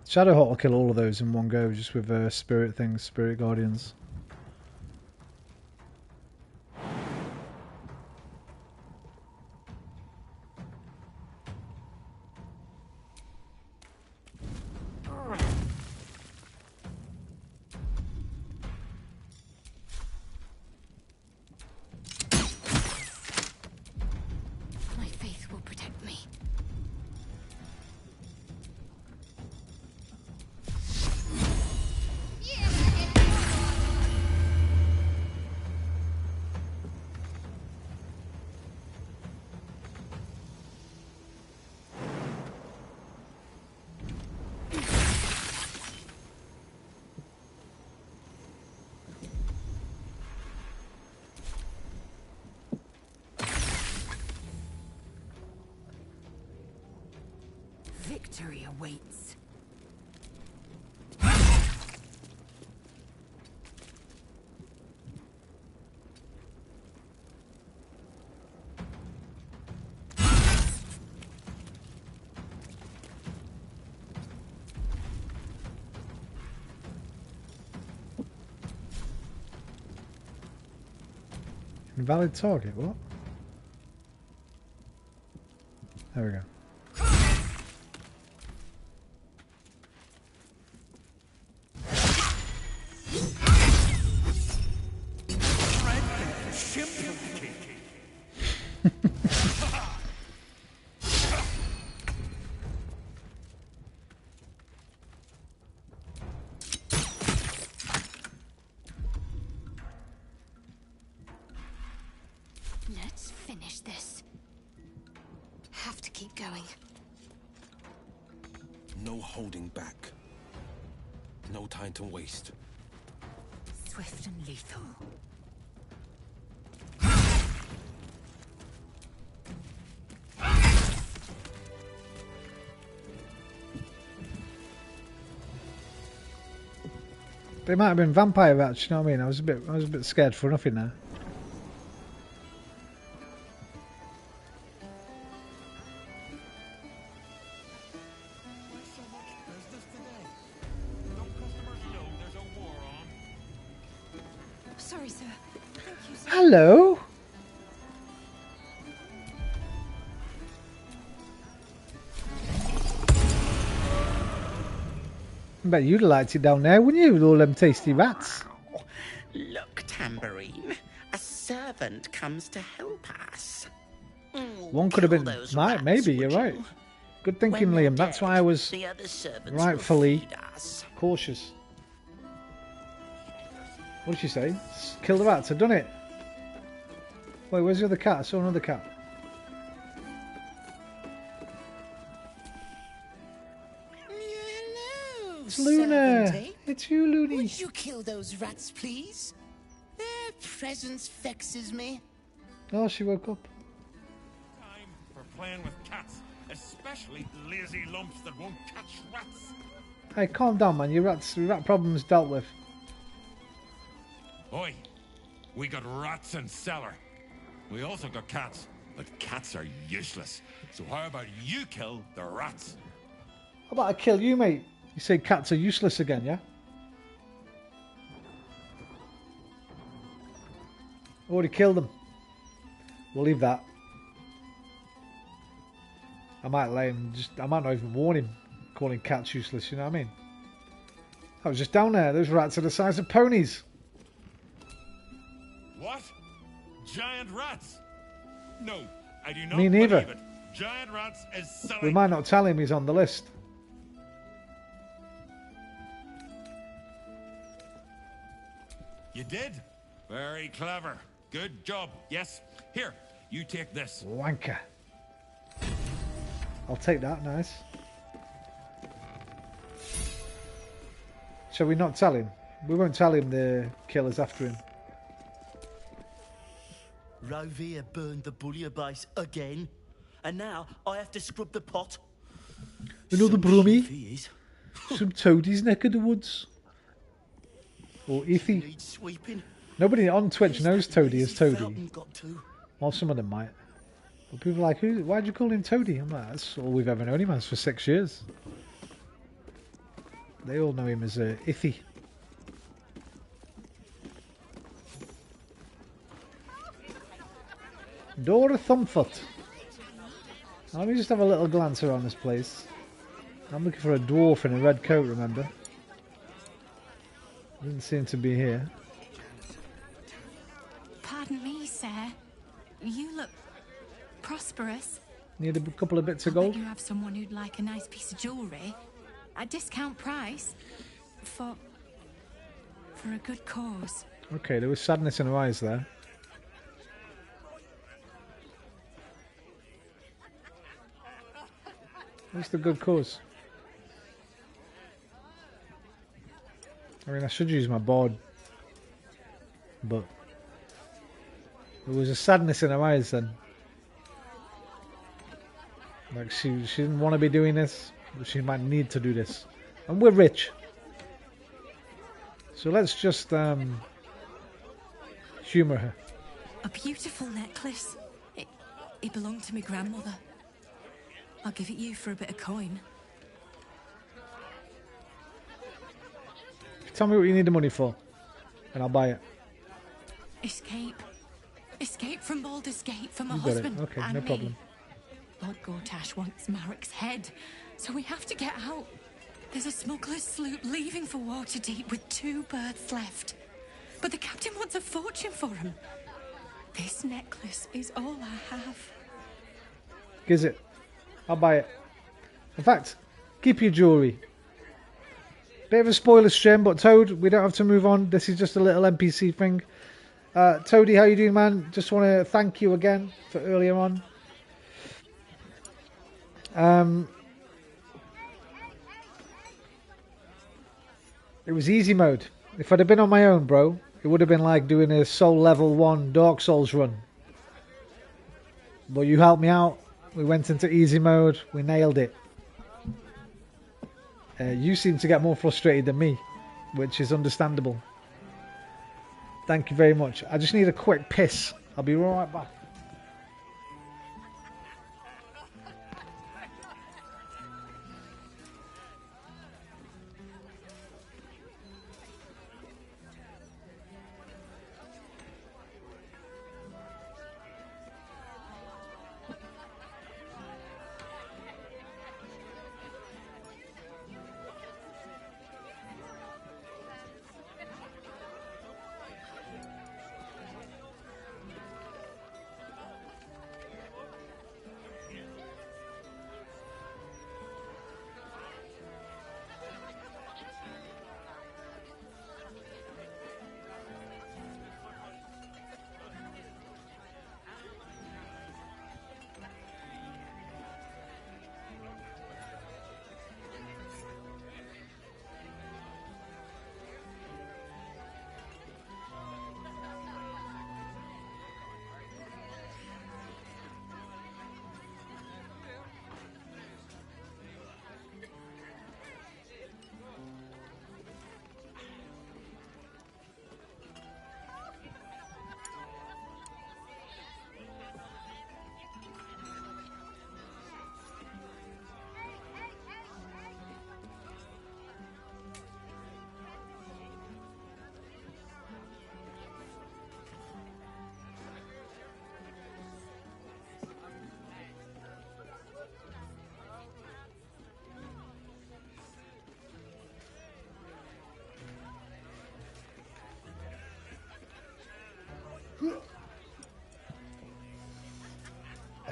Shadowhawk will kill all of those in one go, just with spirit things, spirit guardians. My faith will protect me. Victory awaits. Invalid target, what? There we go. Let's finish this. Have to keep going. No holding back. No time to waste. Swift and lethal. They might have been vampire rats, you know what I mean? I was a bit scared for nothing there. Sorry, sir. Thank you, sir. Hello. I bet you'd have liked it down there, wouldn't you, with all them tasty rats? Look, Tambourine. A servant comes to help us. One could have been... Might, maybe, you're right. Good thinking, When they're Liam. That's dead, why I was the other servants will rightfully feed us. cautious. What did she say? Kill the rats. I've done it. Wait, where's the other cat? I saw another cat. It's Luna. Servant, eh? It's you, Looney. Would you kill those rats, please? Their presence vexes me. Oh, she woke up. Time for playing with cats, especially lazy lumps that won't catch rats. Hey, calm down, man. Your rat problem's dealt with. Oi, we got rats in cellar. We also got cats, but cats are useless. So how about you kill the rats? How about I kill you, mate? You say cats are useless again, yeah? Already killed them. We'll leave that. I might let him I might not even warn him, calling cats useless, you know what I mean? I was just down there. Those rats are the size of ponies. What? Giant rats? No, I do not Me neither. believe it. Giant rats is selling. We might not tell him he's on the list. You did? Very clever. Good job. Yes. Here, you take this. Wanker. I'll take that, nice. Shall we not tell him? We won't tell him the killer's after him. Rovia burned the bullier base again, and now I have to scrub the pot. Another Brummy. Some Toadie's neck of the woods. Or Iffy. Nobody on Twitch knows Toadie as Toadie. Well, some of them might. But people are like, why'd you call him Toadie? I'm like, that's all we've ever known him as for 6 years. They all know him as Iffy. Dora Thumbfoot. Let me just have a little glance around this place. I'm looking for a dwarf in a red coat, remember? Doesn't seem to be here. Pardon me, sir. You look prosperous. Need a couple of bits of I gold? bet you have someone who'd like a nice piece of jewellery at discount price for a good cause. Okay, there was sadness in her eyes there. What's the good cause? I mean, I should use my board, but there was a sadness in her eyes then. Like she didn't want to be doing this, but she might need to do this. And we're rich. So let's just humour her. A beautiful necklace. It belonged to my grandmother. I'll give it you for a bit of coin. Tell me what you need the money for, and I'll buy it. Escape. Escape from Baldur's Gate for my You got it. husband Okay, and no me. problem. Lord Gortash wants Marek's head, so we have to get out. There's a smuggler's sloop leaving for Waterdeep with 2 berths left. But the captain wants a fortune for him. This necklace is all I have. Giz it. I'll buy it. In fact, keep your jewellery. Bit of a spoiler stream, but Toad, we don't have to move on. This is just a little NPC thing. Toadie, how you doing, man? Just want to thank you again for earlier on. It was easy mode. If I'd have been on my own, bro, it would have been like doing a Soul Level 1 Dark Souls run. But you helped me out. We went into easy mode. We nailed it. You seem to get more frustrated than me, which is understandable. Thank you very much. I just need a quick piss. I'll be right back.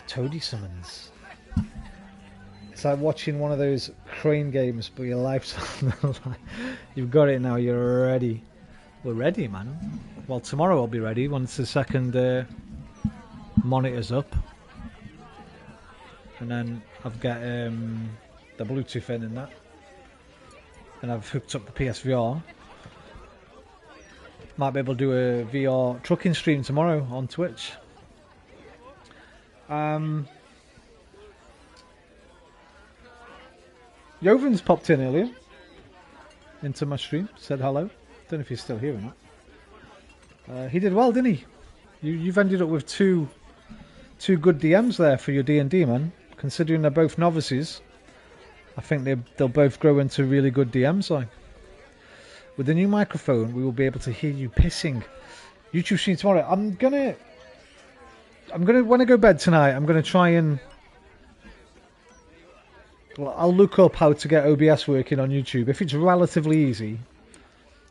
Toadie summons. It's like watching one of those crane games, but your life's on the line. You've got it now, you're ready. We're ready, man. Well, tomorrow I'll be ready once the second monitor's up. And then I've got the Bluetooth in and that. And I've hooked up the PSVR. Might be able to do a VR trucking stream tomorrow on Twitch. Yovin's popped in earlier into my stream, said hello. Don't know if he's still here or not. He did well, didn't he? You've ended up with two good DMs there for your D&D, man. Considering they're both novices, I think they'll both grow into really good DMs. Like, with the new microphone, we will be able to hear you pissing. YouTube stream tomorrow. I'm gonna when I go to bed tonight. I'm gonna try and. Well, I'll look up how to get OBS working on YouTube. If it's relatively easy,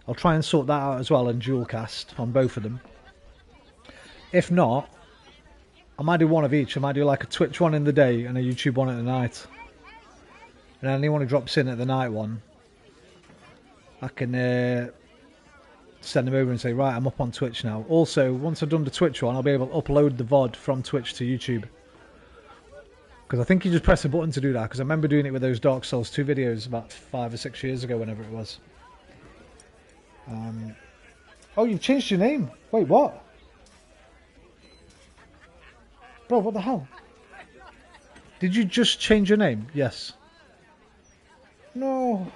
I'll try and sort that out as well and dual cast on both of them. If not, I might do one of each. I might do like a Twitch one in the day and a YouTube one at the night. And anyone who drops in at the night one, I can send them over and say, right, I'm up on Twitch now. Also, once I've done the Twitch one, I'll be able to upload the VOD from Twitch to YouTube. Because I think you just press a button to do that. Because I remember doing it with those Dark Souls 2 videos about 5 or 6 years ago, whenever it was. Oh, you've changed your name. Wait, what? Bro, what the hell? Did you just change your name? Yes. No.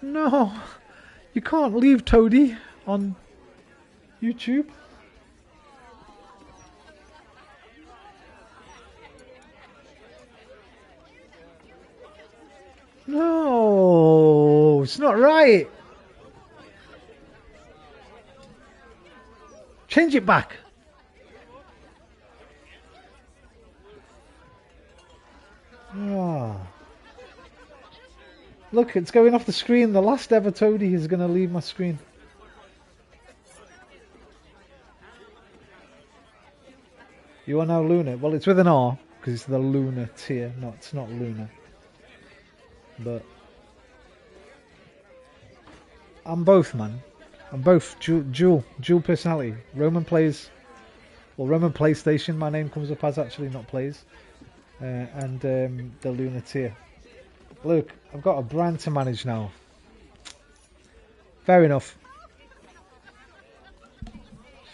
No. You can't leave Toady on YouTube. No, it's not right. Change it back. Oh. Look, it's going off the screen. The last ever Toady is going to leave my screen. You are now Luna. Well, it's with an R, because it's the Luna tier. No, it's not Luna. But I'm both, man. I'm both dual personality. Roman plays, well, Roman PlayStation. My name comes up as actually, not plays, and the Luna tier. Look, I've got a brand to manage now. Fair enough.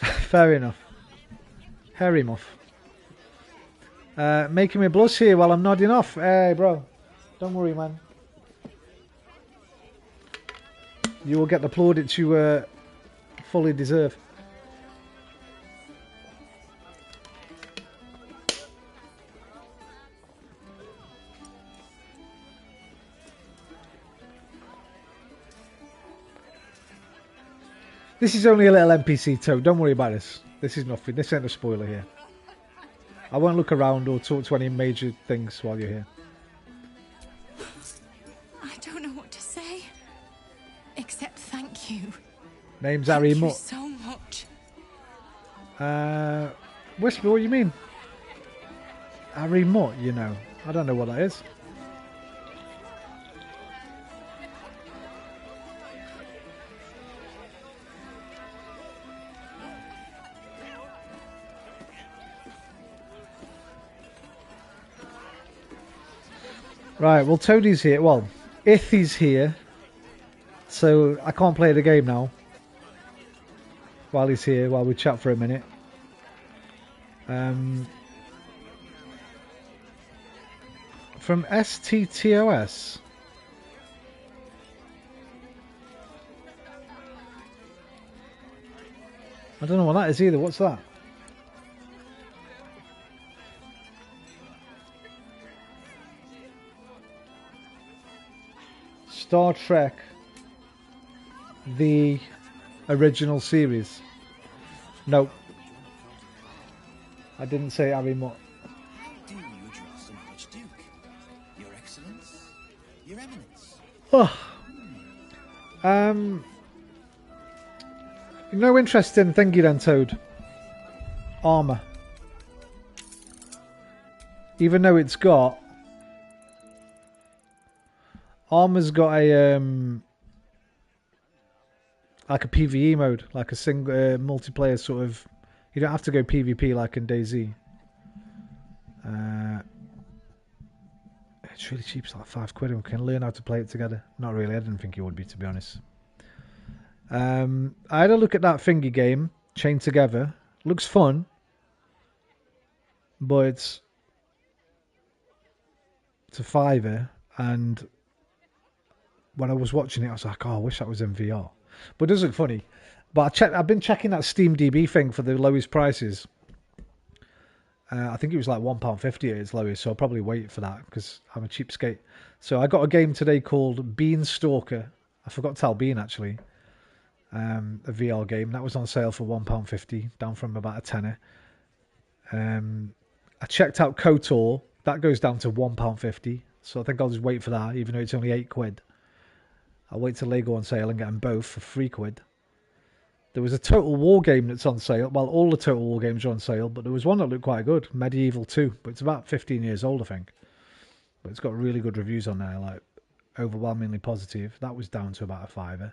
Fair enough. Hairy muff. Making me blush here while I'm nodding off. Hey, bro. Don't worry, man. You will get the plaudits you fully deserve. This is only a little NPC Toad. Don't worry about this. This is nothing. This ain't a spoiler here. I won't look around or talk to any major things while you're here. I don't know what to say, except thank you. Name's Harry Mutt. So much. Whisper, what do you mean? Harry Mutt, you know. I don't know what that is. Right, well, Toadie's here. Well, Ithy's here. So I can't play the game now. While he's here, while we chat for a minute. From STTOS. I don't know what that is either. What's that? Star Trek, the original series. Nope. I didn't say Harry Mutt. Do you address an Archduke? Your Excellence? Your Eminence? No interest in thingy then, Toad. Armour. Even though it's got... Armour's got a like a PvE mode, like a single multiplayer sort of. You don't have to go PvP like in DayZ. It's really cheap. It's like £5 and we can learn how to play it together. Not really. I didn't think it would be, to be honest. I had a look at that thingy game, Chained Together. Looks fun. but it's a £5, and when I was watching it, I was like, oh, I wish that was in VR. But it does look funny. But I've been checking that Steam DB thing for the lowest prices. I think it was like £1.50 at its lowest, so I'll probably wait for that because I'm a cheapskate. So I got a game today called Beanstalker. I forgot to tell Bean, actually. A VR game. That was on sale for £1.50, down from about a tenner. I checked out KOTOR. That goes down to £1.50. So I think I'll just wait for that, even though it's only £8. I'll wait till they go on sale and get them both for £3. There was a Total War game that's on sale. Well, all the Total War games are on sale, but there was one that looked quite good, Medieval 2. But it's about 15 years old, I think. But it's got really good reviews on there, like overwhelmingly positive. That was down to about a £5.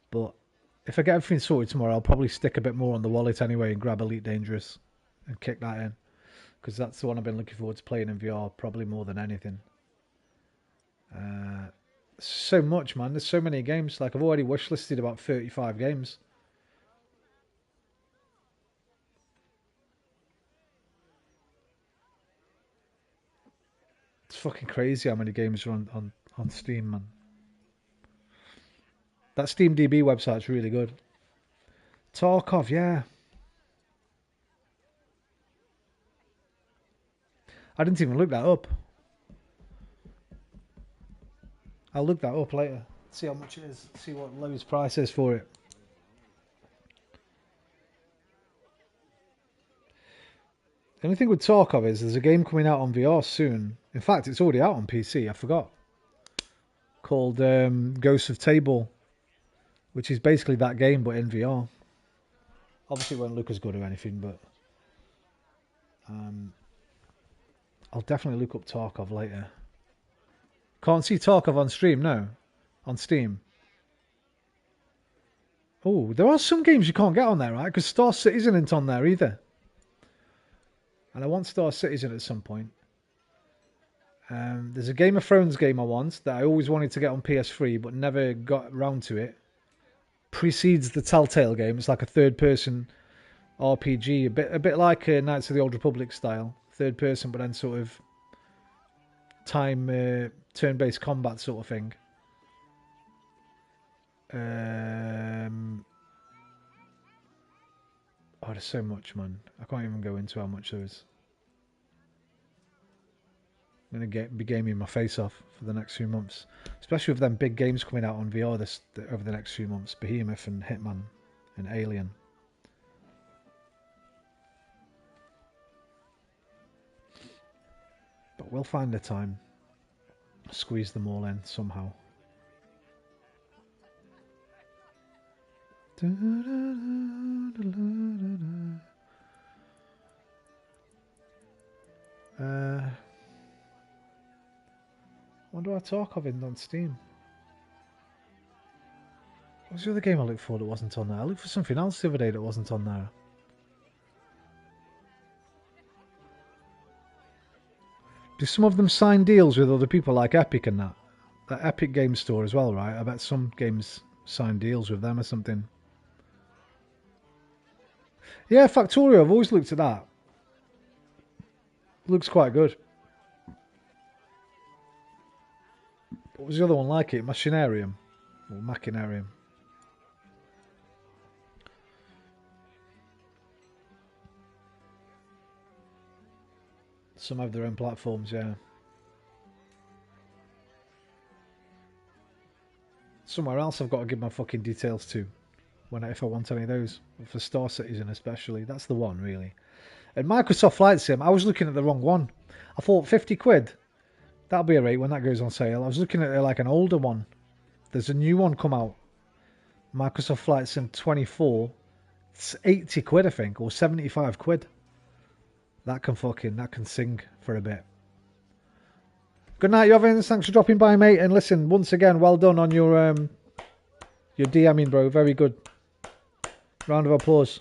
But if I get everything sorted tomorrow, I'll probably stick a bit more on the wallet anyway and grab Elite Dangerous and kick that in. Because that's the one I've been looking forward to playing in VR, probably more than anything. So much, man. There's so many games. Like, I've already wishlisted about 35 games. It's fucking crazy how many games are on Steam, man. That Steam DB website's really good. Tarkov, yeah. I didn't even look that up. I'll look that up later. See how much it is. See what lowest price is for it. The only thing with Tarkov is there's a game coming out on VR soon. In fact, it's already out on PC. I forgot. Called Ghosts of Tabor, which is basically that game but in VR. Obviously, it won't look as good or anything, but I'll definitely look up Tarkov later. Can't see Tarkov on stream, no. On Steam. Oh, there are some games you can't get on there, right? Because Star Citizen isn't on there either. And I want Star Citizen at some point. There's a Game of Thrones game I want that I always wanted to get on PS3 but never got round to it. Precedes the Telltale game. It's like a third-person RPG, a bit like Knights of the Old Republic style. Third person, but then sort of time turn-based combat sort of thing. Oh, there's so much, man. I can't even go into how much there is. I'm going to be gaming my face off for the next few months. Especially with them big games coming out on VR over the next few months. Behemoth and Hitman and Alien. But we'll find the time. Squeeze them all in somehow. What do I talk of on Steam? What was the other game I looked for that wasn't on there? I looked for something else the other day that wasn't on there. Do some of them sign deals with other people like Epic and that? That Epic Game Store as well, right? I bet some games sign deals with them or something. Yeah, Factorio, I've always looked at that. Looks quite good. What was the other one like it? Machinarium? Or Machinarium? Some have their own platforms, yeah. Somewhere else I've got to give my fucking details to. If I want any of those. For Star Citizen especially. That's the one, really. And Microsoft Flight Sim, I was looking at the wrong one. I thought 50 quid. That'll be a rate when that goes on sale. I was looking at like an older one. There's a new one come out. Microsoft Flight Sim 24. It's 80 quid, I think. Or 75 quid. That can sing for a bit. Good night, Jovins. Thanks for dropping by, mate. And listen, once again, well done on your DMing, bro. Very good. Round of applause.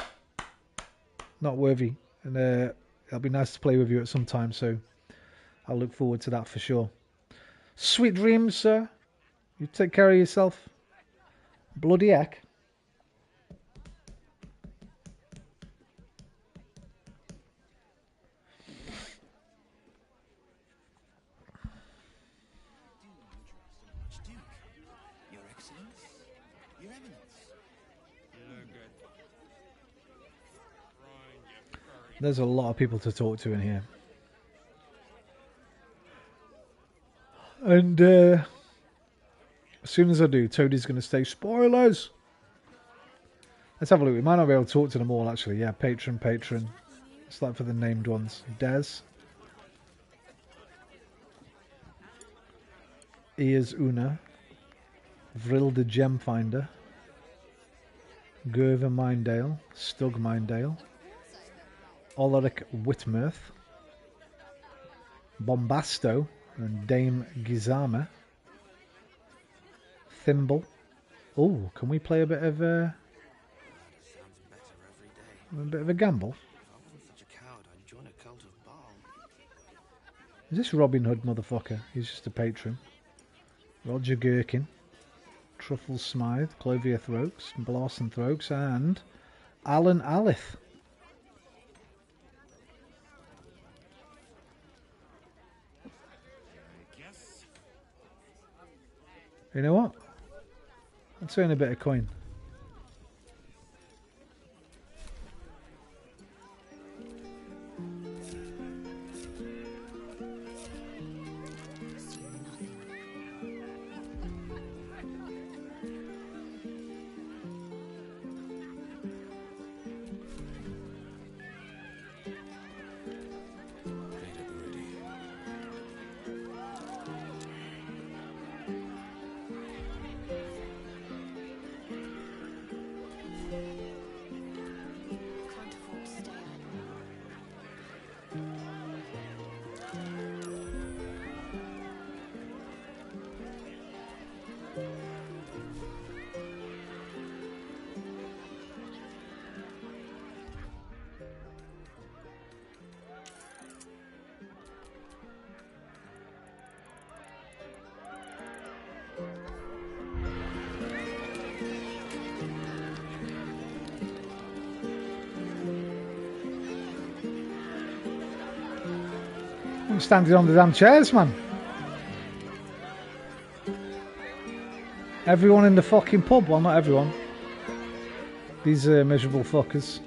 Not worthy. And it'll be nice to play with you at some time, so I'll look forward to that for sure. Sweet dreams, sir. You take care of yourself. Bloody heck. There's a lot of people to talk to in here. And as soon as I do, Toadie's going to say, spoilers! Let's have a look. We might not be able to talk to them all, actually. Yeah, patron. It's like for the named ones. Des. Ears Una. Vrilde Gemfinder. Gerva Mindale. Stug Mindale. Olaric Whitmirth. Bombasto and Dame Gizama. Thimble. Oh, can we play a bit of a gamble? Is this Robin Hood, motherfucker? He's just a patron. Roger Gherkin. Truffle Smythe. Clovia Throaks. Blossom Throaks. And Alan Alith. You know what? Let's earn a bit of coin. I'm standing on the damn chairs, man. Everyone in the fucking pub. Well, not everyone. These miserable fuckers.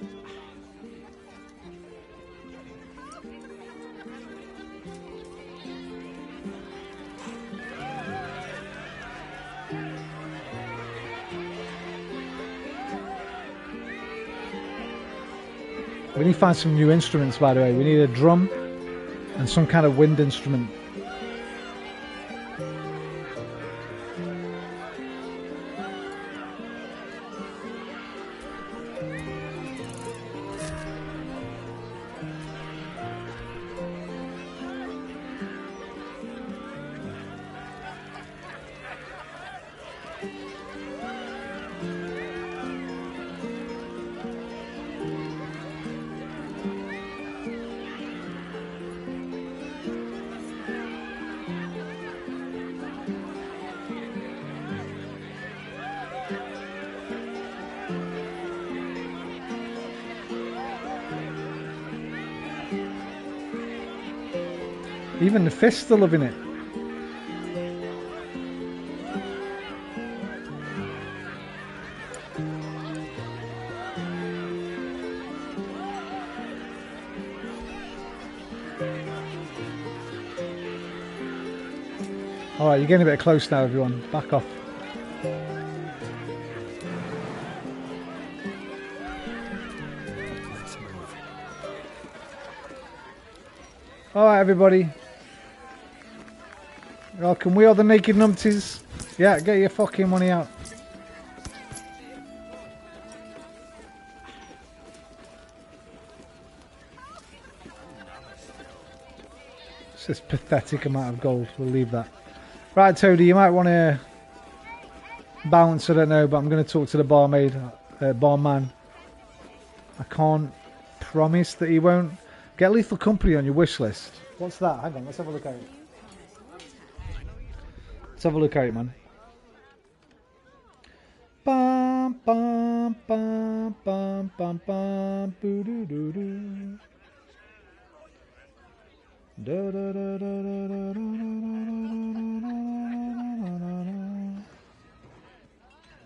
We need to find some new instruments, by the way. We need a drum and some kind of wind instrument. Even the fists are loving it. Alright, you're getting a bit close now, everyone. Back off. Alright, everybody. Oh, can we all the naked numpties? Yeah, get your fucking money out. It's this pathetic amount of gold. We'll leave that. Right, Toadie, you might want to bounce, I don't know, but I'm going to talk to the barmaid, barman. I can't promise that he won't. Get Lethal Company on your wish list. What's that? Hang on, let's have a look at it. Let's have a look at it, man. Bum bum bum bum bum bum boo doo doo doo. Da da da da da da da.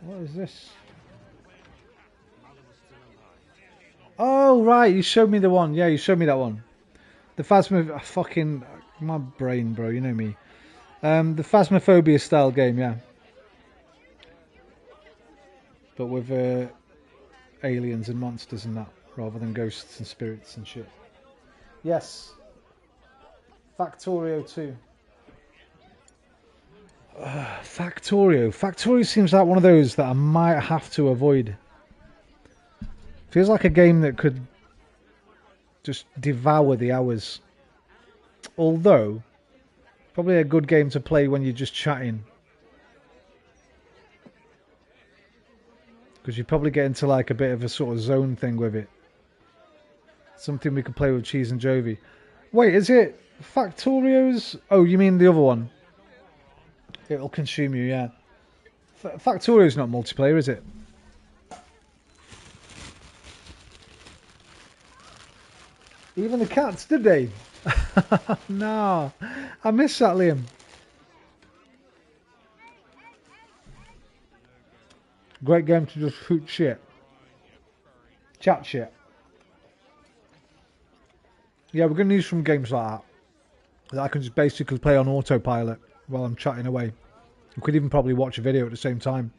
What is this? Oh, right. You showed me the one. Yeah, you showed me that one. The Phasmophobia... Fucking... My brain, bro. You know me. The Phasmophobia style game, yeah. But with aliens and monsters and that, rather than ghosts and spirits and shit. Yes. Factorio 2. Factorio. Factorio seems like one of those that I might have to avoid. Feels like a game that could just devour the hours. Although, probably a good game to play when you're just chatting. Because you probably get into like a bit of a sort of zone thing with it. Something we could play with Cheese and Jovi. Wait, is it Factorio's? Oh, you mean the other one? It'll consume you, yeah. Factorio's not multiplayer, is it? Even the cats, did they? No. I miss that, Liam. Great game to just hoot shit. Chat shit. Yeah, we're going to need some games like that. That I can just basically play on autopilot while I'm chatting away. We could even probably watch a video at the same time.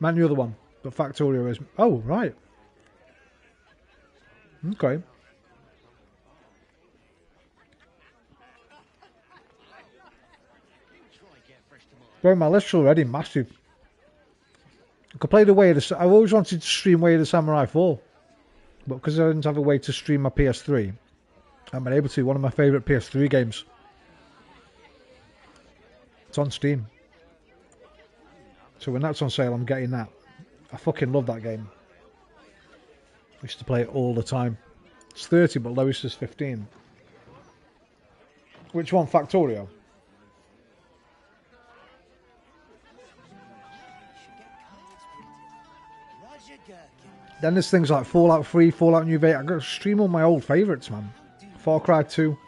Man, the other one. But Factorio is... Oh, right. Okay. Bro, my list's already massive. I could play the Way of the... I've always wanted to stream Way of the Samurai 4. But because I didn't have a way to stream my PS3, I'm unable to. One of my favourite PS3 games. It's on Steam. So when that's on sale, I'm getting that. I fucking love that game. I used to play it all the time. It's 30, but lowest is 15. Which one? Factorio? Then there's things like Fallout 3, Fallout New Vegas. I've got to stream all my old favourites, man. Far Cry 2.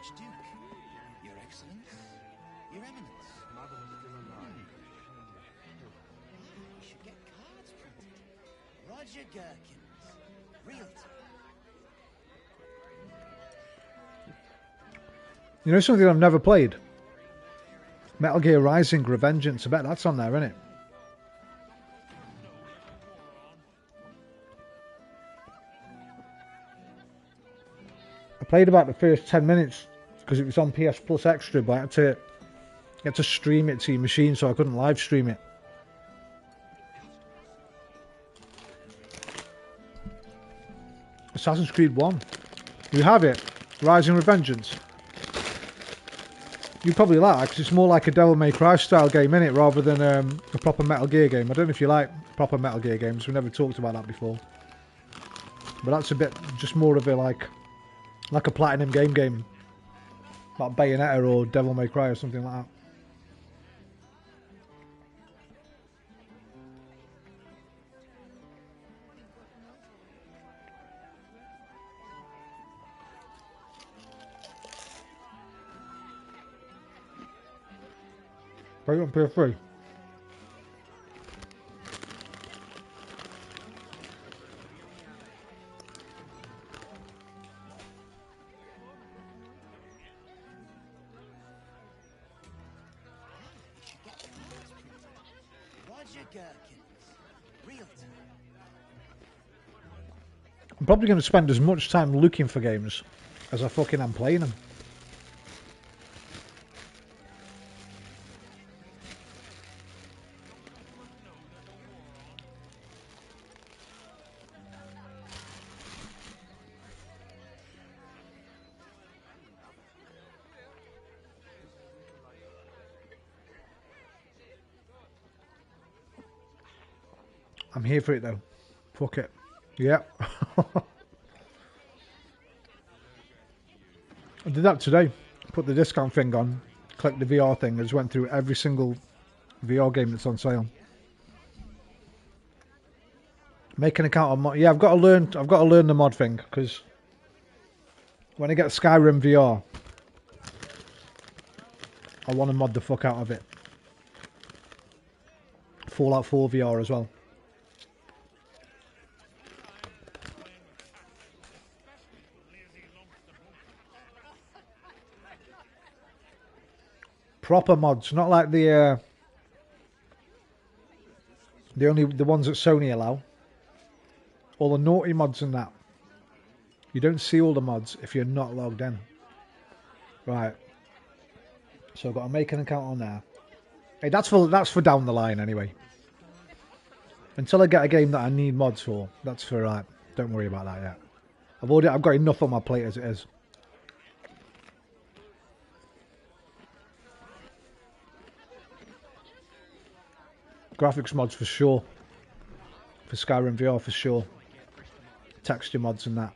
You know something I've never played? Metal Gear Rising Revengeance. I bet that's on there, isn't it? I played about the first 10 minutes because it was on PS Plus Extra, but I had to stream it to your machine, so I couldn't live stream it. Assassin's Creed 1. You have it? Rising Revengeance. You probably like that because it's more like a Devil May Cry style game, innit? Rather than a proper Metal Gear game. I don't know if you like proper Metal Gear games. We've never talked about that before. But that's a bit just more of a like a Platinum game. Like Bayonetta or Devil May Cry or something like that. Play it on PS3. I'm probably going to spend as much time looking for games as I fucking am playing them. I'm here for it though. Fuck it. Yeah. I did that today. Put the discount thing on, clicked the VR thing, I just went through every single VR game that's on sale. Make an account on mod. Yeah, I've got to learn the mod thing because when I get Skyrim VR, I want to mod the fuck out of it. Fallout 4 VR as well. Proper mods, not like the ones that Sony allow. All the naughty mods and that. You don't see all the mods if you're not logged in. Right. So I've got to make an account on there. Hey, that's for down the line anyway. Until I get a game that I need mods for, that's for right. Don't worry about that yet. I've got enough on my plate as it is. Graphics mods for sure. For Skyrim VR for sure. Texture mods and that.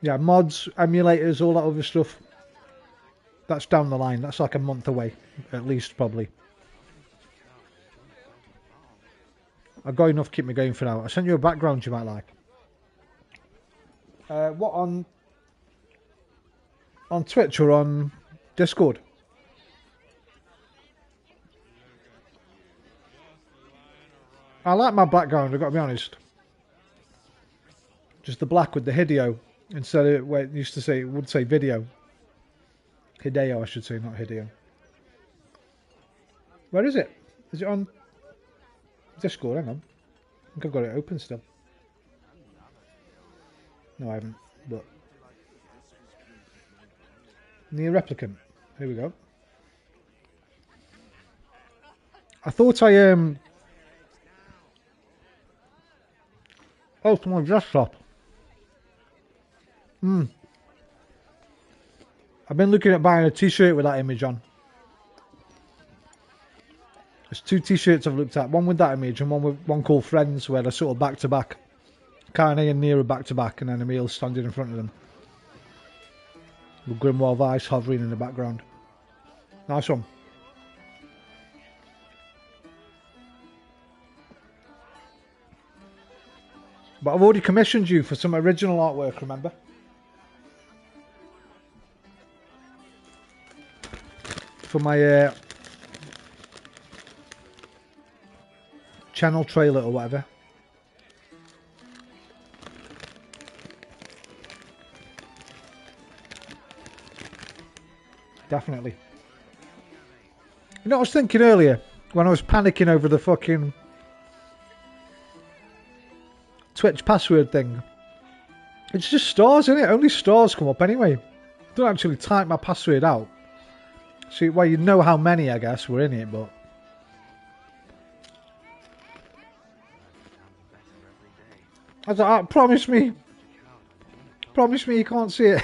Yeah, mods, emulators, all that other stuff. That's down the line. That's like a month away, at least, probably. I've got enough to keep me going for now. I sent you a background you might like. What, on Twitch or on Discord? I like my background, I've got to be honest. Just the black with the Hideo. Instead of where it used to say, it would say video. Hideo, I should say, not Hideo. Where is it? Is it on Discord? Hang on. I think I've got it open still. No, I haven't. But Near Replicant. Here we go. I thought I oh, it's my desktop. I've been looking at buying a t-shirt with that image on. There's 2 t-shirts I've looked at. One with that image and one called Friends, where they're sort of back to back. Carne and Nero back to back, and then Emil standing in front of them. With Grimoire Vice hovering in the background. Nice one. But I've already commissioned you for some original artwork, remember? For my channel trailer or whatever. Definitely. You know, I was thinking earlier, when I was panicking over the fucking Twitch password thing. It's just stars, isn't it? Only stars come up anyway. Don't actually type my password out. See, well, you know how many, I guess, were in it, but... I was like, promise me you can't see it.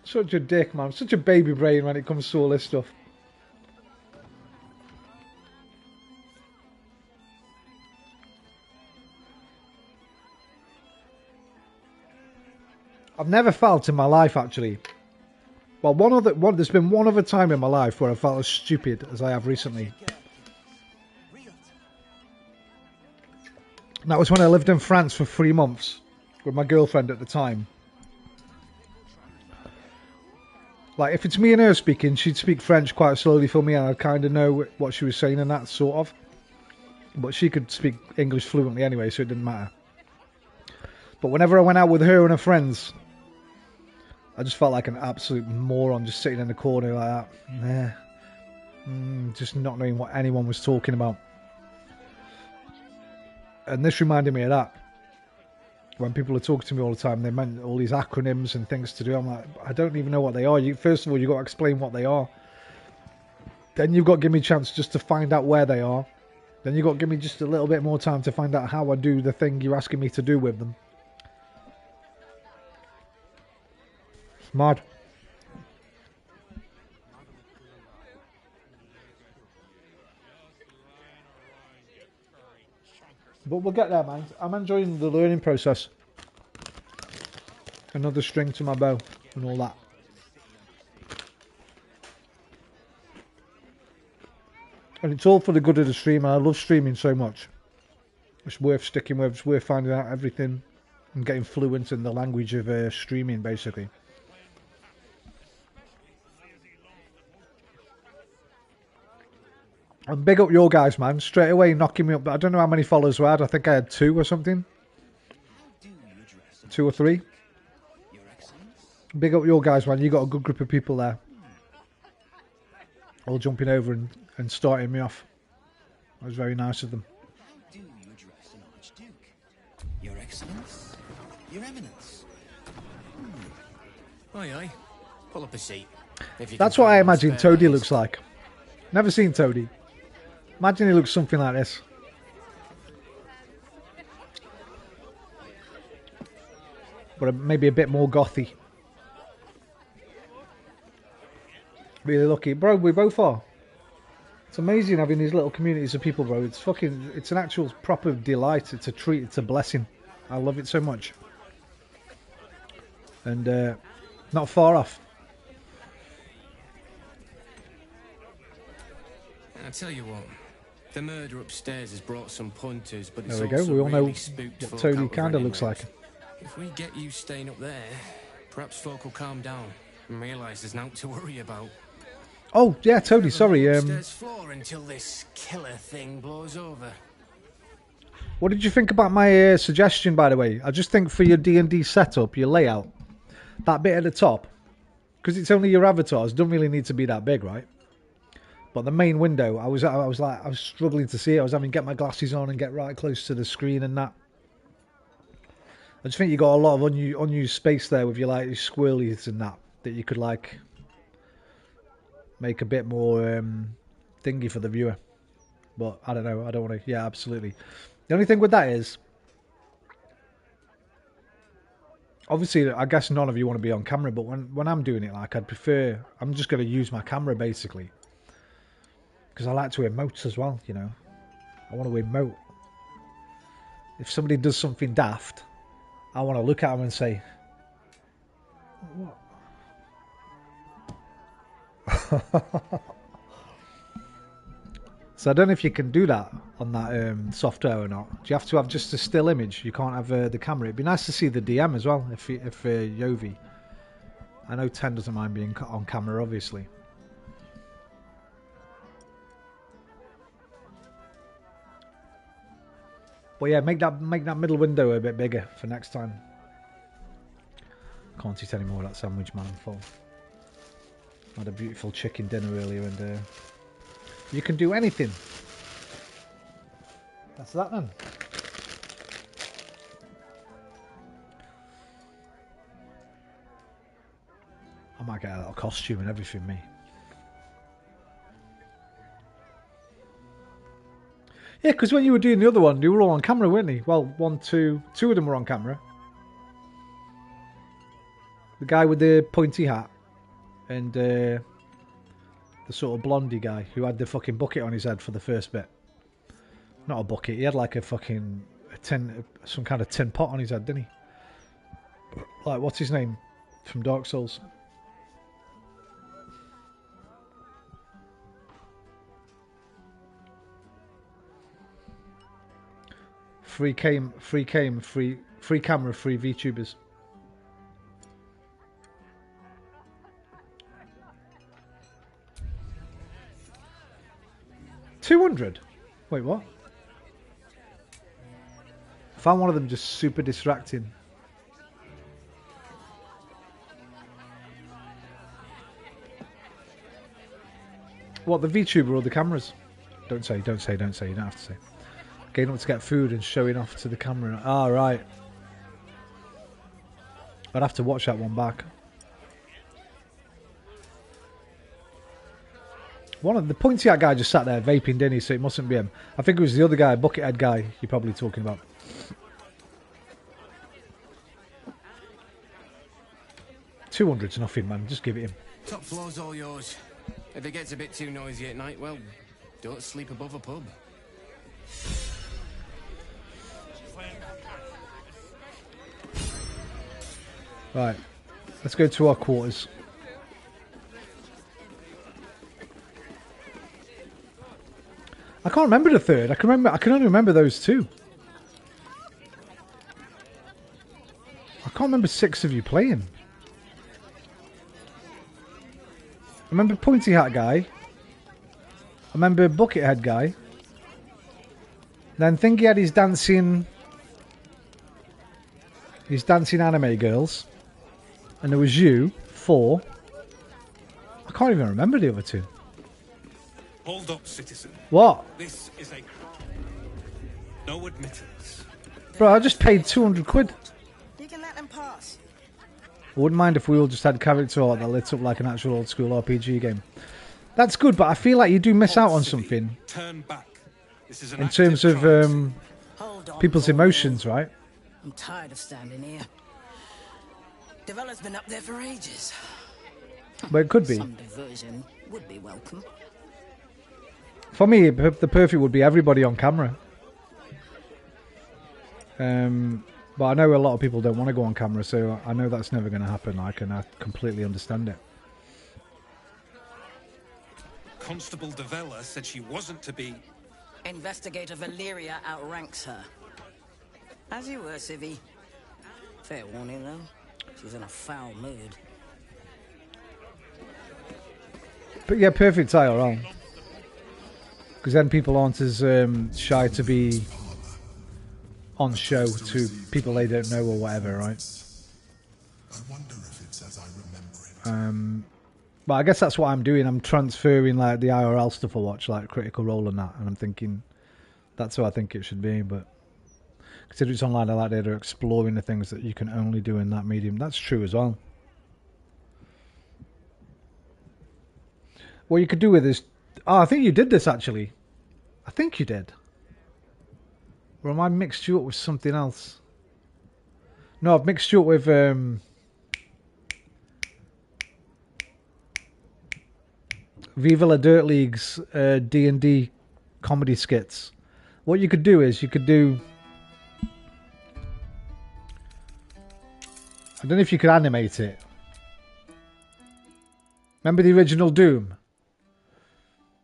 Such a dick, man. Such a baby brain when it comes to all this stuff. I've never felt in my life, actually. Well, there's been one other time in my life where I felt as stupid as I have recently. And that was when I lived in France for 3 months with my girlfriend at the time. Like, if it's me and her speaking, she'd speak French quite slowly for me, and I'd kind of know what she was saying and that, sort of. But she could speak English fluently anyway, so it didn't matter. But whenever I went out with her and her friends, I just felt like an absolute moron just sitting in the corner like that. Just not knowing what anyone was talking about. And this reminded me of that. When people are talking to me all the time, they meant all these acronyms and things to do. I'm like, I don't even know what they are. First of all, you've got to explain what they are. Then you've got to give me a chance just to find out where they are. Then you've got to give me just a little bit more time to find out how I do the thing you're asking me to do with them. It's mad. But we'll get there, man. I'm enjoying the learning process. Another string to my bow and all that. And it's all for the good of the stream, and I love streaming so much. It's worth sticking with, it's worth finding out everything and getting fluent in the language of streaming, basically. And big up your guys, man. Straight away knocking me up. I don't know how many followers we had. I think I had 2 or something. 2 or 3. Big up your guys, man. You got a good group of people there. All jumping over and starting me off. That was very nice of them. How do you address an archduke? Your Excellence? Your Eminence? Aye, aye. Pull up a seat. That's what I imagine Toady looks like. Never seen Toady. Imagine he looks something like this. But maybe a bit more gothy. Really lucky. Bro, we both are. It's amazing having these little communities of people, bro. It's an actual proper delight. It's a treat. It's a blessing. I love it so much. And not far off. I tell you what, the murder upstairs has brought some punters, but it's There we also go. We all know really spooked what folk Toady out of kind of looks anyways. like. If we get you staying up there, perhaps folk will calm down and realise there's nothing to worry about. Oh, yeah, Toady, sorry. Upstairs floor until this killer thing blows over. What did you think about my suggestion, by the way? I just think for your D&D setup, your layout, that bit at the top, because it's only your avatars, doesn't really need to be that big, right? But the main window, I was struggling to see it. I was having to get my glasses on and get right close to the screen and that. I just think you got a lot of unused space there with your like your squirrelies and that you could like make a bit more thingy for the viewer. But I don't know. I don't want to. Yeah, absolutely. The only thing with that is, obviously, I guess none of you want to be on camera. But when I'm doing it, like I'd prefer, I'm just going to use my camera basically. Because I like to emote as well, you know. I want to emote. If somebody does something daft, I want to look at them and say, what? So I don't know if you can do that on that software or not. Do you have to have just a still image? You can't have the camera. It'd be nice to see the DM as well, if Yovi. I know 10 doesn't mind being on camera, obviously. But yeah, make that middle window a bit bigger for next time. Can't eat any more of that sandwich, man. I'm full. I had a beautiful chicken dinner earlier, and you can do anything. That's that then. I might get a little costume and everything, me. Yeah, because when you were doing the other one, you were all on camera, weren't you? Well, two of them were on camera. The guy with the pointy hat and the sort of blondie guy who had the fucking bucket on his head for the first bit. Not a bucket, he had like a fucking some kind of tin pot on his head, didn't he? Like, what's his name from Dark Souls? Free camera, free VTubers. $200? Wait, what? I found one of them just super distracting. What, the VTuber or the cameras? Don't say, you don't have to say. Getting up to get food and showing off to the camera. Ah, right. I'd have to watch that one back. One of the pointy hat guy just sat there vaping, didn't he? So it mustn't be him. I think it was the other guy, buckethead guy, you're probably talking about. $200's nothing, man. Just give it him. Top floor's all yours. If it gets a bit too noisy at night, well, don't sleep above a pub. Right, let's go to our quarters. I can't remember the third. I can only remember those two. can't remember 6 of you playing. I remember Pointy Hat guy. I remember Buckethead guy. Then Thingy had his dancing anime girls. And there was you, 4. I can't even remember the other 2. Hold up, citizen. What? This is a crime. No admittance. Bro, I just paid 200 quid. You can let them pass. I wouldn't mind if we all just had character art that lit up like an actual old school RPG game. That's good, but I feel like you do miss out on something. Turn back. This is an In terms of people's emotions, right? I'm tired of standing here. Devella's been up there for ages. But it could be. Some diversion would be welcome. For me, the perfect would be everybody on camera. But I know a lot of people don't want to go on camera, so I know that's never going to happen. I completely understand it. Constable Devella said she wasn't to be... Investigator Valeria outranks her. As you were, Civvy. Fair warning, though. She's in a foul mood. But yeah, perfect IRL. Because then people aren't as shy to be on show to people they don't know or whatever, right? I wonder if it's as I remember it. But I guess that's what I'm doing. I'm transferring like the IRL stuff I watch, like Critical Role and that, and I'm thinking that's how I think it should be. But considering it's online, I like that they're exploring the things that you can only do in that medium. That's true as well. What you could do with this... Oh, I think you did this actually. I think you did. Or am I mixed you up with something else? No, I've mixed you up with... Viva La Dirt League's D&D comedy skits. What you could do is you could do... I don't know if you could animate it. Remember the original Doom?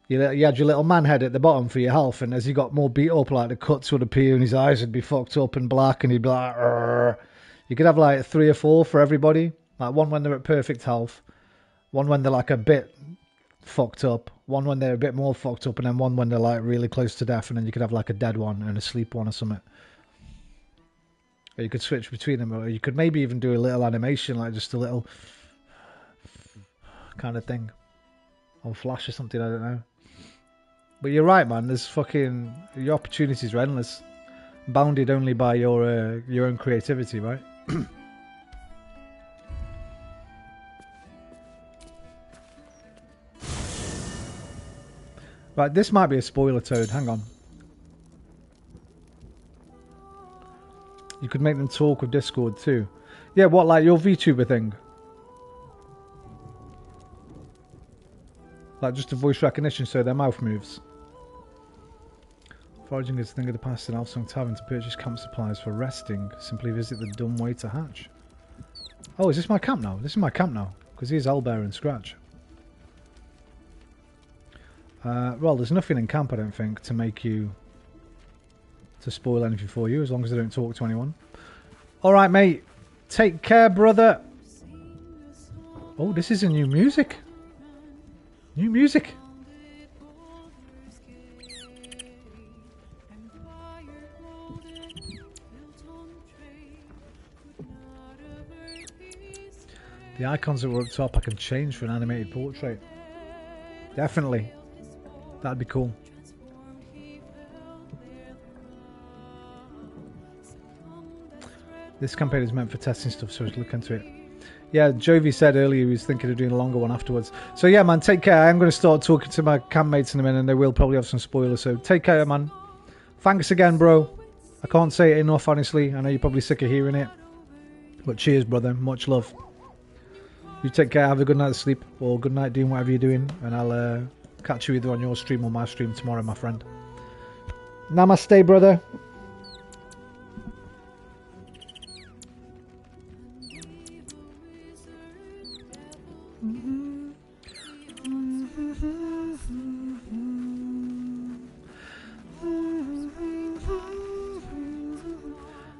You had your little man head at the bottom for your health, and as he got more beat up, like the cuts would appear and his eyes would be fucked up and black, and he'd be like... Arr. You could have like 3 or 4 for everybody. Like one when they're at perfect health, one when they're like a bit fucked up, one when they're a bit more fucked up, and then one when they're like really close to death, and then you could have like a dead one and a sleep one or something. Or you could switch between them, or you could maybe even do a little animation, like just a little kind of thing on Flash or something, I don't know. But you're right, man, there's fucking... your opportunities are endless, bounded only by your own creativity, right? Right, this might be a spoiler, Toad. Hang on. You could make them talk with Discord too. Yeah, what, like your VTuber thing? Like just a voice recognition so their mouth moves. Foraging is a thing of the past in Alfsong Tavern. To purchase camp supplies for resting, simply visit the dumb way to hatch. Oh, is this my camp now? This is my camp now. Because here's Owlbear and Scratch. Well, there's nothing in camp, I don't think, to make you... to spoil anything for you, as long as they don't talk to anyone. Alright, mate. Take care, brother. Oh, this is a new music. New music. The icons that were up top I can change for an animated portrait. Definitely. That'd be cool. This campaign is meant for testing stuff, so just look into it. Yeah, Jovi said earlier he was thinking of doing a longer one afterwards. So yeah, man, take care. I'm going to start talking to my campmates in a minute, and they will probably have some spoilers, so take care, man. Thanks again, bro. I can't say it enough, honestly. I know you're probably sick of hearing it. But cheers, brother. Much love. You take care. Have a good night's sleep, or good night doing whatever you're doing, and I'll catch you either on your stream or my stream tomorrow, my friend. Namaste, brother.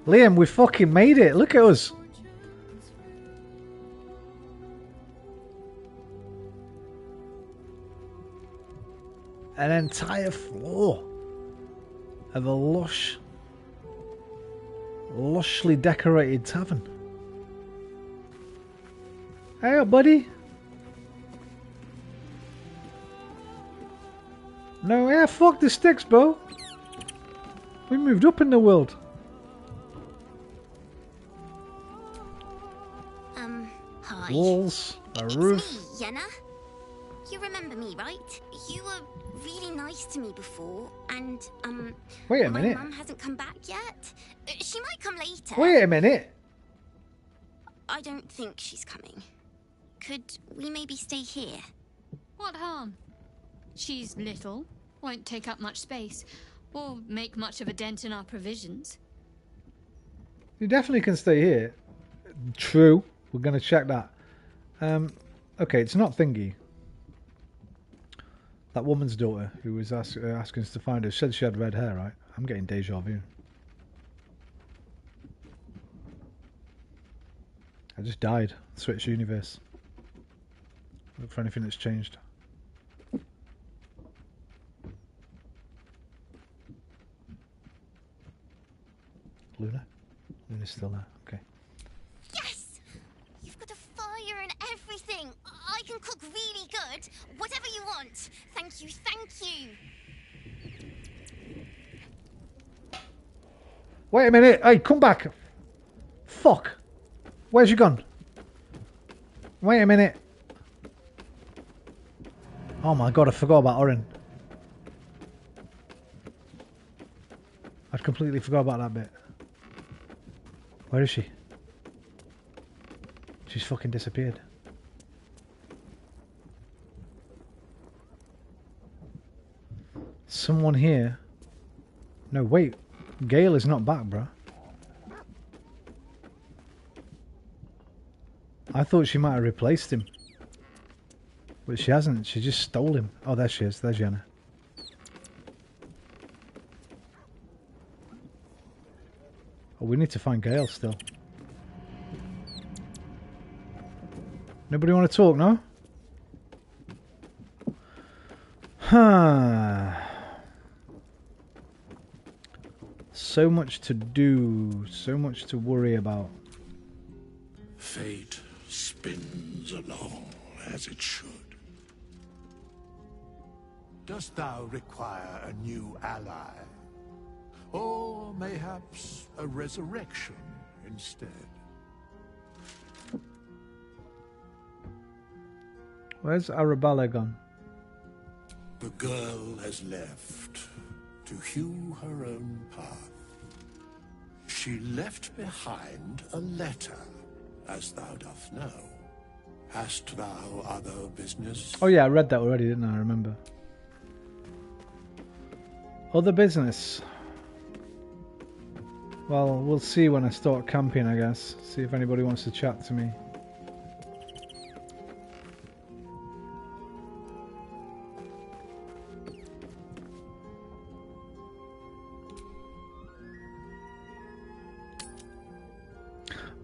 Liam, we fucking made it. Look at us. an entire floor of a lushly decorated tavern. Hey, buddy. No, yeah, fuck the sticks, bro. We moved up in the world. Hi. Walls, a roof. It's me, Yenna. You remember me, right? You were really nice to me before, and, Wait a minute. My mum hasn't come back yet. She might come later. Wait a minute. I don't think she's coming. Could we maybe stay here? What harm? She's little, won't take up much space, or make much of a dent in our provisions. You definitely can stay here. True. We're going to check that. Okay, it's not Thingy. That woman's daughter who was asking us to find her said she had red hair, right? I'm getting deja vu. I just died. Switch universe. Look for anything that's changed. Luna? Luna's still there. Okay. Yes! You've got a fire and everything. I can cook really good. Whatever you want. Thank you, thank you. Wait a minute. Hey, come back. Fuck. Where's you gone? Wait a minute. Oh my god, I forgot about Orin. I'd completely forgot about that bit. Where is she? She's fucking disappeared. Someone here. No, wait. Gale is not back, bro. I thought she might have replaced him. But she hasn't. She just stole him. Oh, there she is. There's Jenna. Oh, we need to find Gale still. Nobody want to talk, no? Huh. So much to do. So much to worry about. Fate spins along as it should. Dost thou require a new ally? Or mayhaps a resurrection instead? Where's Arabella gone? The girl has left to hew her own path. She left behind a letter, as thou doth know. Hast thou other business? Oh yeah, I read that already, didn't I? I remember. Other business. Well, we'll see when I start camping, I guess. See if anybody wants to chat to me.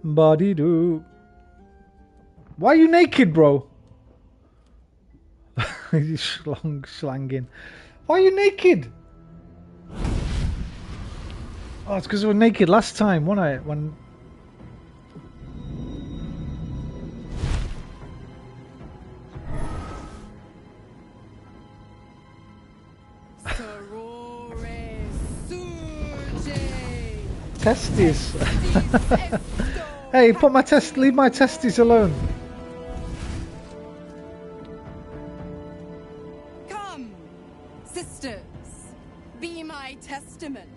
Body do. Why are you naked, bro? He's slanging. Why are you naked? Oh, it's because I was naked last time, wasn't I? When... Testes. Hey, put my leave my testes alone. Come, sisters, be my testament.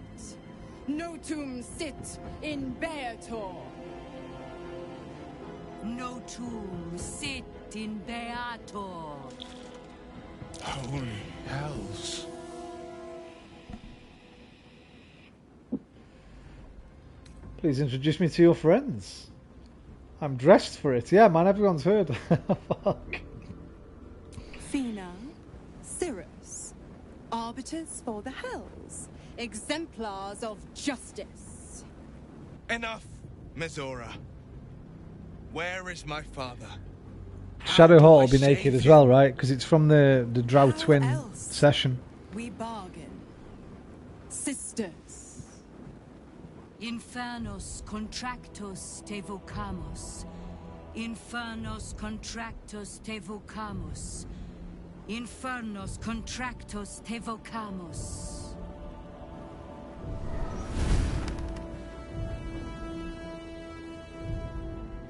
Notum sit in Beator. Notum sit in Beator. Holy hells. Please introduce me to your friends. I'm dressed for it. Yeah, man, everyone's heard. Fuck. Fina, Cirrus, arbiters for the hells, exemplars of justice. Enough, Mezora. Where is my father? Shadowheart will be naked as well, right? Because it's from the Drow twin session. We bargain. Sisters. Infernos contractos te vocamos. Infernos contractos te vocamos. Infernos contractos te vocamos.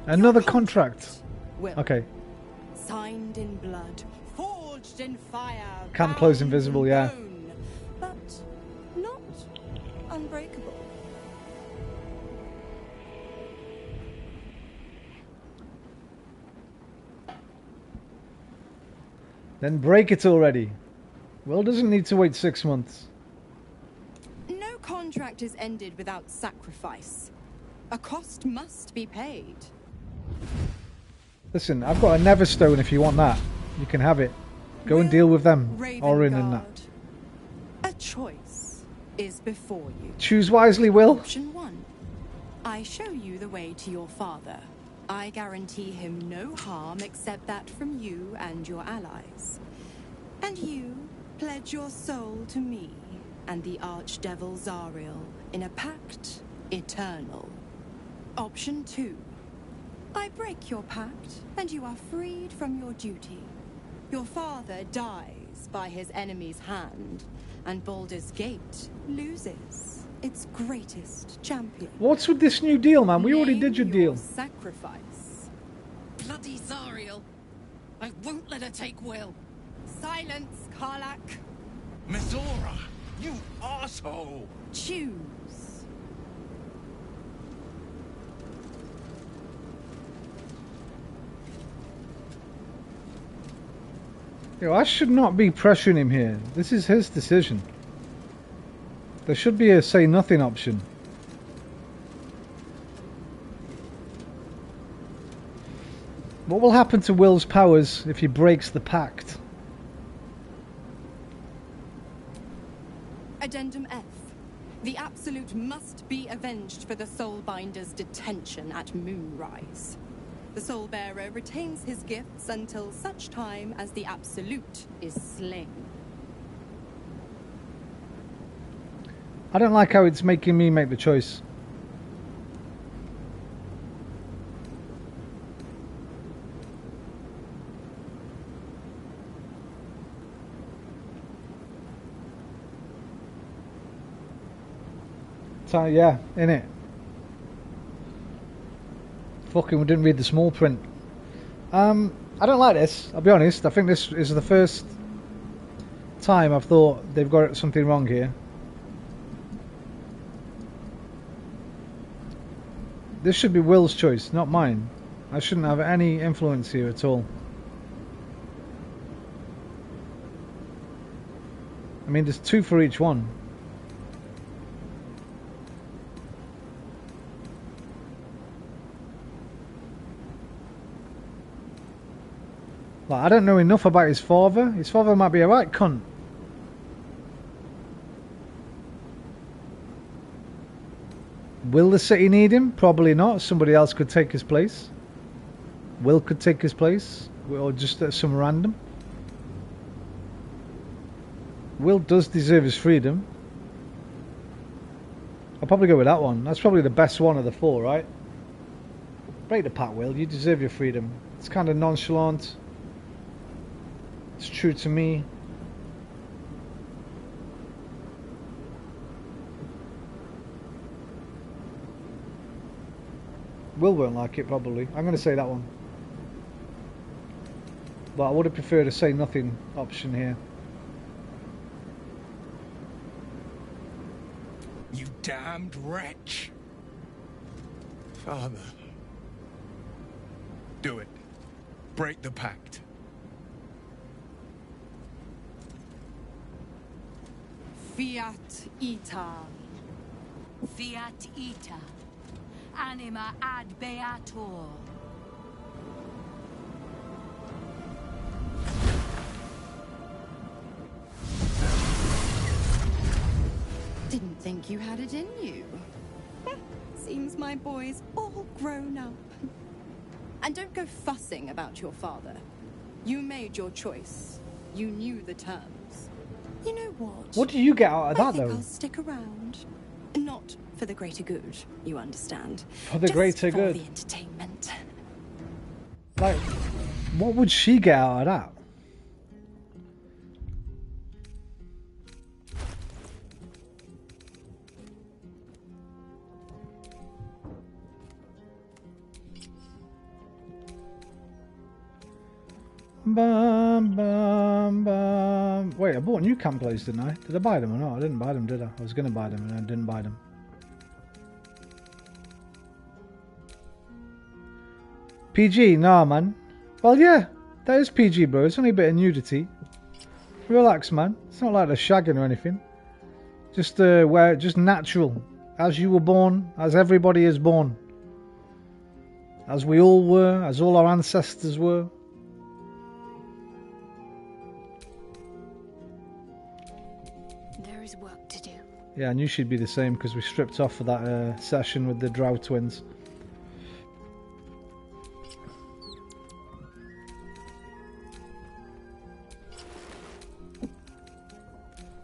Another contract. Will. Okay. Signed in blood, forged in fire. Can't close invisible, yeah. Bone, but not unbreakable. Then break it already. Will doesn't need to wait 6 months. No contract is ended without sacrifice. A cost must be paid. Listen, I've got a Neverstone if you want that. You can have it. Go and deal with them. Orin and that. A choice is before you. Choose wisely, Will. Option 1. I show you the way to your father. I guarantee him no harm except that from you and your allies. And you pledge your soul to me and the Archdevil Zariel in a pact eternal. Option 2. I break your pact, and you are freed from your duty. Your father dies by his enemy's hand, and Baldur's Gate loses its greatest champion. What's with this new deal, man? We already did your deal. Sacrifice. Bloody Zariel. I won't let her take Will. Silence, Karlak. Mizora, you arsehole! Choose. Yo, I should not be pressuring him here. This is his decision. There should be a say nothing option. What will happen to Will's powers if he breaks the pact? Addendum F. The Absolute must be avenged for the Soulbinder's detention at Moonrise. The Soulbearer retains his gifts until such time as the Absolute is slain. I don't like how it's making me make the choice. So, yeah, innit? Fucking, we didn't read the small print. I don't like this, I'll be honest. I think this is the first time I've thought they've got something wrong here. This should be Will's choice, not mine. I shouldn't have any influence here at all. I mean, there's 2 for each one. Like, I don't know enough about his father. His father might be a right cunt. Will the city need him? Probably not. Somebody else could take his place. Will could take his place. Or just some random. Will does deserve his freedom. I'll probably go with that one. That's probably the best one of the 4, right? Break the pact, Will. You deserve your freedom. It's kind of nonchalant. It's true to me. Will won't like it, probably. I'm going to say that one. But I would have preferred a say nothing option here. You damned wretch. Father. Do it. Break the pact. Fiat ita. Fiat ita. Anima ad beator. Didn't think you had it in you. Seems my boy's all grown up. And don't go fussing about your father. You made your choice. You knew the terms. You know what? What do you get out of that, I think though? I'll stick around. Not for the greater good, you understand. For the greater good. For the entertainment. Like, what would she get out of that? Bum, bum, bum. Wait, I bought new camp plates, didn't I? Did I buy them or not? I didn't buy them, did I? I was going to buy them and I didn't buy them. PG? Nah, man. Well, yeah, that is PG, bro. It's only a bit of nudity. Relax, man. It's not like they're shagging or anything. Just just natural. As you were born, as everybody is born. As we all were, as all our ancestors were. There is work to do. Yeah, I knew she'd be the same because we stripped off for that session with the Drow twins.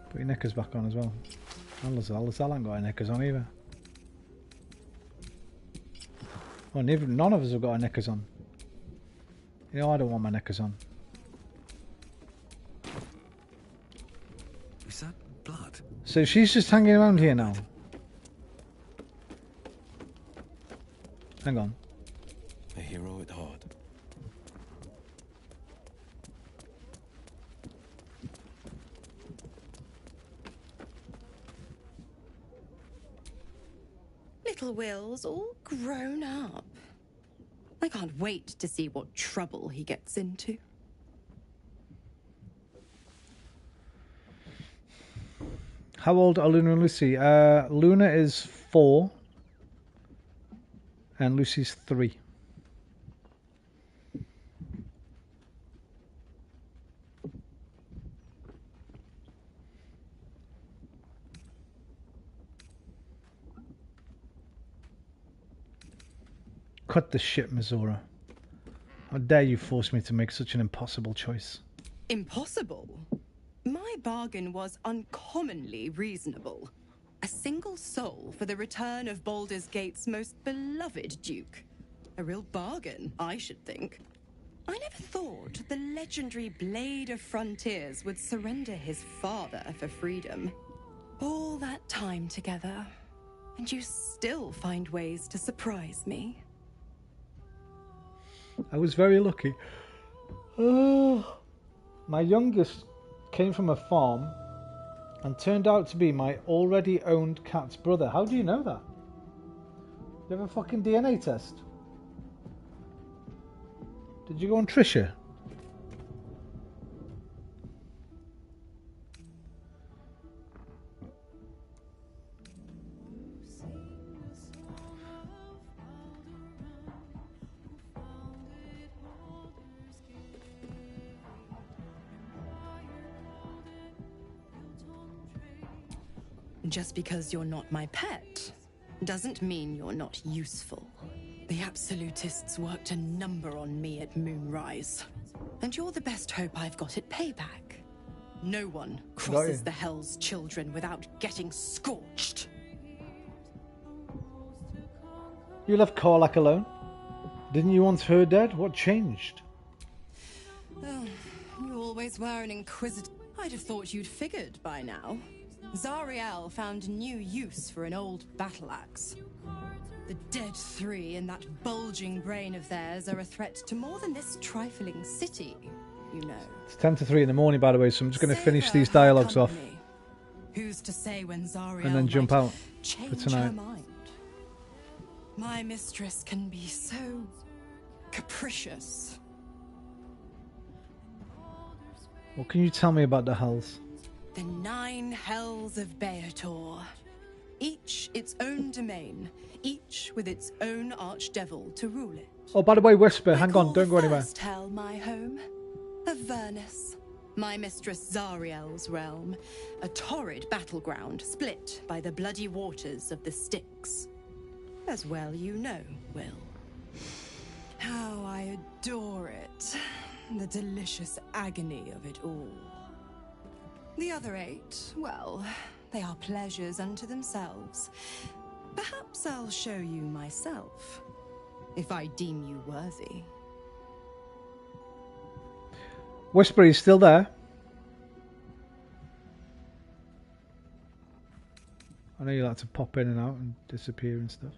Put your knickers back on as well. And Lazal ain't got her knickers on either. Well, none of us have got our knickers on. You know, I don't want my knickers on. Is that blood? So she's just hanging around here now. Hang on. A hero at heart. Little Will's all grown up. I can't wait to see what trouble he gets into. How old are Luna and Lucy? Luna is 4 and Lucy's 3. Cut the shit, Mizora. How dare you force me to make such an impossible choice? Impossible? My bargain was uncommonly reasonable. A single soul for the return of Baldur's Gate's most beloved duke. A real bargain, I should think. I never thought the legendary Blade of Frontiers would surrender his father for freedom. All that time together, and you still find ways to surprise me. I was very lucky. My youngest came from a farm and turned out to be my already owned cat's brother. How do you know that? You have a fucking DNA test? Did you go on Trisha? Just because you're not my pet doesn't mean you're not useful. The Absolutists worked a number on me at Moonrise, and you're the best hope I've got at payback. No one crosses the Hell's Children without getting scorched. You left Karlach alone? Didn't you want her dead? What changed? Oh, you always were an inquisitor. I'd have thought you'd figured by now. Zariel found new use for an old battle axe. The dead 3 in that bulging brain of theirs are a threat to more than this trifling city, you know. It's 10 to 3 in the morning, by the way, so I'm just going to finish these dialogues off. Who's to say when Zariel And then jump out for change tonight. her mind? My mistress can be so capricious. What can you tell me about the Hells? The 9 hells of Beator. Each its own domain, each with its own archdevil to rule it. Oh, by the way, Whisper, hang on, don't go anywhere. First hell my home, Avernus, my mistress Zariel's realm, a torrid battleground split by the bloody waters of the Styx. As well you know, Will. How I adore it. The delicious agony of it all. The other 8, well, they are pleasures unto themselves. Perhaps I'll show you myself, if I deem you worthy. Whisper, he's still there. I know you like to pop in and out and disappear and stuff.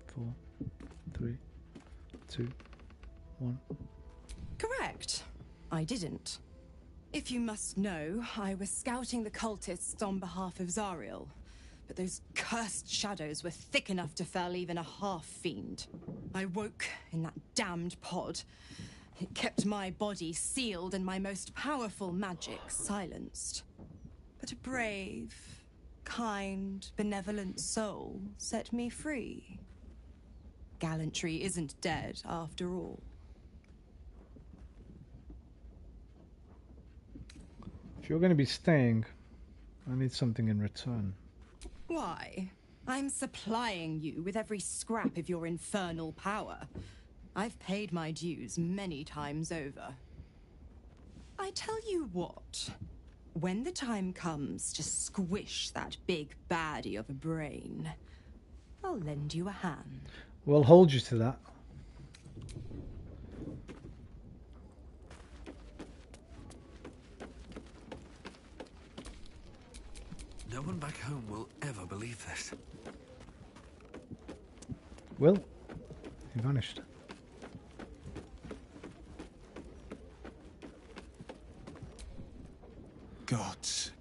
Four, 3, 2, 1. Correct. I didn't. If you must know, I was scouting the cultists on behalf of Zariel. But those cursed shadows were thick enough to fell even a half-fiend. I woke in that damned pod. It kept my body sealed and my most powerful magic silenced. But a brave, kind, benevolent soul set me free. Gallantry isn't dead after all. If you're going to be staying, I need something in return. Why? I'm supplying you with every scrap of your infernal power. I've paid my dues many times over. I tell you what, when the time comes to squish that big baddie of a brain, I'll lend you a hand. We'll hold you to that. No one back home will ever believe this. Will? He vanished. Gods,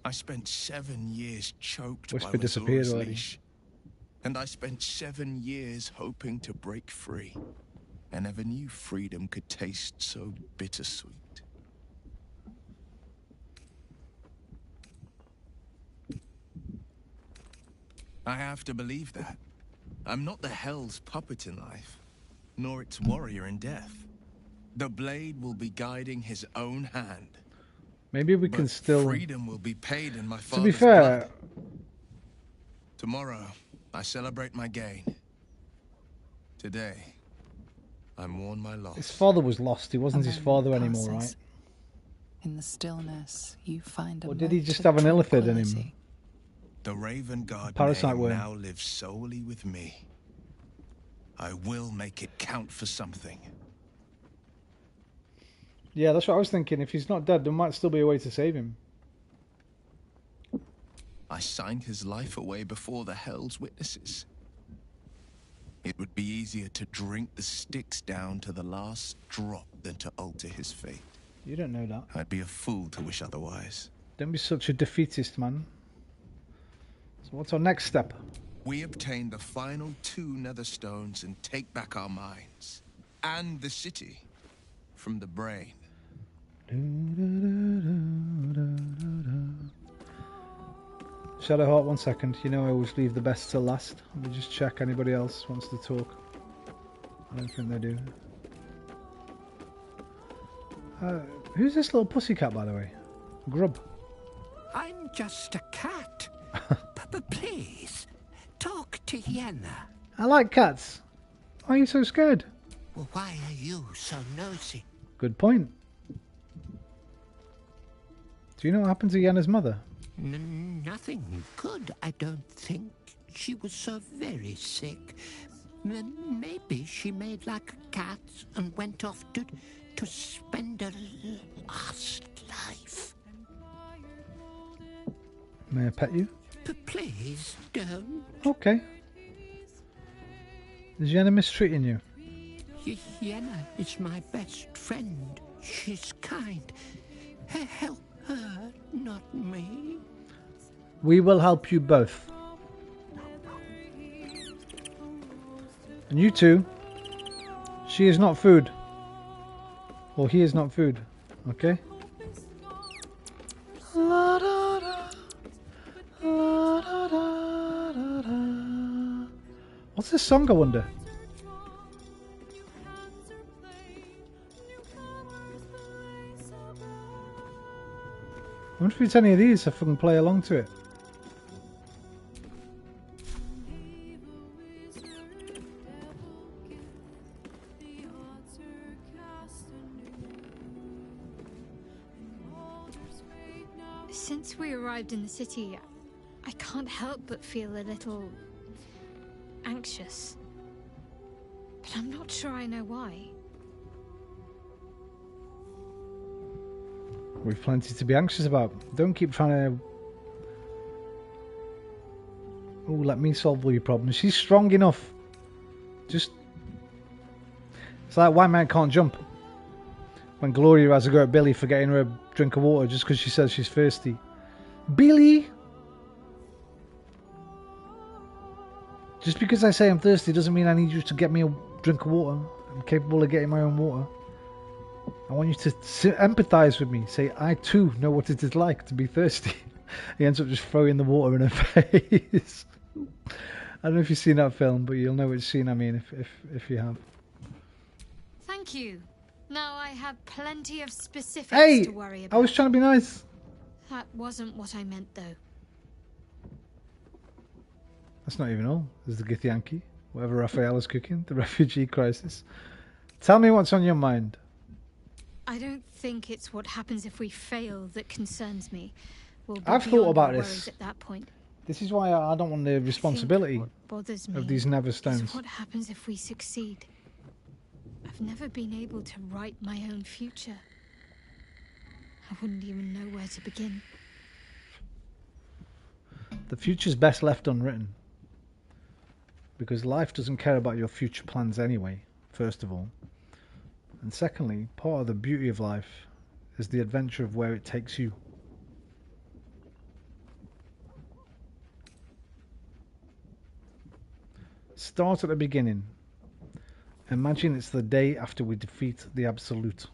I spent 7 years choked Whisper by disappeared Lazora's already. leash. And I spent 7 years hoping to break free. I never knew freedom could taste so bittersweet. I have to believe that. I'm not the Hell's puppet in life, nor its warrior in death. The blade will be guiding his own hand. Maybe we can still... Freedom will be paid in my To father's be fair... blood. Tomorrow, I celebrate my gain. Today, I mourn my loss. His father was lost. He wasn't his father anymore, right? In the stillness, you find a Or did he mote just of have an illithid in him? tranquility. The Raven Guard Parasite name worm. now lives solely with me. I will make it count for something. Yeah, that's what I was thinking. If he's not dead, there might still be a way to save him. I signed his life away before the Hell's witnesses. It would be easier to drink the sticks down to the last drop than to alter his fate. You don't know that. I'd be a fool to wish otherwise. Don't be such a defeatist, man. So what's our next step? We obtain the final 2 nether stones and take back our minds. And the city. From the brain. Shadowheart, 1 second. You know I always leave the best till last. Let me just check anybody else wants to talk. I don't think they do. Who's this little pussycat, by the way? Grub. I'm just a cat. But please, talk to Yenna. I like cats. Why are you so scared? Well, why are you so nosy? Good point. Do you know what happened to Yenna's mother? Nothing good, I don't think. She was so very sick. Maybe she made like a cat and went off to spend her last life. May I pet you? Please don't. Okay. Is Yenna mistreating you? Yenna is my best friend. She's kind. Help her, not me. We will help you both. And you two, she is not food. Or he is not food. Okay? What's this song, I wonder? I wonder if it's any of these if I can play along to it. Since we arrived in the city, I can't help but feel a little anxious. But I'm not sure I know why. We've plenty to be anxious about. Don't keep trying to... Oh, let me solve all your problems. She's strong enough. Just... It's like White Man Can't Jump. When Gloria has a go at Billy for getting her a drink of water just because she says she's thirsty. Billy! Just because I say I'm thirsty doesn't mean I need you to get me a drink of water. I'm capable of getting my own water. I want you to empathise with me. Say, I too know what it is like to be thirsty. He ends up just throwing the water in her face. I don't know if you've seen that film, but you'll know which scene I mean if you have. Thank you. Now I have plenty of specifics to worry about. I was trying to be nice. That wasn't what I meant, though. That's not even all. There's the Githyanki, whatever Raphael is cooking, the refugee crisis. Tell me what's on your mind. I don't think it's what happens if we fail that concerns me. I've thought about this. this. At that point. This is why I don't want the responsibility What bothers me of these Neverstones. is what happens if we succeed. I've never been able to write my own future. I wouldn't even know where to begin. The future's best left unwritten. Because life doesn't care about your future plans anyway, first of all. And secondly, part of the beauty of life is the adventure of where it takes you. Start at the beginning. Imagine it's the day after we defeat the Absolute.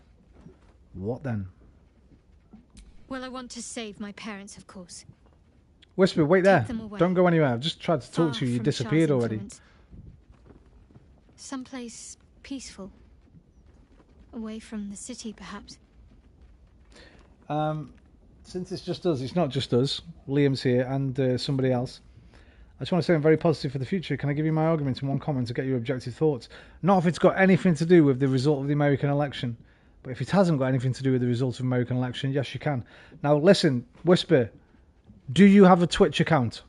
What then? Well, I want to save my parents, of course. Whisper, wait there. them away. Don't go anywhere. I've just tried to talk Far to you. You from disappeared Char's already. influence. Someplace peaceful. Away from the city, perhaps. Since it's just us, it's not just us. Liam's here and somebody else. I just want to say I'm very positive for the future. Can I give you my argument in one comment to get your objective thoughts? Not if it's got anything to do with the result of the American election. But if it hasn't got anything to do with the result of the American election, yes, you can. Now, listen, Whisper. Do you have a Twitch account?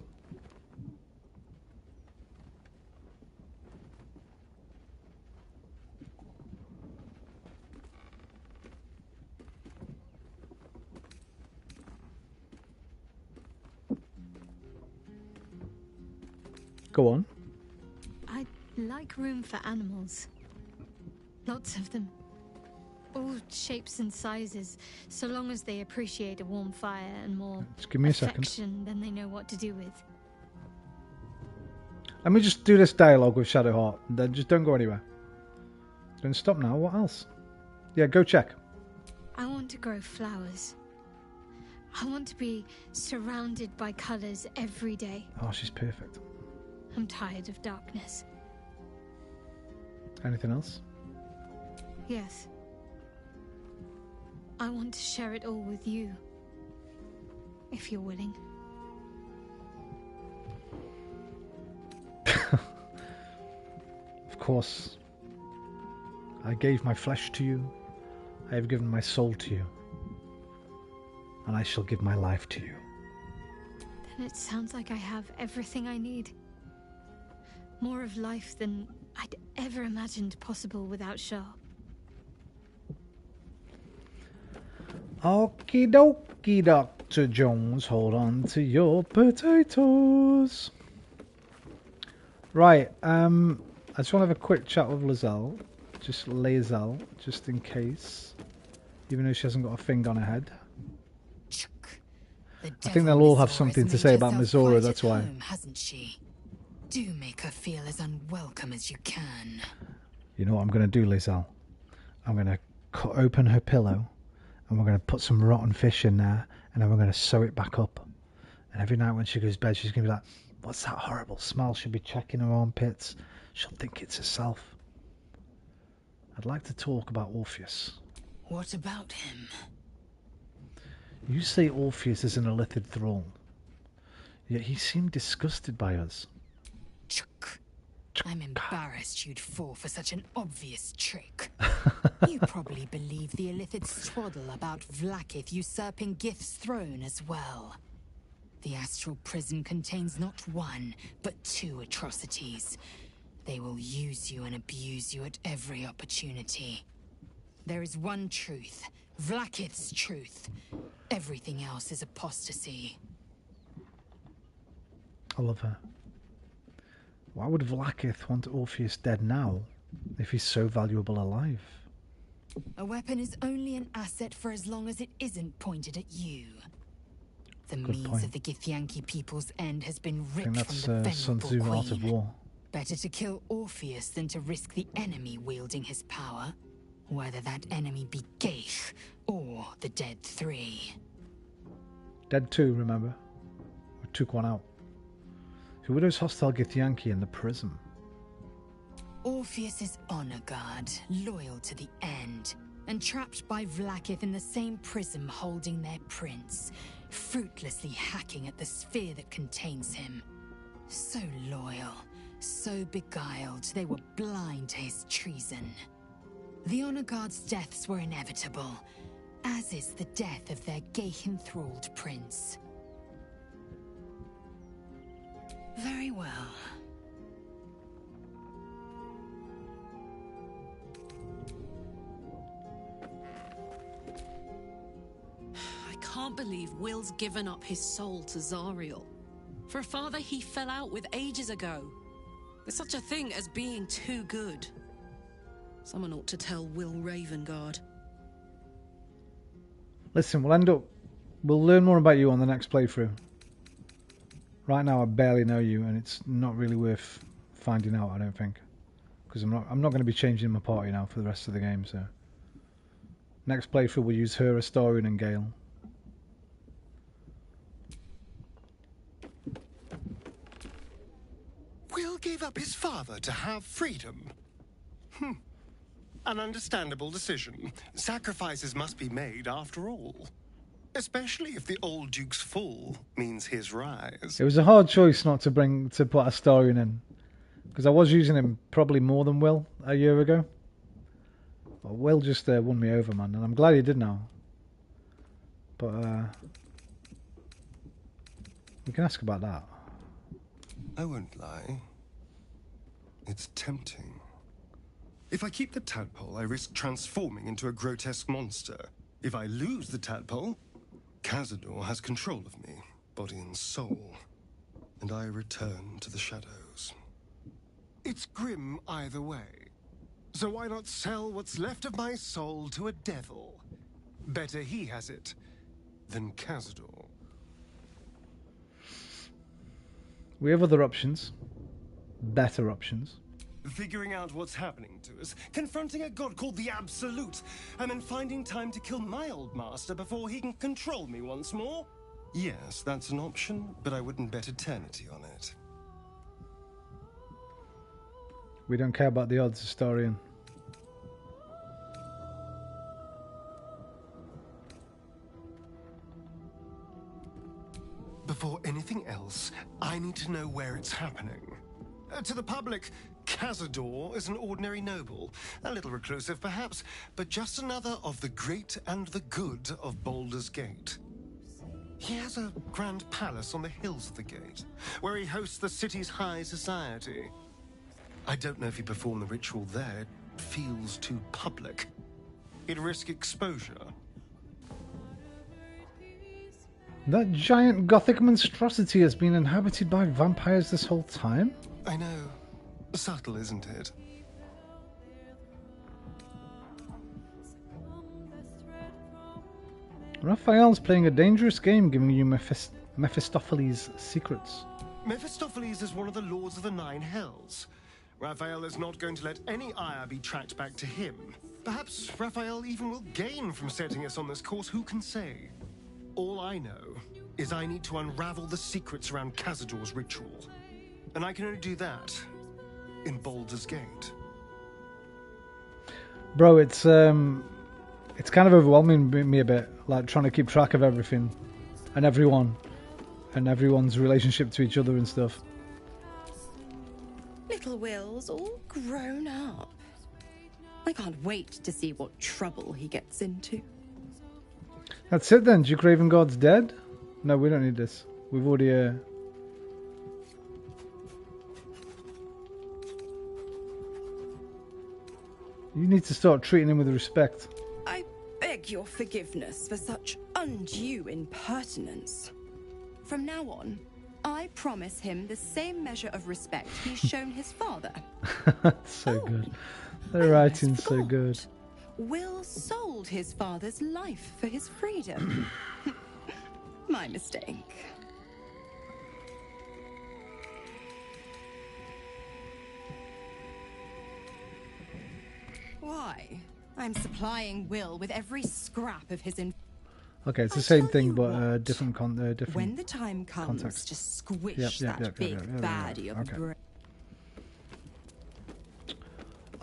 Go on. I'd like room for animals. Lots of them. All shapes and sizes, so long as they appreciate a warm fire and more Just give me a second. affection than they know what to do with. Let me just do this dialogue with Shadowheart, and then just don't go anywhere. Don't stop now. What else? Yeah, go check. I want to grow flowers. I want to be surrounded by colours every day. Oh, she's perfect. I'm tired of darkness. Anything else? Yes. I want to share it all with you. If you're willing. Of course. I gave my flesh to you. I have given my soul to you. And I shall give my life to you. Then it sounds like I have everything I need. More of life than I'd ever imagined possible without Shah. Okie dokie, Dr. Jones. Hold on to your potatoes. Right, I just want to have a quick chat with Lae'zel. Just Lae'zel, just in case. Even though she hasn't got a thing on her head. I think they'll all have something to say about Mizora, that's why. Hasn't she? Do make her feel as unwelcome as you can. You know what I'm going to do, Lae'zel? I'm going to cut open her pillow, and we're going to put some rotten fish in there, and then we're going to sew it back up. And every night when she goes to bed, she's going to be like, what's that horrible smell? She'll be checking her armpits. She'll think it's herself. I'd like to talk about Orpheus. What about him? You say Orpheus is an Illithid thrall, yet he seemed disgusted by us. I'm embarrassed you'd fall for such an obvious trick. You probably believe the Illithid's twaddle about Vlaakith usurping Gith's throne as well. The astral prison contains not one, but 2 atrocities. They will use you and abuse you at every opportunity. There is one truth, Vlaakith's truth. Everything else is apostasy. I love her. Why would Vlaakith want Orpheus dead now, if he's so valuable alive? A weapon is only an asset for as long as it isn't pointed at you. The means of the Githyanki people's end has been ripped from the Sun venerable Tzu Art of queen. War. Better to kill Orpheus than to risk the enemy wielding his power, whether that enemy be Gaith or the Dead 3. Dead 2, remember? We took one out. Who were those hostile Githyanki in the prison? Orpheus is honor guard, loyal to the end, and trapped by Vlaakith in the same prism holding their prince, fruitlessly hacking at the sphere that contains him. So loyal, so beguiled, they were blind to his treason. The honor guard's deaths were inevitable, as is the death of their Gaith-enthralled prince. Very well. I can't believe Will's given up his soul to Zariel. For a father he fell out with ages ago. There's such a thing as being too good. Someone ought to tell Will Ravengard. Listen, we'll learn more about you on the next playthrough. Right now I barely know you, and it's not really worth finding out, I don't think. Because I'm not going to be changing my party now for the rest of the game, so... Next playthrough we'll use her, Astarion and Gale. Will gave up his father to have freedom. An understandable decision. Sacrifices must be made after all. Especially if the old Duke's fall means his rise. It was a hard choice not to put Astarion in. Because I was using him probably more than Will a year ago. But Will just won me over, man. And I'm glad he did now. But we can ask about that. I won't lie. It's tempting. If I keep the tadpole, I risk transforming into a grotesque monster. If I lose the tadpole, Cazador has control of me, body and soul, and I return to the shadows. It's grim either way, so why not sell what's left of my soul to a devil? Better he has it than Cazador. We have other options. Better options. Figuring out what's happening to us, confronting a god called the Absolute, and then finding time to kill my old master before he can control me once more? Yes, that's an option, but I wouldn't bet eternity on it. We don't care about the odds, Astarion. Before anything else, I need to know where it's happening. To the public, Cazador is an ordinary noble, a little reclusive perhaps, but just another of the great and the good of Baldur's Gate. He has a grand palace on the hills of the gate, where he hosts the city's high society. I don't know if he performed the ritual there. It feels too public. He'd risk exposure. That giant gothic monstrosity has been inhabited by vampires this whole time? I know. Subtle, isn't it? Raphael's playing a dangerous game, giving you Mephistopheles' secrets. Mephistopheles is one of the Lords of the Nine Hells. Raphael is not going to let any ire be tracked back to him. Perhaps Raphael even will gain from setting us on this course, who can say? All I know is I need to unravel the secrets around Cazador's ritual. And I can only do that in Baldur's Gate. Bro, it's It's kind of overwhelming me a bit, like trying to keep track of everything and everyone and everyone's relationship to each other and stuff. Little Will's all grown up. I can't wait to see what trouble he gets into. That's it then. Duke Ravengard's dead? No, we don't need this. We've already... You need to start treating him with respect. I beg your forgiveness for such undue impertinence. From now on, I promise him the same measure of respect he's shown his father. That's so good. The writing's so good. Will sold his father's life for his freedom. My mistake. Why? I'm supplying Will with every scrap of his Okay, it's the same thing, but different different. When the time comes, context. just squish that big baddie of a brain.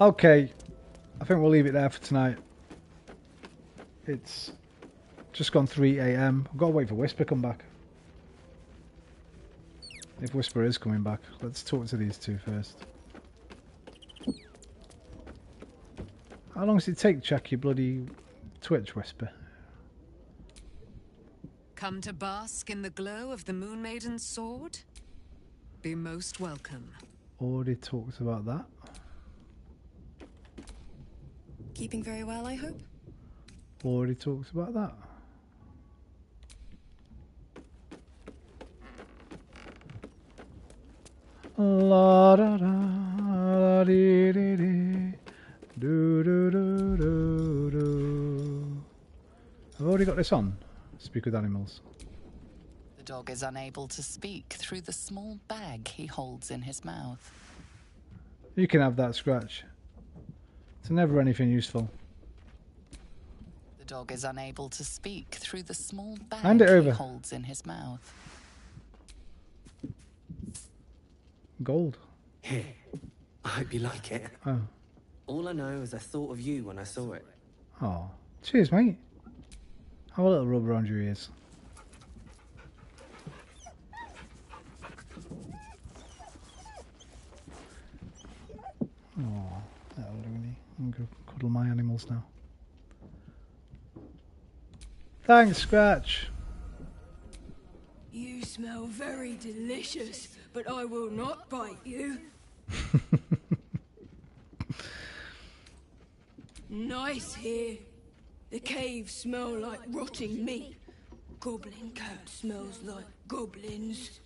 Okay, I think we'll leave it there for tonight. It's just gone 3 AM. I've got to wait for Whisper to come back. If Whisper is coming back, let's talk to these two first. How long does it take to check your bloody Twitch, Whisper? Come to bask in the glow of the Moon Maiden's sword? Be most welcome. Already talked about that. Keeping very well, I hope? Already talked about that. La da da la dee dee dee do do do do do. I've already got this on. Speak with animals. The dog is unable to speak through the small bag he holds in his mouth. You can have that, Scratch. It's never anything useful. The dog is unable to speak through the small bag Hand it over. he holds in his mouth. Gold. Here. I hope you like it. Oh. All I know is I thought of you when I saw it. Oh. Cheers, mate. Have a little rub around your ears. Oh, that'll do me. I'm going to cuddle my animals now. Thanks, Scratch. You smell very delicious, but I will not bite you. Nice here. The caves smell like rotting meat. Goblin cat smells like goblins.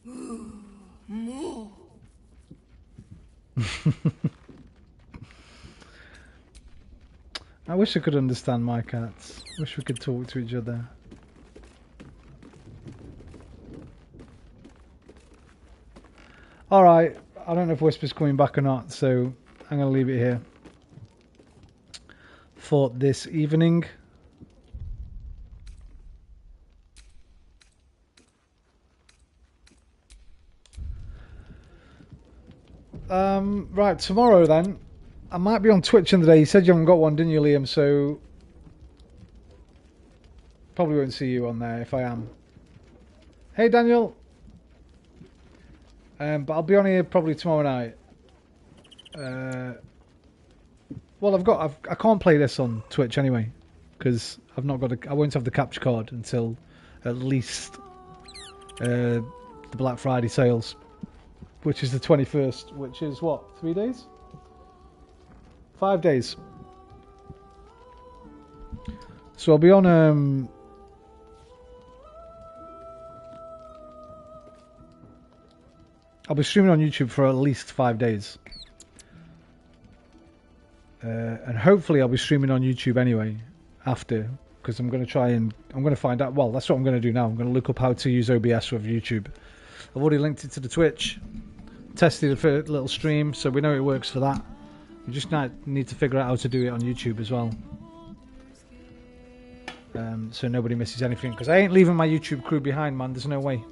Ooh, more. I wish I could understand my cats. Wish we could talk to each other. Alright, I don't know if Whisper's coming back or not, so I'm going to leave it here for this evening. Right, tomorrow then. I might be on Twitch in the day. You said you haven't got one, didn't you, Liam? So probably won't see you on there if I am. Hey, Daniel. But I'll be on here probably tomorrow night. Well, I can't play this on Twitch anyway because I've not got I won't have the capture card until at least the Black Friday sales, which is the 21st, which is what, 3 days? 5 days. So I'll be on I'll be streaming on YouTube for at least 5 days. And hopefully I'll be streaming on YouTube anyway after, because I'm going to find out, well, that's what I'm going to do now. I'm going to look up how to use OBS with YouTube. I've already linked it to the Twitch, tested a little stream, so we know it works for that. We just need to figure out how to do it on YouTube as well. So nobody misses anything, because I ain't leaving my YouTube crew behind, man. There's no way.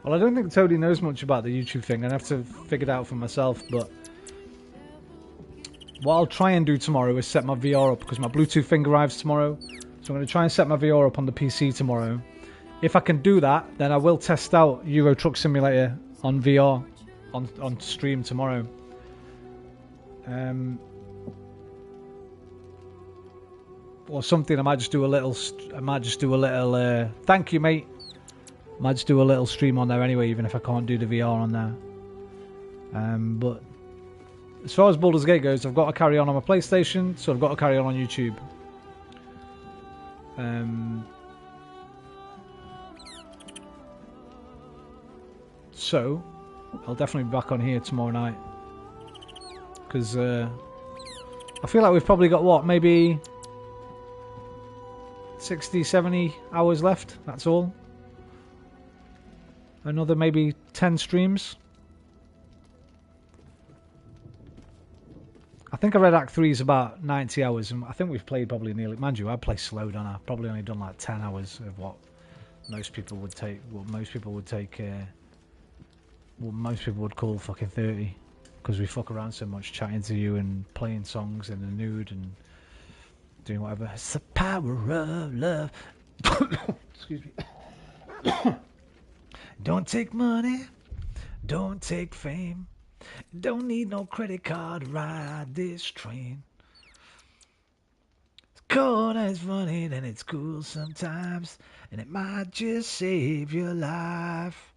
Well, I don't think Toadie knows much about the YouTube thing. I'd have to figure it out for myself, but what I'll try and do tomorrow is set my VR up, because my Bluetooth thing arrives tomorrow. So I'm going to try and set my VR up on the PC tomorrow. If I can do that, then I will test out Euro Truck Simulator on VR on stream tomorrow. Or something. I might just do a little. Thank you, mate. Might just do a little stream on there anyway, even if I can't do the VR on there. But as far as Baldur's Gate goes, I've got to carry on my PlayStation, so I've got to carry on YouTube. So I'll definitely be back on here tomorrow night, because I feel like we've probably got, what, maybe 60, 70 hours left, that's all. Another maybe 10 streams. I think I read Act 3 is about 90 hours, and I think we've played probably nearly... Mind you, I play slow, don't I? I've probably only done like 10 hours of what most people would take... What most people would call fucking 30. Because we fuck around so much, chatting to you and playing songs in the nude and doing whatever. It's the power of love. Excuse me. Don't take money, don't take fame, don't need no credit card to ride this train. It's cold and it's funny, then it's cool sometimes, and it might just save your life.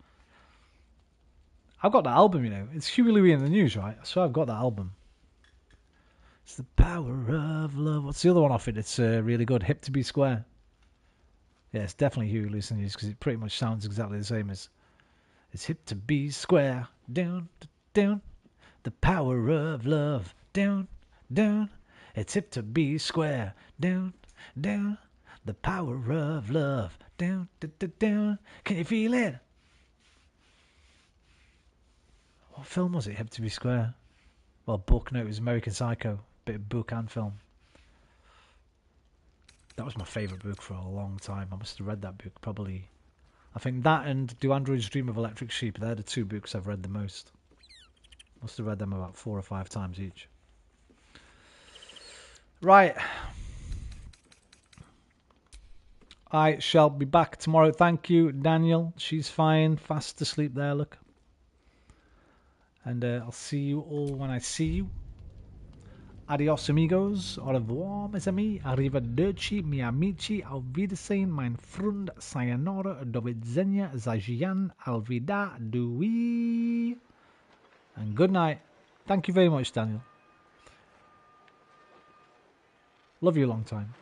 I've got that album, you know. It's Huey Louie in the News, right? So I've got that album. It's the power of love. What's the other one off it? It's really good. Hip to be Square. Yeah, it's definitely Huey Louie in the News, because it pretty much sounds exactly the same as... It's hip to be square, down, down, the power of love, down, down. It's hip to be square, down, down, the power of love, down, down. Can you feel it? What film was it, Hip to be Square? Well, book, no, it was American Psycho. Bit of book and film. That was my favourite book for a long time. I must have read that book probably... I think that and Do Androids Dream of Electric Sheep, they're the two books I've read the most. Must have read them about 4 or 5 times each. Right. I shall be back tomorrow. Thank you, Daniel. She's fine. Fast asleep there, look. And I'll see you all when I see you. Adios, amigos. Au revoir, mes amis. Arrivederci, mi amici. Auf Wiedersehen, mein Freund. Sayonara. Do widzenia. Zajian. Alvida. Dui. And good night. Thank you very much, Daniel. Love you a long time.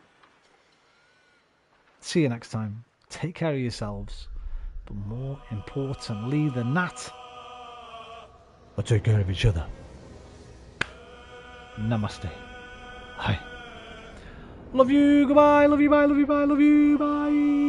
See you next time. Take care of yourselves. But more importantly than that, take care of each other. Namaste. Hi. Love you. Goodbye. Love you. Bye. Love you. Bye. Love you. Bye.